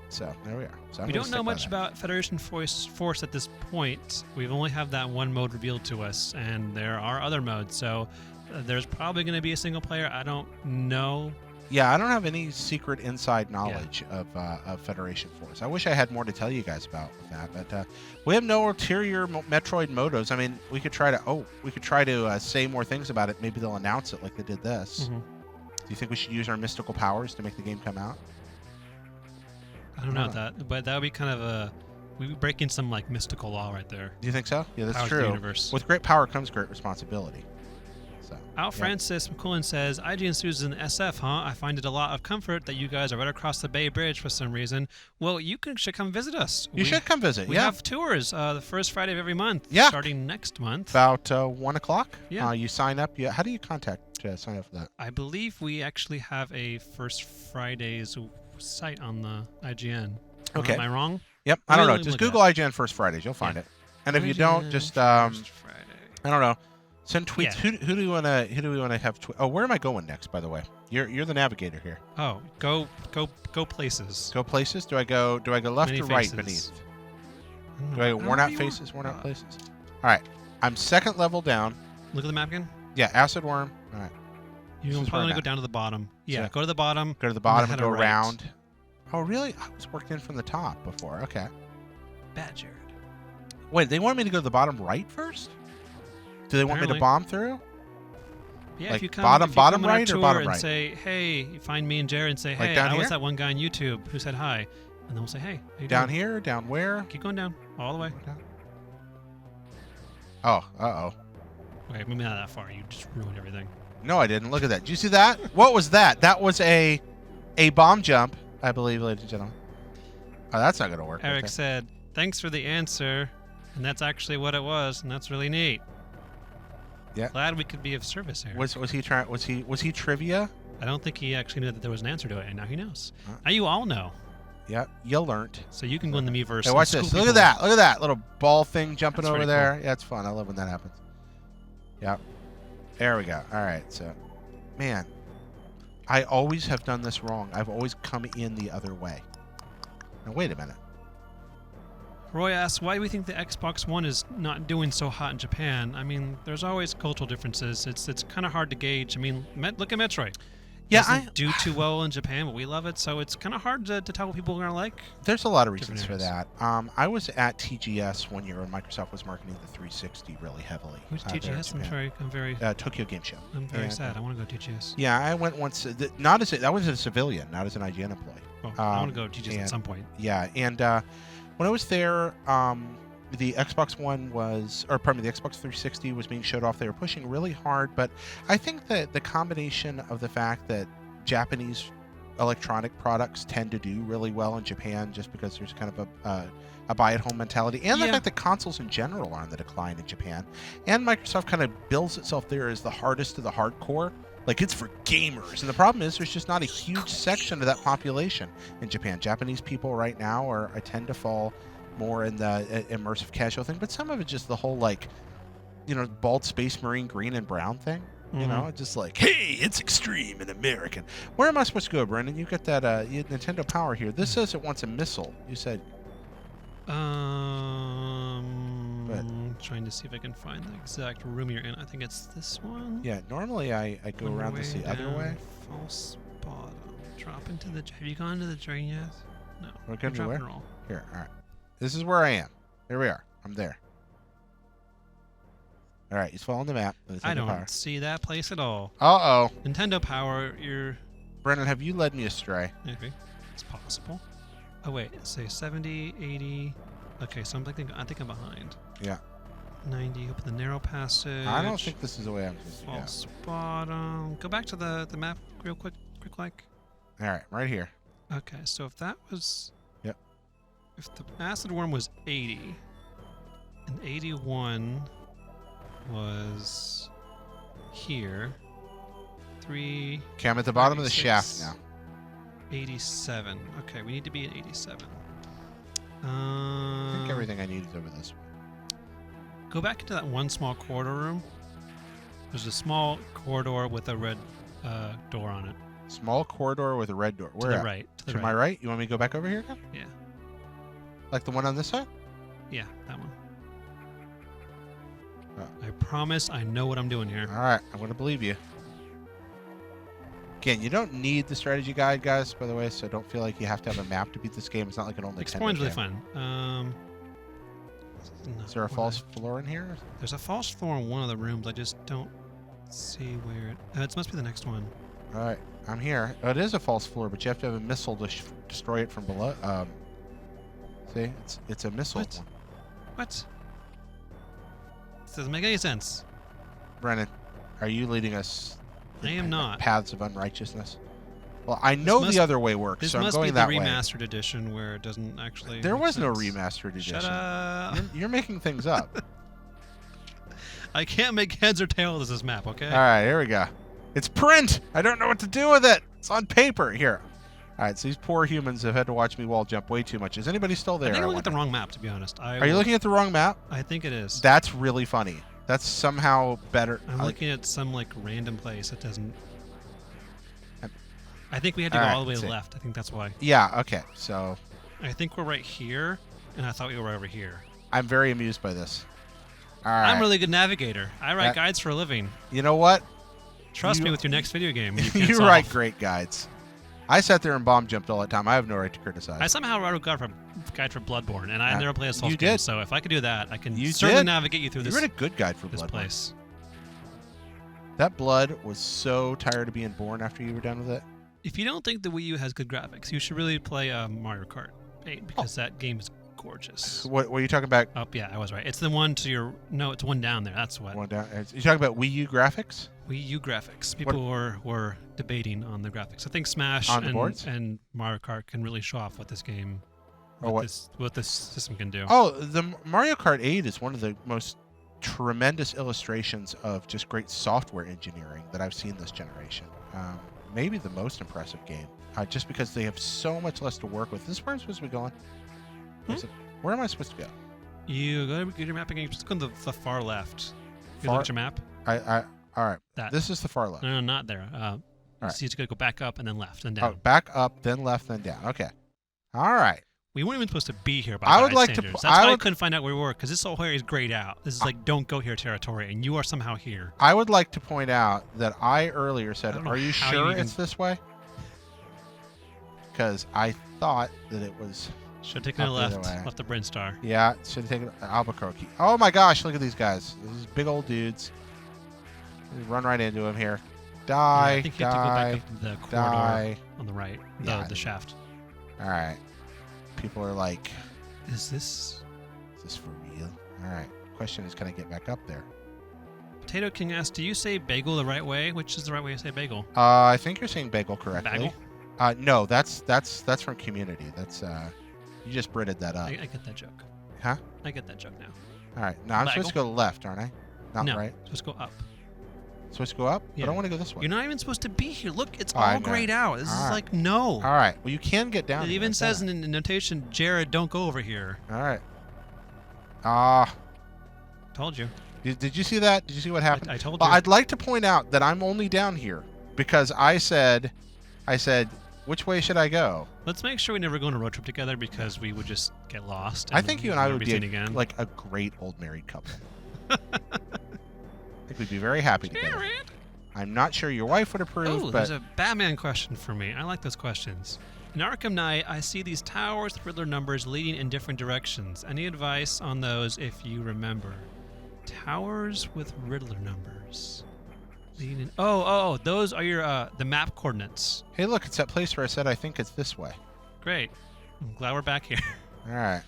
A: So there we are. So I'm
B: We
A: gonna
B: don't know
A: stick by
B: much
A: that.
B: about Federation Force at this point. We've only have that one mode revealed to us, and there are other modes. So there's probably going to be a single player. I don't know.
A: Yeah, I don't have any secret inside knowledge of Federation Force. I wish I had more to tell you guys about with that, but we have no ulterior Metroid motives. I mean, we could try to say more things about it. Maybe they'll announce it like they did this.
B: Mhm.
A: Do you think we should use our mystical powers to make the game come out?
B: I don't know that, but that would be kind of we'd be breaking some like mystical law right there.
A: Do you think so? Yeah, that's
B: Powers of the
A: true.
B: universe.
A: With great power comes great responsibility. So.
B: Out
A: yeah.
B: Francis McCullen says, IGN Studios is an SF, huh? I find it a lot of comfort that you guys are right across the Bay Bridge for some reason. Well, should come visit us.
A: You should come visit.
B: We
A: yeah.
B: have tours the first Friday of every month.
A: Yeah.
B: Starting next month.
A: About 1 o'clock.
B: Yeah.
A: You sign up. How do you contact to sign up for that?
B: I believe we actually have a First Fridays site on the IGN.
A: Okay.
B: Am I wrong?
A: Yep. I don't know.
B: Let me
A: Just
B: look
A: Google
B: at
A: IGN First Fridays. You'll find
B: Yeah.
A: it. And if you don't,
B: IGN
A: just
B: First Friday.
A: I don't know. Send tweets.
B: Yeah.
A: Who do we want to have? Oh, where am I going next? By the way, you're the navigator here.
B: Oh, go places.
A: Go places. Do I go left
B: Many
A: or right
B: faces.
A: beneath?
B: I don't
A: Do I
B: know.
A: go worn out
B: Where you
A: faces,
B: are.
A: worn out places? All right. I'm second level down.
B: Look at the map again.
A: Yeah, acid worm. All right.
B: You're
A: This is
B: probably
A: where
B: going
A: I'm
B: to go down to the bottom. Yeah,
A: So-
B: go to the bottom.
A: Go to the bottom and
B: head
A: go
B: right.
A: around. Oh, really? I was worked in from the top before. Okay.
B: Bad Jared.
A: Wait, they want me to go to the bottom right first? Do they want me to
B: Apparently.
A: bomb through?
B: Yeah,
A: Like
B: if you come
A: bottom-
B: if you
A: bottom
B: come on our
A: right or
B: tour
A: bottom
B: and
A: right?
B: say, hey, you find me and Jared and say,
A: Like
B: hey,
A: down
B: I was
A: here?
B: that one guy on YouTube who said hi. And then we'll say, hey, how you
A: Down
B: doing?
A: here? Down where?
B: Keep going down. All the way.
A: Down. Oh, uh-oh.
B: Okay, maybe not that far. You just ruined everything.
A: No, I didn't. Look at that. Did you see that? What was that? That was a bomb jump, I believe, ladies and gentlemen. Oh, that's not going to work.
B: Eric
A: okay.
B: said, thanks for the answer. And that's actually what it was. And that's really neat.
A: Yeah.
B: Glad we could be of service here.
A: Was he trying? Was he trivia?
B: I don't think he actually knew that there was an answer to it. And now he knows.
A: Huh.
B: Now you all know.
A: Yeah, you learned.
B: So you can go in the Miiverse.
A: Hey,
B: and
A: watch
B: school
A: this. Look
B: people.
A: at that. Look at that little ball thing jumping
B: That's
A: over
B: pretty
A: there. Yeah, it's fun. I love when that happens. Yep. There we go. All right. So, man, I always have done this wrong. I've always come in the other way. Now, wait a minute.
B: Roy asks, why do we think the Xbox One is not doing so hot in Japan? I mean, there's always cultural differences. It's kind of hard to gauge. I mean, look at Metroid.
A: Yeah,
B: Doesn't do too well in Japan, but we love it, so it's kind of hard to tell what people are going to like.
A: There's a lot of
B: Different
A: reasons for
B: areas.
A: that. I was at TGS one year when Microsoft was marketing the 360 really heavily.
B: Who's
A: there in
B: TGS? I'm
A: Japan.
B: very
A: Tokyo Game Show. And,
B: sad. I want to go TGS.
A: Yeah, I went once. Not as I was a civilian, not as an IGN employee.
B: Well, I want to go TGS at
A: and-
B: some point.
A: Yeah, and when I was there, the Xbox One the Xbox 360 was being showed off. They were pushing really hard, but I think that the combination of the fact that Japanese electronic products tend to do really well in Japan, just because there's kind of a buy-at-home mentality, and the
B: Yeah.
A: fact that consoles in general are on the decline in Japan, and Microsoft kind of bills itself there as the hardest of the hardcore. Like, it's for gamers. And the problem is there's just not a huge section of that population in Japan. Japanese people right now I tend to fall more in the immersive casual thing, but some of it's just the whole, like, bald space marine green and brown thing. You know, just like, hey, it's extreme and American. Where am I supposed to go, Brendan? You got that Nintendo Power here. This says it wants a missile. You said.
B: Trying to see if I can find the exact room you're in. I think it's this one.
A: Yeah, normally I go around this the other way.
B: False bottom. Drop into the. Have you gone to the drain yet? No.
A: We're going to
B: drop
A: where?
B: and roll.
A: Here, all right. This is where I am. Here we are. I'm there. All right, he's following the map.
B: I don't see that place at all.
A: Uh-oh.
B: Nintendo Power, you're...
A: Brendan, have you led me astray?
B: Maybe. It's possible. Oh, wait. Say 70, 80... Okay, so I think I'm behind.
A: Yeah.
B: 90, open the narrow passage.
A: I don't think this is the way I'm supposed to go.
B: False bottom. Go back to the map real quick like.
A: All right, right here.
B: Okay, so if that was...
A: Yep.
B: If the acid worm was 80, and 81... was here. 3.
A: Okay, I'm at the bottom of the shaft now.
B: 87. Okay, we need to be at 87.
A: I think everything I need is over this way.
B: Go back into that one small corridor room. There's a small corridor with a red door on it.
A: Small corridor with a red door. Where?
B: To the right.
A: To my right? You want me to go back over here again?
B: Yeah.
A: Like the one on this side?
B: Yeah, that one.
A: Oh.
B: I promise I know what I'm doing here.
A: All right, I'm going to believe you. Again, you don't need the strategy guide, guys, by the way, so don't feel like you have to have a map to beat this game. It's not like an only
B: Exploring's really fun.
A: Is there a false floor in here?
B: There's a false floor in one of the rooms. I just don't see where it... it must be the next one.
A: All right, I'm here. Oh, it is a false floor, but you have to have a missile to destroy it from below. See? It's a missile.
B: What? What? This doesn't make any sense.
A: Brennan, are you leading us...
B: I am not.
A: Paths of unrighteousness? Well, I know the other way works, so I'm going that way.
B: This must be the remastered edition where it doesn't actually...
A: There was no remastered edition.
B: Shut up.
A: You're making things up.
B: I can't make heads or tails of this map, okay?
A: All right, here we go. It's print! I don't know what to do with it! It's on paper. Here. All right, so these poor humans have had to watch me wall jump way too much. Is anybody still there?
B: I think I'm looking at the wrong map, to be honest.
A: Are you looking at the wrong map?
B: I think it is.
A: That's really funny. That's somehow better.
B: I'm looking at some, like, random place that doesn't... I think we had to go all the way left. I think that's why.
A: Yeah, okay, so...
B: I think we're right here, and I thought we were over here.
A: I'm very amused by this. All right.
B: I'm a really good navigator. I write guides for a living.
A: You know what?
B: Trust me with your next video game.
A: You write great guides. I sat there and bomb jumped all the time. I have no right to criticize.
B: I somehow wrote a guide for Bloodborne, and I never played a Souls game.
A: Did.
B: So if I could do that, I can certainly navigate you through this.
A: You wrote a good guide for
B: this
A: Bloodborne.
B: place.
A: That Blood was so tired of being born after you were done with it.
B: If you don't think the Wii U has good graphics, you should really play Mario Kart 8 because that game is gorgeous.
A: What were you talking about?
B: Oh, yeah, I was right. It's the one to your... No, it's one down there. That's what.
A: One down. You talking about Wii U graphics?
B: Wii U graphics. People were debating on the graphics. I think Smash and Mario Kart can really show off what this game... what this system can do.
A: Oh, the Mario Kart 8 is one of the most tremendous illustrations of just great software engineering that I've seen this generation. Maybe the most impressive game, just because they have so much less to work with. This is where I'm supposed to be going. Where am I supposed to go?
B: You go to your map again. You're supposed to go to the far left. You look at your map.
A: All right. This is the far left.
B: No, not there.
A: All right.
B: So you just got to go back up and then left and down.
A: Oh, back up, then left, then down. Okay. All right.
B: We weren't even supposed to be here by standards. That's why I couldn't find out where we were, because this whole area is grayed out. This is like don't go here territory, and you are somehow here.
A: I would like to point out that I earlier said, are you sure it's this way? Because I thought that it was...
B: Should have taken a left the Bryn Star.
A: Yeah, should have taken Albuquerque. Oh my gosh, look at these guys. These big old dudes. Run right into them here. Die,
B: I think you have to go back up the corridor on the right, the shaft.
A: All right. People are like,
B: is this
A: for real? All right. Question is, can I get back up there?
B: Potato King asks, do you say bagel the right way? Which is the right way to say bagel?
A: I think you're saying bagel correctly.
B: Bagel?
A: No, that's from Community. That's you just Brited that up.
B: I get that joke.
A: Huh?
B: I get that joke now.
A: All right. Now I'm supposed to go left, aren't I? Not right.
B: Supposed to go up.
A: Supposed to go up?
B: Yeah.
A: But I want to go this way.
B: You're not even supposed to be here. Look, it's all grayed out. This is like, no.
A: All right. Well, you can get down.
B: It even says in the notation, Jared, don't go over here.
A: All right.
B: Told you.
A: Did you see that? Did you see what happened?
B: I told
A: Well,
B: you.
A: I'd like to point out that I'm only down here because I said, which way should I go?
B: Let's make sure we never go on a road trip together because we would just get lost.
A: I think you and I would be
B: again.
A: like a great old married couple. I think we'd be very happy together. I'm not sure your wife would approve,
B: Oh,
A: but
B: there's a Batman question for me. I like those questions. In Arkham Knight, I see these towers with Riddler numbers leading in different directions. Any advice on those if you remember? Towers with Riddler numbers. Leading in... Oh, those are your the map coordinates.
A: hey, look, it's that place where I said I think it's this way.
B: Great. I'm glad we're back here.
A: All right.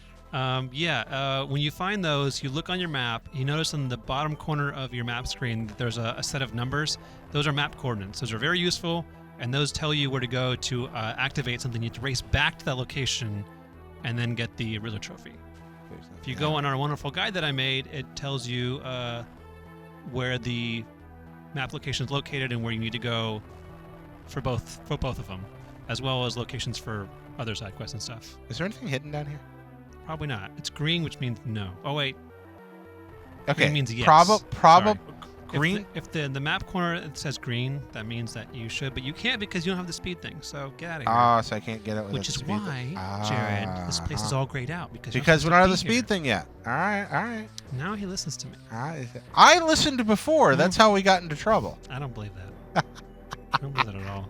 B: When you find those, you look on your map. You notice in the bottom corner of your map screen that there's a set of numbers. Those are map coordinates. Those are very useful, and those tell you where to go to activate something. You have to race back to that location and then get the Riddler trophy. If you go on our wonderful guide that I made, it tells you where the map location is located and where you need to go for both of them, as well as locations for other side quests and stuff.
A: Is there anything hidden down here?
B: Probably not. It's green, which means no. Oh wait.
A: Okay.
B: Green means yes.
A: Probably
B: Sorry.
A: green.
B: If the map corner it says green, that means that you should, but you can't because you don't have the speed thing. So get out of here.
A: Ah, so I can't get it. Without
B: Which
A: the
B: is
A: speed
B: why,
A: thing.
B: Jared, this place is all grayed out because
A: we don't have the speed thing yet. All right.
B: Now he listens to me.
A: I listened before. That's how we got into trouble.
B: I don't believe that. I don't believe that at all.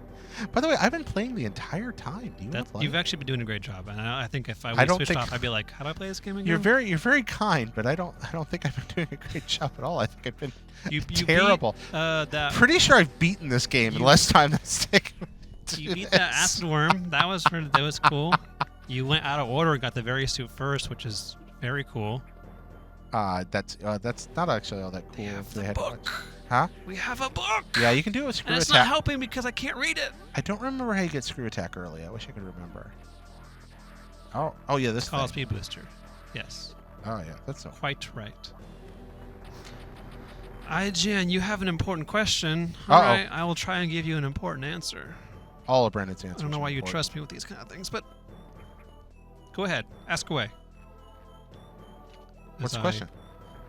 A: By the way, I've been playing the entire time. Do you want to play?
B: You've actually been doing a great job, and I think if
A: I don't
B: switched
A: think-
B: off, I'd be like, "How do I play this game again?"
A: You're very kind, but I don't think I've been doing a great job at all. I think I've been
B: you
A: terrible.
B: Beat, that
A: Pretty sure I've beaten this game in less time than it's taken me to
B: you
A: do
B: beat
A: this.
B: that acid worm. That was cool. You went out of order and got the Varia suit first, which is very cool.
A: That's not actually all that cool.
B: They have
A: if
B: the
A: they had
B: book.
A: much. Huh?
B: We have a book.
A: Yeah, you can do a screw
B: And it's
A: attack.
B: not helping because I can't read it.
A: I don't remember how you get screw attack early. I wish I could remember. Oh yeah, this
B: Call
A: thing.
B: it speed booster. Yes,
A: Oh yeah, that's no.
B: quite right. IGN, you have an important question.
A: Uh-oh.
B: All right, I will try and give you an important answer.
A: All of Brandon's answers.
B: I don't know
A: are
B: why you
A: important.
B: trust me with these kind of things, but go ahead, ask away.
A: What's the
B: As
A: question?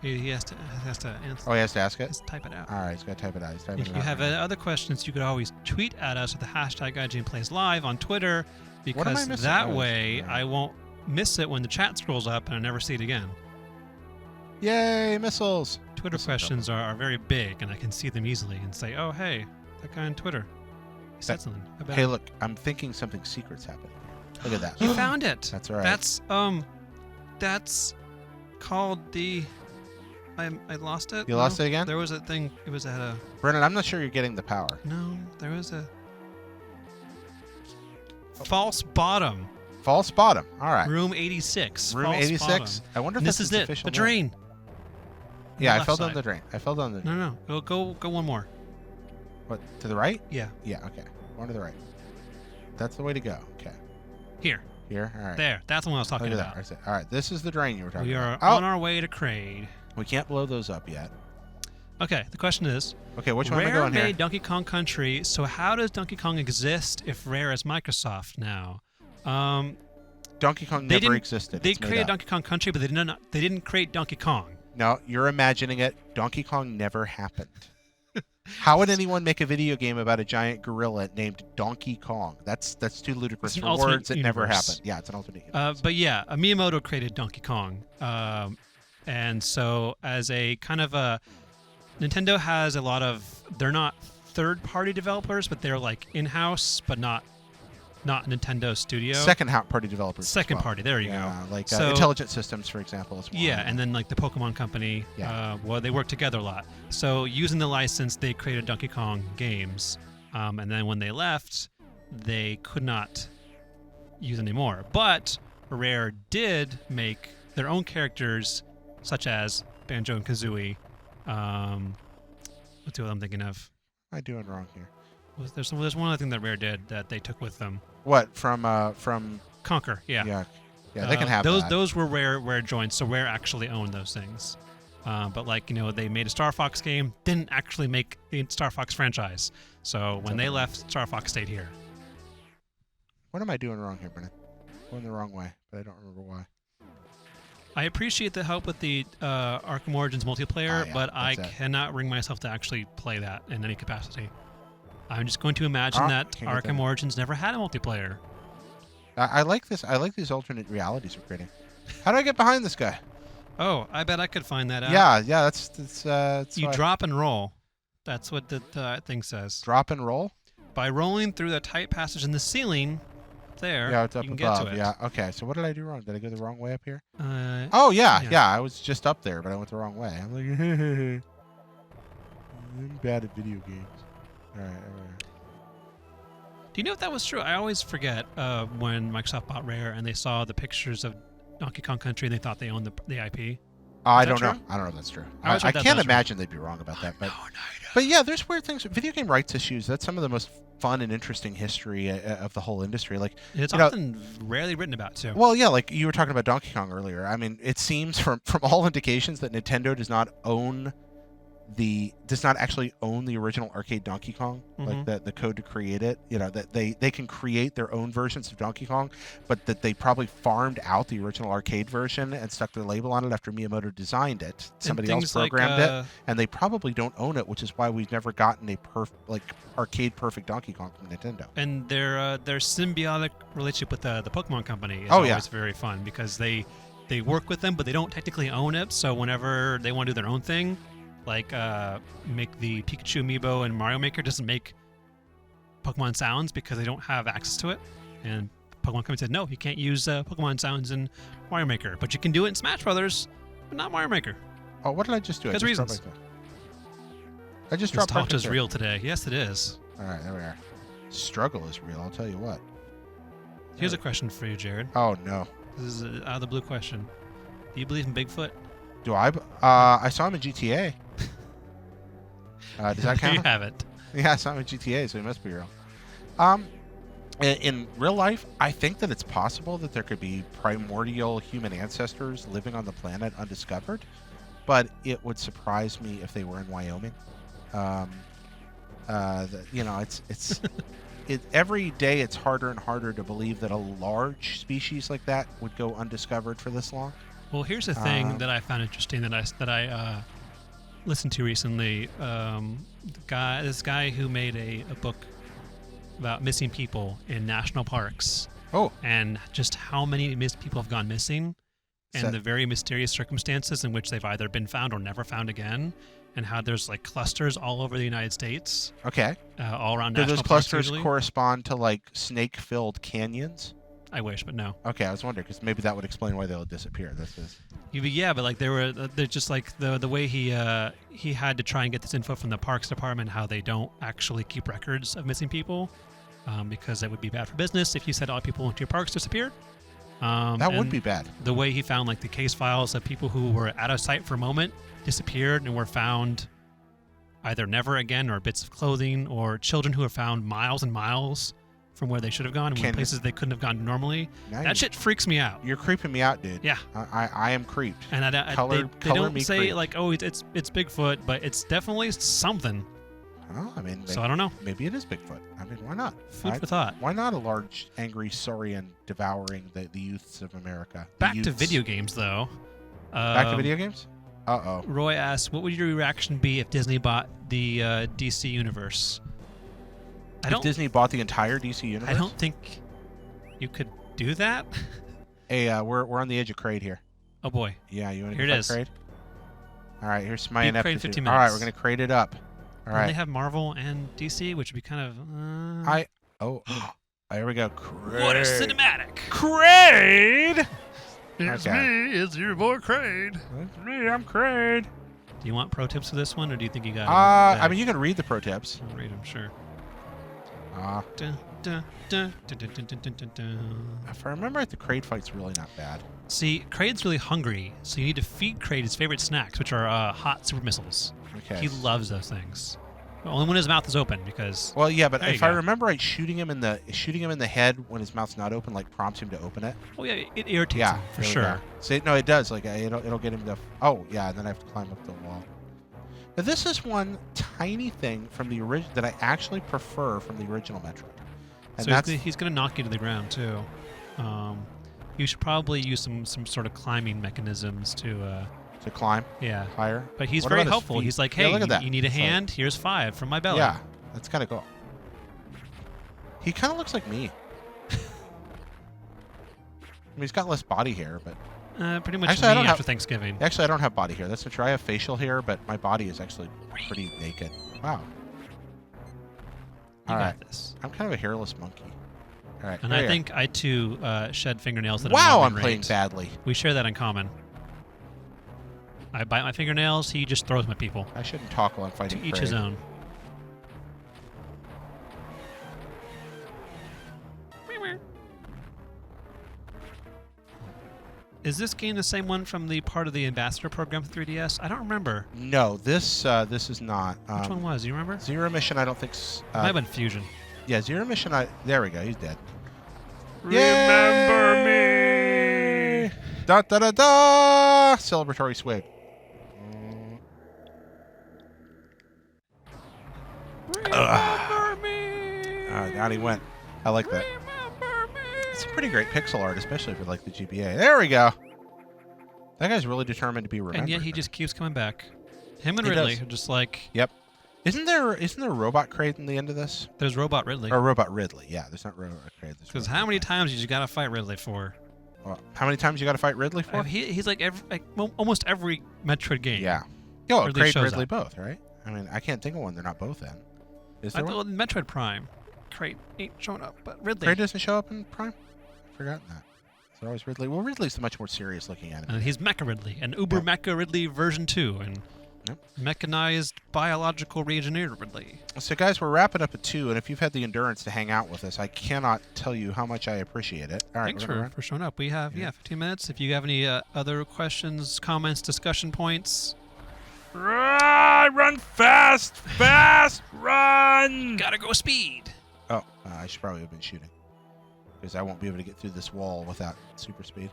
B: He has to answer.
A: Oh, he has to ask it.
B: Has to type it out.
A: All right, he's got to type it out. He's typing
B: If
A: it
B: you
A: out
B: have
A: right now.
B: other questions, you could always tweet at us with the hashtag IGNPlaysLive on Twitter,
A: What am I
B: because
A: missing?
B: that
A: Oh,
B: way
A: right.
B: I won't miss it when the chat scrolls up and I never see it again.
A: Yay, missiles!
B: Twitter
A: Missile
B: questions are very big, and I can see them easily and say, "Oh, hey, that guy on Twitter, he said something." I bet
A: Hey, look, I'm thinking something secret's happening. Look at that.
B: you found it.
A: That's all right.
B: That's called the. I lost it.
A: You lost it again?
B: There was a thing. It was at a.
A: Brennan, I'm not sure you're getting the power.
B: No, there was a. False bottom.
A: False bottom. All right.
B: Room 86.
A: Room
B: false
A: 86.
B: bottom.
A: I wonder if
B: And this
A: that's
B: is
A: its
B: it.
A: official
B: The
A: name.
B: drain.
A: Yeah, I
B: left
A: fell down
B: side.
A: the drain. I fell down the.
B: No. Go one more.
A: What? To the right?
B: Yeah.
A: Yeah. Okay. One to the right. That's the way to go. Okay.
B: Here.
A: Here. All right.
B: There. That's the one I was
A: Look
B: talking
A: at
B: about.
A: that. That's it. All right. This is the drain you were talking
B: We are
A: about.
B: on our way to Kraid.
A: We can't blow those up yet.
B: Okay. The question is.
A: Okay. Which one am I
B: Rare
A: going
B: made
A: here?
B: Donkey Kong Country, so how does Donkey Kong exist if Rare is Microsoft now?
A: Donkey Kong
B: They
A: never
B: didn't-
A: existed.
B: They
A: It's made
B: created
A: up.
B: Donkey Kong Country, but they didn't create Donkey Kong.
A: No, you're imagining it. Donkey Kong never happened. How would anyone make a video game about a giant gorilla named Donkey Kong? That's too ludicrous
B: It's an
A: for
B: alternate
A: words. It never
B: universe.
A: happened. Yeah, it's an alternate universe.
B: But yeah, Miyamoto created Donkey Kong, and so as a kind of a Nintendo has a lot of they're not third-party developers, but they're like in-house, but not Nintendo Studio.
A: Second party developers. as
B: Second
A: well.
B: party. There you
A: Yeah,
B: go.
A: like
B: So-
A: Intelligent Systems, for example, as well.
B: Yeah, and then like the Pokemon Company,
A: Yeah.
B: well, they work together a lot. So using the license, they created Donkey Kong games, and then when they left, they could not use anymore. But Rare did make their own characters, such as Banjo and Kazooie. What's the other I'm thinking of?
A: What am I doing wrong here?
B: There's one other thing that Rare did that they took with them.
A: What from
B: Conquer, yeah.
A: yeah, they can have
B: those.
A: that.
B: Those were Rare joints, so Rare actually owned those things. But like they made a Star Fox game, didn't actually make the Star Fox franchise. So when they left, Star Fox stayed here.
A: What am I doing wrong here, Brennan? Going the wrong way, but I don't remember why.
B: I appreciate the help with the Arkham Origins multiplayer,
A: yeah,
B: but I
A: that's it.
B: cannot bring myself to actually play that in any capacity. I'm just going to imagine
A: Ah,
B: that
A: can't get
B: Arkham
A: that.
B: Origins never had a multiplayer.
A: I like this. I like these alternate realities we're creating. How do I get behind this guy?
B: Oh, I bet I could find that out.
A: Yeah. That's
B: You
A: why-
B: drop and roll. That's what the thing says.
A: drop and roll.
B: By rolling through the tight passage in the ceiling, there,
A: Yeah, it's up
B: you can
A: above.
B: get to it.
A: Yeah. Okay. So what did I do wrong? Did I go the wrong way up here?
B: Uh,
A: Oh yeah,
B: yeah.
A: yeah. I was just up there, but I went the wrong way. I'm like, I'm bad at video games. All right.
B: Do you know if that was true? I always forget when Microsoft bought Rare and they saw the pictures of Donkey Kong Country and they thought they owned the IP.
A: I
B: Is that
A: don't know.
B: true?
A: I don't know if that's true.
B: I always
A: I
B: heard that
A: can't
B: was true.
A: imagine they'd be wrong about that. But yeah, there's weird things. Video game rights issues. That's some of the most fun and interesting history of the whole industry. Like,
B: It's
A: you know-
B: often rarely written about too.
A: well, yeah, like you were talking about Donkey Kong earlier. I mean, it seems from all indications that Nintendo does not actually own the original arcade Donkey Kong,
B: Mhm.
A: like the code to create it. You know, that they can create their own versions of Donkey Kong, but that they probably farmed out the original arcade version and stuck their label on it after Miyamoto designed it. Somebody else
B: things like,
A: programmed it, and they probably don't own it, which is why we've never gotten a arcade perfect Donkey Kong from Nintendo.
B: And their symbiotic relationship with the Pokemon Company is
A: Oh, yeah.
B: always very fun because they work with them, but they don't technically own it. So whenever they want to do their own thing, like make the Pikachu amiibo and Mario Maker doesn't make Pokemon sounds because they don't have access to it. And Pokemon Company said, no, you can't use Pokemon sounds in Mario Maker, but you can do it in Smash Brothers, but not Mario Maker.
A: Oh, what did I just do? I
B: Because
A: just dropped
B: reasons.
A: my phone. I just dropped
B: Nostalgia is
A: my
B: real today. Yes, it is.
A: All right, there we are. Struggle is real. I'll tell you what.
B: Here's a question for you, Jared.
A: Oh no.
B: This is an out of the blue question. Do you believe in Bigfoot?
A: Do I? I saw him in GTA. Does that
B: There you
A: count?
B: have it.
A: Yeah, I saw him in GTA, so he must be real. In real life, I think that it's possible that there could be primordial human ancestors living on the planet undiscovered, but it would surprise me if they were in Wyoming. It's every day it's harder and harder to believe that a large species like that would go undiscovered for this long.
B: Well, here's the thing that I found interesting that I listened to recently. This guy who made a book about missing people in national parks
A: Oh,
B: and just how many people have gone missing and
A: So-
B: the very mysterious circumstances in which they've either been found or never found again, and how there's like clusters all over the United States,
A: okay.
B: all around
A: Do
B: national
A: those
B: parks
A: clusters
B: usually.
A: correspond to like snake-filled canyons?
B: I wish, but no.
A: Okay, I was wondering because maybe that would explain why they'll disappear. This is
B: Yeah, but like they're just like the way he had to try and get this info from the Parks Department, how they don't actually keep records of missing people, because that would be bad for business if you said all people went to your parks disappeared.
A: that would
B: and
A: be bad.
B: The way he found like the case files of people who were out of sight for a moment, disappeared, and were found either never again, or bits of clothing, or children who were found miles and miles from where they should have gone, and
A: Can-
B: places they couldn't have gone normally.
A: Now
B: That shit freaks me out.
A: you're creeping me out, dude.
B: Yeah.
A: I am creeped.
B: And
A: Color-
B: they
A: color
B: don't
A: me
B: say
A: creeped.
B: like, oh, it's Bigfoot, but it's definitely something.
A: Oh, I mean,
B: So I don't know.
A: maybe it is Bigfoot. I mean, why not?
B: Food
A: I-
B: for thought.
A: Why not a large, angry saurian devouring the youths of America? The
B: Back to
A: youths.
B: video games, though.
A: Back to video games? Uh-oh.
B: Roy asks, what would your reaction be if Disney bought the DC universe?
A: If Disney bought the entire DC universe?
B: I don't think you could do that.
A: Hey, we're on the edge of Kraid here.
B: Oh boy.
A: Yeah, you want to
B: Here
A: go
B: it
A: fight
B: is.
A: Kraid? All right, here's my
B: Beat Kraid in
A: ineptitude.
B: 15
A: All right,
B: minutes.
A: we're going to Kraid it up. All
B: And they
A: right.
B: have Marvel and DC, which would be kind of.
A: Oh, there we go. Kraid.
B: What a cinematic!
A: Kraid!
B: It's
A: Okay.
B: me, it's your boy Kraid.
A: That's me, I'm Kraid.
B: Do you want pro tips for this one, or do you think you got it?
A: I mean, you can read the pro tips.
B: I'll read them, sure.
A: If I remember right, the Kraid fight's really not bad.
B: See, Kraid's really hungry, so you need to feed Kraid his favorite snacks, which are hot super missiles.
A: Okay.
B: He loves those things. Only when his mouth is open, because
A: Well, yeah, but
B: There you
A: if I
B: go.
A: remember right, shooting him in the head when his mouth's not open, like prompts him to open it.
B: oh yeah, it irritates
A: Yeah,
B: him for
A: there we
B: sure.
A: go. See, no, it does. Like it'll get him to. Oh yeah, and then I have to climb up the wall. Now this is one tiny thing from the original that I actually prefer from the original Metroid, and
B: So
A: that's
B: he's gonna knock you to the ground too. You should probably use some sort of climbing mechanisms to.
A: To climb
B: Yeah.
A: higher.
B: But he's
A: What
B: very
A: about his
B: helpful.
A: feet?
B: He's like,
A: Yeah,
B: hey,
A: look at that.
B: you need a
A: It's like-
B: hand? Here's 5 from my belly.
A: Yeah, that's kind of cool. He kind of looks like me. I mean, he's got less body hair, but
B: Pretty much
A: Actually, I
B: me
A: don't
B: after
A: have-
B: Thanksgiving.
A: actually, I don't have body hair. That's not true. I have facial hair, but my body is actually pretty naked. Wow.
B: You
A: All
B: got
A: right.
B: this.
A: I'm kind of a hairless monkey. All right.
B: And
A: here
B: I
A: you
B: think I too shed fingernails at
A: are.
B: a
A: Wow,
B: morbid
A: I'm playing
B: rate.
A: badly.
B: We share that in common. I bite my fingernails. He just throws them at people.
A: I shouldn't talk while I'm
B: To
A: fighting.
B: each his
A: Kraid.
B: own. Is this game the same one from the part of the Ambassador program for 3DS? I don't remember.
A: No, this is not.
B: Which one was? Do you remember?
A: Zero Mission, I don't think.
B: Might have been Fusion.
A: Yeah, Zero Mission. There we go. He's dead.
B: Remember
A: me. Da da da da. Celebratory swig.
B: Remember me.
A: Down he went. I like that.
B: Remember me.
A: It's a pretty great pixel art, especially for like the GBA. There we go. That guy's really determined to be remembered.
B: And yet he just keeps coming back. Him and
A: He
B: Ridley
A: does.
B: are just like,
A: Yep. Isn't there robot Kraid in the end of this?
B: there's Robot Ridley.
A: Or robot Ridley? Yeah, there's not robot Kraid.
B: Because how many times you gotta fight Ridley for?
A: How many times you got to fight Ridley for?
B: He's like almost every Metroid game.
A: Yeah. Yo,
B: Ridley
A: Kraid,
B: shows
A: Ridley,
B: up.
A: both, right? I mean, I can't think of one they're not both in. Is
B: I
A: there
B: thought
A: one?
B: Metroid Prime. Kraid ain't showing up, but Ridley.
A: Kraid doesn't show up in Prime? I've forgotten that. It's always Ridley. Well, Ridley's the much more serious looking enemy.
B: And he's Mecha Ridley, and Uber
A: Yep.
B: Mecha Ridley version 2, and
A: Yep.
B: mechanized biological re-engineered Ridley.
A: So, guys, we're wrapping up at 2, and if you've had the endurance to hang out with us, I cannot tell you how much I appreciate it. All right,
B: Thanks
A: we're gonna
B: for showing up. We have,
A: Yeah.
B: 15 minutes. If you have any other questions, comments, discussion points,
D: Run fast, run!
B: gotta go speed.
A: Oh, I should probably have been shooting. Because I won't be able to get through this wall without super speed.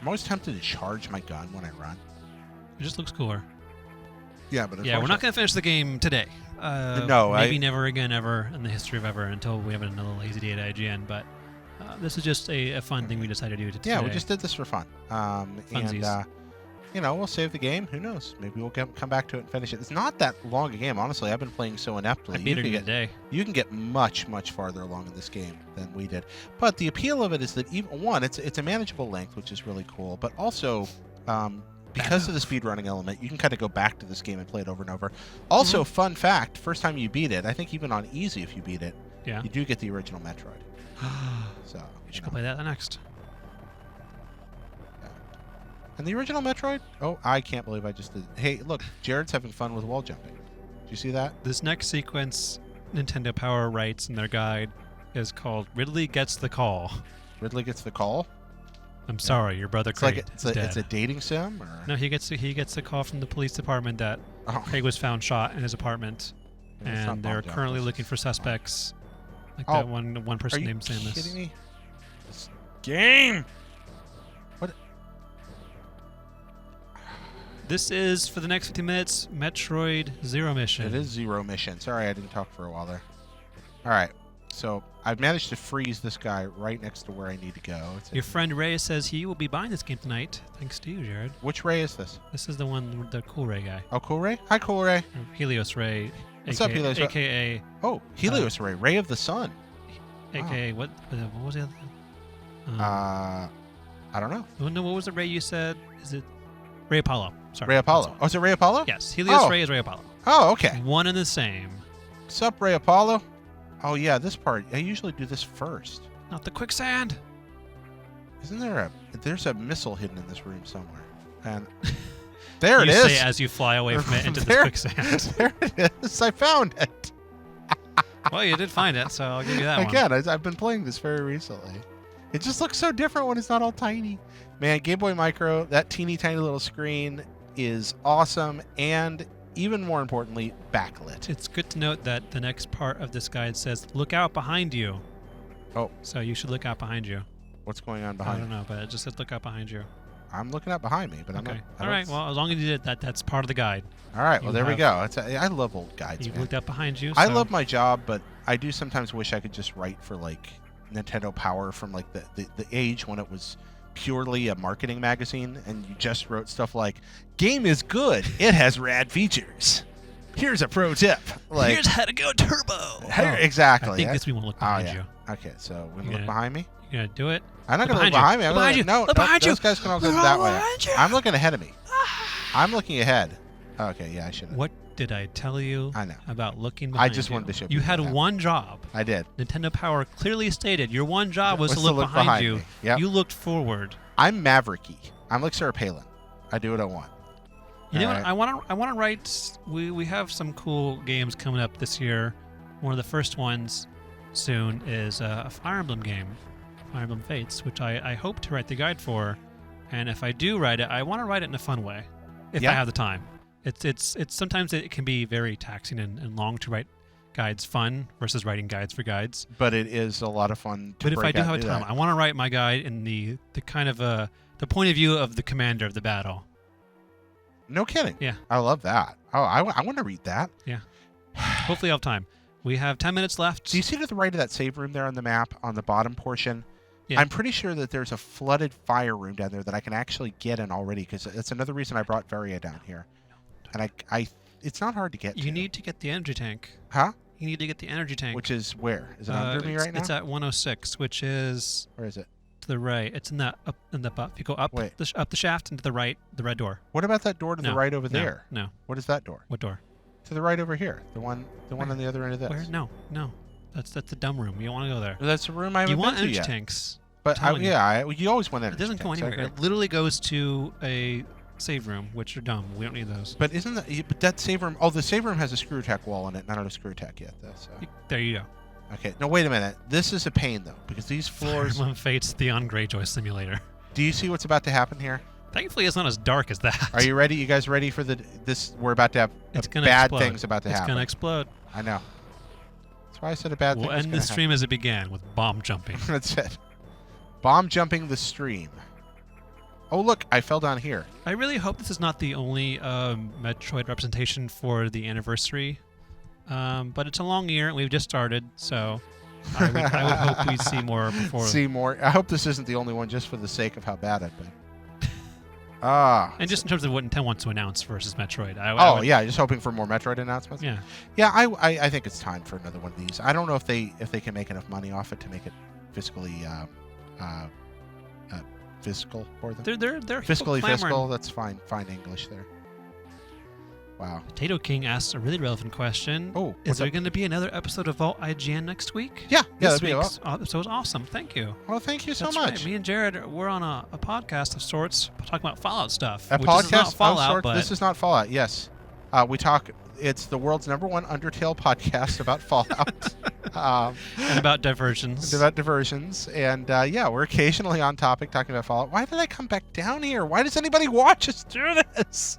A: I'm always tempted to charge my gun when I run.
B: It just looks cooler.
A: Yeah, but
B: Yeah, we're not going to finish the game today.
A: No,
B: maybe never again ever in the history of ever until we have another lazy day at IGN. But this is just a fun thing we decided to do today.
A: Yeah, we just did this for fun.
B: Funsies.
A: And we'll save the game. Who knows? Maybe we'll come back to it and finish it. It's not that long a game, honestly. I've been playing so ineptly.
B: I beat it today.
A: You can get much, much farther along in this game than we did. But the appeal of it is that even one, it's a manageable length, which is really cool. But also, because of the speedrunning element, you can kind of go back to this game and play it over and over. Also, fun fact: first time you beat it, I think even on easy, if you beat it,
B: Yeah.
A: you do get the original Metroid. So
B: We should go play that next.
A: And the original Metroid? Oh, I can't believe I just did. Hey, look, Jared's having fun with wall jumping. Did you see that?
B: This next sequence, Nintendo Power writes in their guide, is called Ridley Gets the Call.
A: Ridley gets the call.
B: I'm sorry, your brother
A: It's
B: Kraid
A: like
B: is dead.
A: it's a dating sim, or
B: No, he gets a call from the police department that
A: oh,
B: Kraid was found shot in his apartment,
A: it's not
B: and they're
A: Bob
B: currently
A: Jones,
B: looking
A: it's
B: for
A: fine.
B: suspects. Like
A: Oh,
B: that one
A: Are
B: person
A: you
B: named Samus.
A: kidding me?
D: Game!
B: This is for the next 15 minutes. Metroid Zero Mission.
A: It is Zero Mission. Sorry, I didn't talk for a while there. All right, so I've managed to freeze this guy right next to where I need to go.
B: Your friend Ray says he will be buying this game tonight. Thanks to you, Jared.
A: Which Ray is this?
B: This is the one, the cool Ray guy.
A: Oh, Cool Ray. Hi, Cool Ray.
B: Helios Ray.
A: What's up, Helios Ray?
B: AKA,
A: Oh, Helios Ray, Ray of the Sun.
B: AKA, what was the other thing?
A: I don't know.
B: No, what was the Ray you said? Is it Ray Apollo? Sorry.
A: Ray Apollo. Oh, is it Ray Apollo?
B: Yes, Helios
A: Oh.
B: Ray is Ray Apollo.
A: Oh, okay.
B: One and the same.
A: What's up, Ray Apollo? Oh yeah, this part. I usually do this first.
B: Not the quicksand.
A: Isn't there there's a missile hidden in this room somewhere? And there it
B: You
A: is.
B: say as you fly away from it into the
A: There-
B: quicksand.
A: There it is. I found it.
B: Well, you did find it, so I'll give you that one.
A: Again, I've been playing this very recently. It just looks so different when it's not all tiny. Man, Game Boy Micro, that teeny tiny little screen is awesome, and even more importantly, backlit.
B: It's good to note that the next part of this guide says, look out behind you.
A: Oh.
B: So you should look out behind you.
A: What's going on
B: I
A: behind
B: don't know, but it just said look out behind you.
A: I'm looking up behind me, but I'm
B: Okay.
A: not.
B: All right. Well, as long as you did that, that's part of the guide.
A: All right. Well,
B: you
A: there we
B: have-
A: go. I love old guides.
B: You
A: Man.
B: looked up behind you.
A: I
B: so-
A: love my job, but I do sometimes wish I could just write for like Nintendo Power from like the age when it was purely a marketing magazine, and you just wrote stuff like, "Game is good. It has rad features. Here's a pro tip." Like,
B: Here's how to go turbo.
A: exactly.
B: I think this we won't look behind you.
A: Okay, so we
B: You
A: look
B: gonna-
A: behind me.
B: You're gonna do it.
A: I'm not
B: Look
A: going to look
B: behind
A: behind me.
B: you.
A: I'm
B: Look behind
A: gonna,
B: you.
A: no,
B: Look
A: no,
B: behind you.
A: those guys can all go
B: Look
A: that way.
B: behind you.
A: I'm looking ahead of me. I'm looking ahead. Okay, yeah, I should have.
B: What did I tell you
A: I know.
B: about looking behind you?
A: I just wanted to show
B: you
A: people
B: had
A: that.
B: one job.
A: I did.
B: Nintendo Power clearly stated your one job was to
A: Was
B: look behind you.
A: me. Yep.
B: You looked forward.
A: I'm Mavericky. I'm like Sarah Palin. I do what I want.
B: You know what?
A: Alright.
B: I want to write. We have some cool games coming up this year. One of the first ones soon is a Fire Emblem game, Fire Emblem Fates, which I hope to write the guide for. And if I do write it, I want to write it in a fun way, if
A: Yeah.
B: I have the time. It's sometimes it can be very taxing and long to write guides fun versus writing guides for guides.
A: But it is a lot of fun to
B: But if I
A: break
B: do
A: out
B: have
A: and do
B: time,
A: that.
B: I want to write my guide in the kind of the point of view of the commander of the battle.
A: No kidding.
B: Yeah.
A: I love that. Oh, I want to read that.
B: Hopefully I'll have time. We have 10 minutes left.
A: Do you see to the right of that save room there on the map, on the bottom portion?
B: Yeah.
A: I'm pretty sure that there's a flooded fire room down there that I can actually get in already, because that's another reason I brought Varia down here. And it's not hard to get to.
B: You need to get the energy tank.
A: Huh?
B: You need to get the energy tank.
A: Which is where? Is it under me right now?
B: It's at 106, which is
A: Where is it?
B: to the right. It's in that up in the if you go up
A: Wait.
B: up the shaft and to the right, the red door.
A: What about that door to the
B: No,
A: right over
B: no,
A: there?
B: No.
A: What is that door?
B: What door?
A: To the right over here. The one
B: Where?
A: on the other end of this.
B: Where? No. That's the dumb room. You don't want to go there.
A: That's a room I
B: You
A: haven't
B: want
A: been to
B: energy
A: yet.
B: tanks.
A: But
B: telling you.
A: you always want
B: It
A: energy
B: doesn't go
A: tanks, I
B: anywhere.
A: agree.
B: It literally goes to a save room, which are dumb. We don't need those.
A: But isn't but that save room? Oh, the save room has a screw attack wall in it. Not a screw attack yet, though. So.
B: There you go.
A: Okay. No, wait a minute. This is a pain though, because these
B: Fire
A: floors.
B: Emblem Fates: The On Greyjoy Simulator.
A: Do you see what's about to happen here?
B: Thankfully, it's not as dark as that.
A: Are you ready? You guys ready for this? We're about to have
B: It's gonna
A: bad
B: explode.
A: things about to
B: It's
A: happen.
B: gonna explode.
A: I know. That's why I said a bad thing.
B: We'll
A: was
B: end
A: gonna
B: the stream as it began with bomb jumping.
A: happen. That's it. Bomb jumping the stream. Oh look! I fell down here.
B: I really hope this is not the only Metroid representation for the anniversary, but it's a long year and we've just started, so I would hope we see more before.
A: See more. I hope this isn't the only one, just for the sake of how bad I've been. Ah.
B: And just in terms of what Nintendo wants to announce versus Metroid.
A: Yeah, just hoping for more Metroid announcements.
B: Yeah.
A: Yeah, I think it's time for another one of these. I don't know if they can make enough money off it to make it fiscally fiscal for them.
B: They're
A: Fiscally
B: clamoring.
A: fiscal. That's fine. Fine English there. Wow.
B: Potato King asks a really relevant question.
A: Oh,
B: Is
A: what's
B: there
A: up?
B: going to be another episode of Vault IGN next week?
A: Yeah,
B: This
A: that'd be
B: week's episode was awesome. Thank you.
A: Well, thank you so
B: That's
A: much.
B: Right. Me and Jared, we're on a podcast of sorts talking about Fallout stuff.
A: A
B: which
A: podcast
B: is not
A: of
B: Fallout,
A: sorts.
B: but
A: This is not Fallout. Yes, we talk. It's the world's #1 Undertale podcast about Fallout.
B: and about diversions.
A: About diversions, and yeah, we're occasionally on topic talking about Fallout. Why did I come back down here? Why does anybody watch us do this?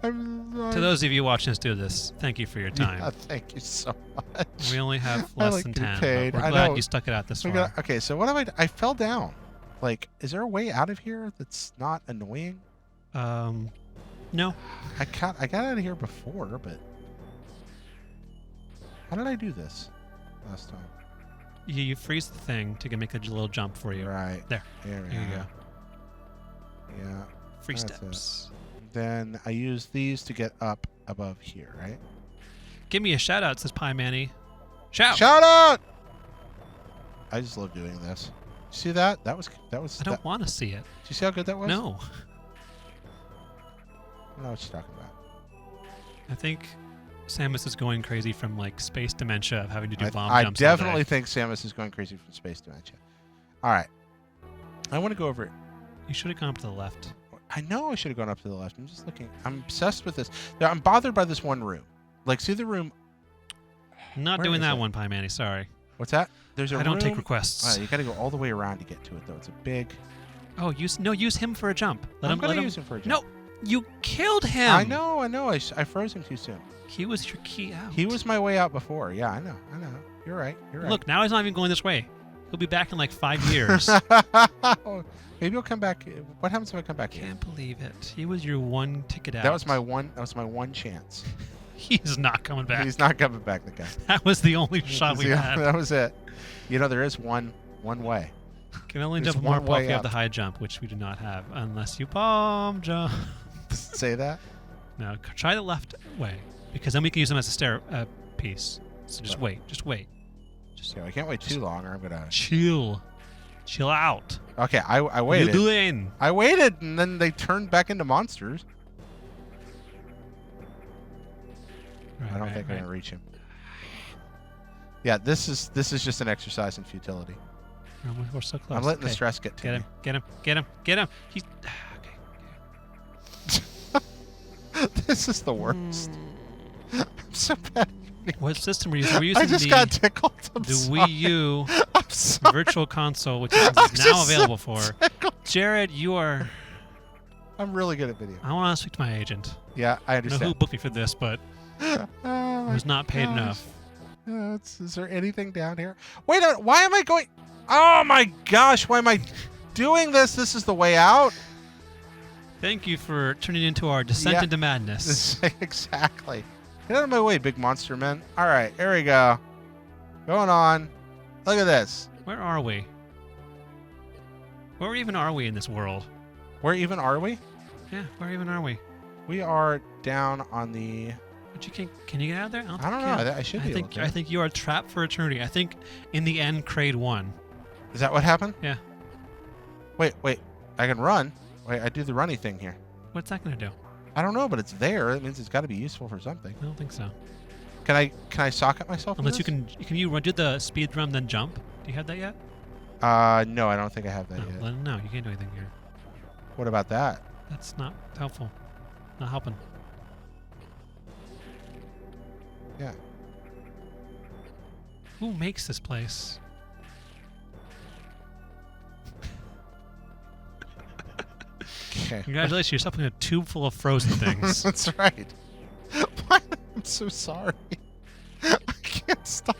B: To those of you watching us do this, thank you for your time.
A: Yeah, thank you so much.
B: We only have
A: I
B: less
A: like
B: than
A: to be
B: 10.
A: paid.
B: But
A: I
B: we're glad
A: know.
B: you stuck it out this
A: We
B: far.
A: got- okay, so what have I fell down. Like, is there a way out of here that's not annoying?
B: No.
A: I got out of here before, but how did I do this last time?
B: You freeze the thing to make a little jump for you.
A: Right.
B: There.
A: There we
B: Here you
A: go.
B: go.
A: Yeah.
B: Free
A: That's it.
B: steps.
A: Then I use these to get up above here, right?
B: Give me a shout out, says Pie Manny. Shout!
A: Shout out! I just love doing this. See that? That was.
B: I don't want to see it.
A: Do you see how good that was?
B: No.
A: I don't know what you're talking about.
B: I think Samus is going crazy from like space dementia of having to do bomb
A: I
B: jumps. all day.
A: definitely think Samus is going crazy from space dementia. All right. I want to go over it.
B: You should have gone up to the left.
A: I know I should have gone up to the left. I'm just looking. I'm obsessed with this. Now, I'm bothered by this one room. Like, see the room?
B: Not
A: Where
B: doing
A: is
B: that
A: it?
B: one, Pie Manny. Sorry.
A: What's that? There's a
B: I don't take
A: room-
B: requests.
A: Oh, you got to go all the way around to get to it, though. It's a big.
B: Oh, use him for a jump.
A: I'm going to use him for a jump.
B: No, you killed him.
A: I know. I froze him too soon.
B: He was your key out.
A: He was my way out before. Yeah, I know. You're right.
B: Look, now he's not even going this way. He'll be back in like 5 years.
A: Maybe he'll come back. What happens if I come back here?
B: Can't believe it. He was your one ticket out.
A: That was my one chance.
B: He's not coming back.
A: He's not coming back. The guy.
B: That was the only shot we had.
A: That was it. You know, there is one way.
B: Can only
A: There's
B: jump more
A: one way
B: if you have
A: up.
B: the high jump, which we do not have, unless you bomb jump.
A: Does it say that?
B: No, try the left way, because then we can use them as a stair piece. So just wait. Just wait. Just
A: Yeah, I can't wait too long, or I'm gonna.
B: chill. Chill out.
A: Okay, I
B: What are you
A: waited.
B: doing?
A: I waited, and then they turned back into monsters. I don't think I'm gonna reach him. Yeah, this is just an exercise in futility.
B: We're so close.
A: I'm letting the
B: Okay.
A: stress get to
B: Get
A: me.
B: him. Get him. Get him. Get him. He's. Okay.
A: This is the worst. I'm so bad.
B: What system were you using? We're using
A: I just got tickled. I'm
B: the
A: sorry.
B: Wii U
A: I'm sorry.
B: Virtual Console, which is
A: I'm
B: now
A: just so
B: available for.
A: tickled.
B: Jared, you are.
A: I'm really good at video.
B: I want to speak to my agent.
A: Yeah, I
B: I don't know who
A: understand.
B: booked me for this, but
A: Oh
B: I
A: my
B: was not paid
A: gosh.
B: enough.
A: Is there anything down here? Wait a minute. Why am I going? Oh my gosh. Why am I doing this? This is the way out.
B: Thank you for turning into our descent
A: Yeah.
B: into madness.
A: Exactly. Get out of my way, big monster man. All right, here we go. Going on. Look at this.
B: Where are we? Where even are we in this world?
A: Where even are we?
B: Yeah, where even are we?
A: We are down on the.
B: But you can you get out of there?
A: I don't
B: think you
A: know.
B: can.
A: I should be able to.
B: I think you are trapped for eternity. I think in the end, Kraid won.
A: Is that what happened?
B: Yeah.
A: Wait. I can run. Wait, I do the runny thing here.
B: What's that gonna do?
A: I don't know, but it's there. It means it's got to be useful for something.
B: I don't think so.
A: Can I socket myself? in
B: Unless you
A: this?
B: can you do the speed run then jump? Do you have that yet?
A: No, I don't think I have that
B: No,
A: yet.
B: then no, you can't do anything here.
A: What about that?
B: That's not helpful. Not helping.
A: Yeah.
B: Who makes this place?
A: Okay.
B: Congratulations, you're stuffing a tube full of frozen things.
A: That's right. Why? I'm so sorry. I can't stop.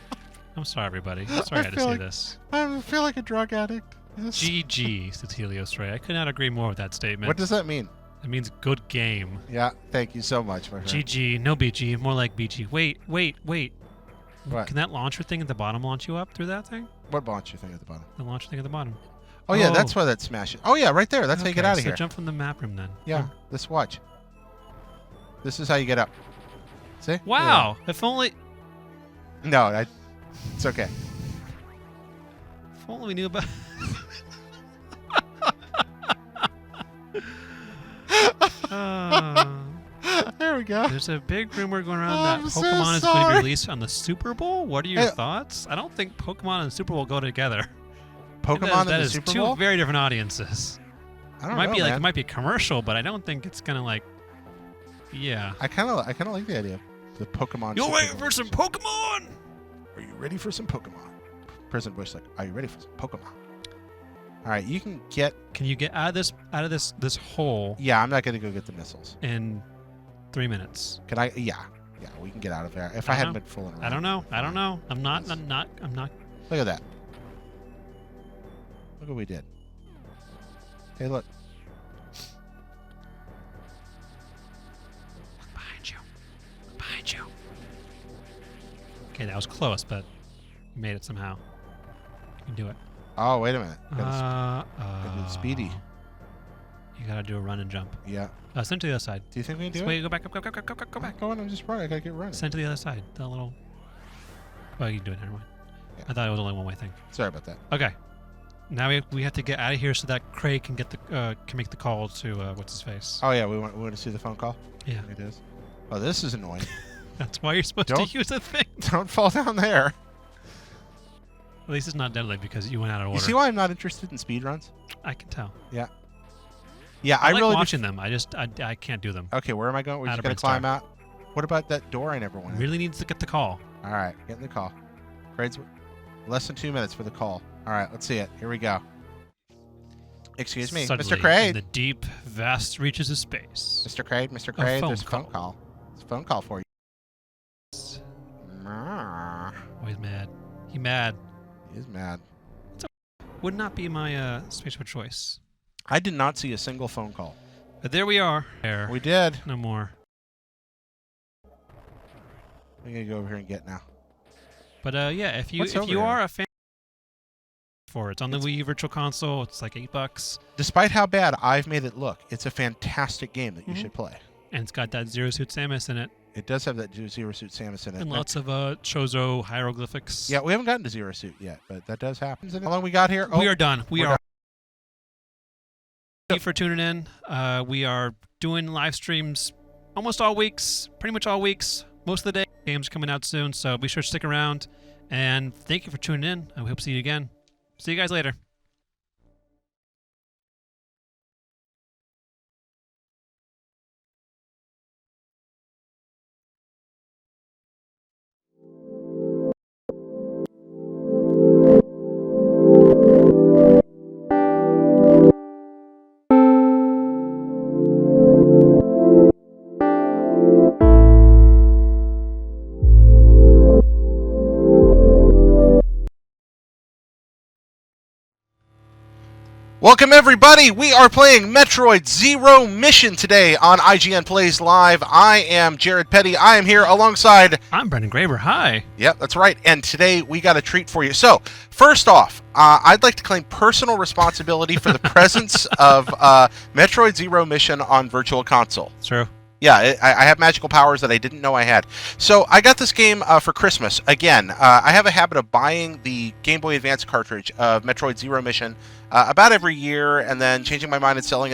B: I'm sorry, everybody. I'm sorry I had to
A: feel
B: say
A: like-
B: this.
A: I feel like a drug addict. This-
B: GG, says Helios Ray. I could not agree more with that statement.
A: What does that mean?
B: It means good game.
A: Yeah, thank you so much, my friend.
B: GG, no BG, more like BG. Wait.
A: What?
B: Can that launcher thing at the bottom launch you up through that thing?
A: What launcher thing at the bottom?
B: The launcher thing at the bottom.
A: Oh, yeah, that's why that smashes. Oh, yeah, right there. That's how you get
B: Okay,
A: out of
B: so
A: here.
B: jump from the map room then.
A: Yeah, this watch. This is how you get up. See?
B: Wow, if only
A: Yeah. No, it's okay.
B: if only we knew about
A: There we go.
B: There's a big rumor going around
A: I'm
B: that
A: so
B: Pokemon is going to
A: sorry.
B: be released on the Super Bowl. What are your
A: Hey.
B: thoughts? I don't think Pokemon and Super Bowl go together.
A: Pokemon in
B: that
A: the
B: is
A: Super
B: two
A: Bowl?
B: very different audiences.
A: I
B: It
A: don't
B: might
A: know,
B: be like
A: man.
B: it might be a commercial, but I don't think it's gonna like. Yeah.
A: I kind of like the idea of the Pokemon.
B: You're
A: Super
B: waiting
A: Bowl.
B: for some Pokemon.
A: Are you ready for some Pokemon? President Bush like, are you ready for some Pokemon? All right, you can get.
B: Can you get out of this hole
A: Yeah, I'm not gonna go get the missiles.
B: in 3 minutes?
A: Can I? Yeah, we can get out of there. If I
B: I
A: hadn't
B: don't
A: been fooling around.
B: I don't know. I don't know. I'm not.
A: Yes.
B: I'm not. I'm not.
A: Look at that. Look what we did. Hey, look.
B: Behind you. Behind you. Okay, that was close, but you made it somehow. You can do it.
A: Oh, wait a minute. Gotta do the speedy.
B: You gotta do a run and jump.
A: Yeah.
B: Send to the other side.
A: Do you think we can do
B: Just
A: it?
B: wait, go back, go back.
A: Go back. Go on. I'm just running. I gotta get running.
B: Send to the other side. The little. Well, you can do it. Never mind.
A: Yeah.
B: I thought it was only one way thing.
A: Sorry about that.
B: Okay. Now we have to get out of here so that Kraid can get the can make the call to what's his face.
A: Oh yeah, we want to see the phone call.
B: Yeah.
A: It is. Oh, this is annoying.
B: That's why you're supposed
A: Don't-
B: to use a thing.
A: Don't fall down there.
B: At least it's not deadly because you went out of order.
A: You see why I'm not interested in speedruns?
B: I can tell.
A: Yeah,
B: I like
A: really do-
B: watching them. I can't do them.
A: Okay, where am I going? We're
B: Out
A: just
B: of
A: gonna
B: Red Star.
A: climb out. What about that door I never went in?
B: Really needs to get the call.
A: All right, get in the call. Kraid's less than 2 minutes for the call. All right, let's see it. Here we go. Excuse me,
B: Suddenly,
A: Mr. Kraid.
B: in the deep, vast reaches of space.
A: Mr. Kraid, Mr. Kraid,
B: phone
A: there's a phone
B: call.
A: call. There's a phone call for you.
B: Oh, he's mad. He mad.
A: He's mad.
B: would not be my space of choice.
A: I did not see a single phone call.
B: But there we are. There.
A: We did.
B: No more.
A: I'm gonna go over here and get now.
B: But yeah, if
A: What's
B: you
A: over
B: are
A: here?
B: a fan for it, it's on the Wii Virtual Console. It's like $8,
A: Despite how bad I've made it look, it's a fantastic game that you should play.
B: and it's got that Zero Suit Samus in it,
A: It does have that Zero Suit Samus in it.
B: and lots of Chozo hieroglyphics.
A: Yeah, we haven't gotten to Zero Suit yet, but that does happen. How long we got here?
B: We are done. We
A: we're
B: are.
A: done.
B: Thank you for tuning in. We are doing live streams almost all weeks, pretty much all weeks, most of the day. Games coming out soon, so be sure to stick around. And thank you for tuning in. I hope to see you again. See you guys later.
A: Welcome everybody. We are playing Metroid Zero Mission today on IGN Plays Live. I am Jared Petty. I am here alongside.
B: I'm Brendan Graber. Hi.
A: Yep, that's right. And today we got a treat for you. So, first off, I'd like to claim personal responsibility for the presence of Metroid Zero Mission on Virtual Console.
B: It's true.
A: Yeah, I have magical powers that I didn't know I had. So I got this game for Christmas. Again, I have a habit of buying the Game Boy Advance cartridge of Metroid Zero Mission about every year and then changing my mind and selling it.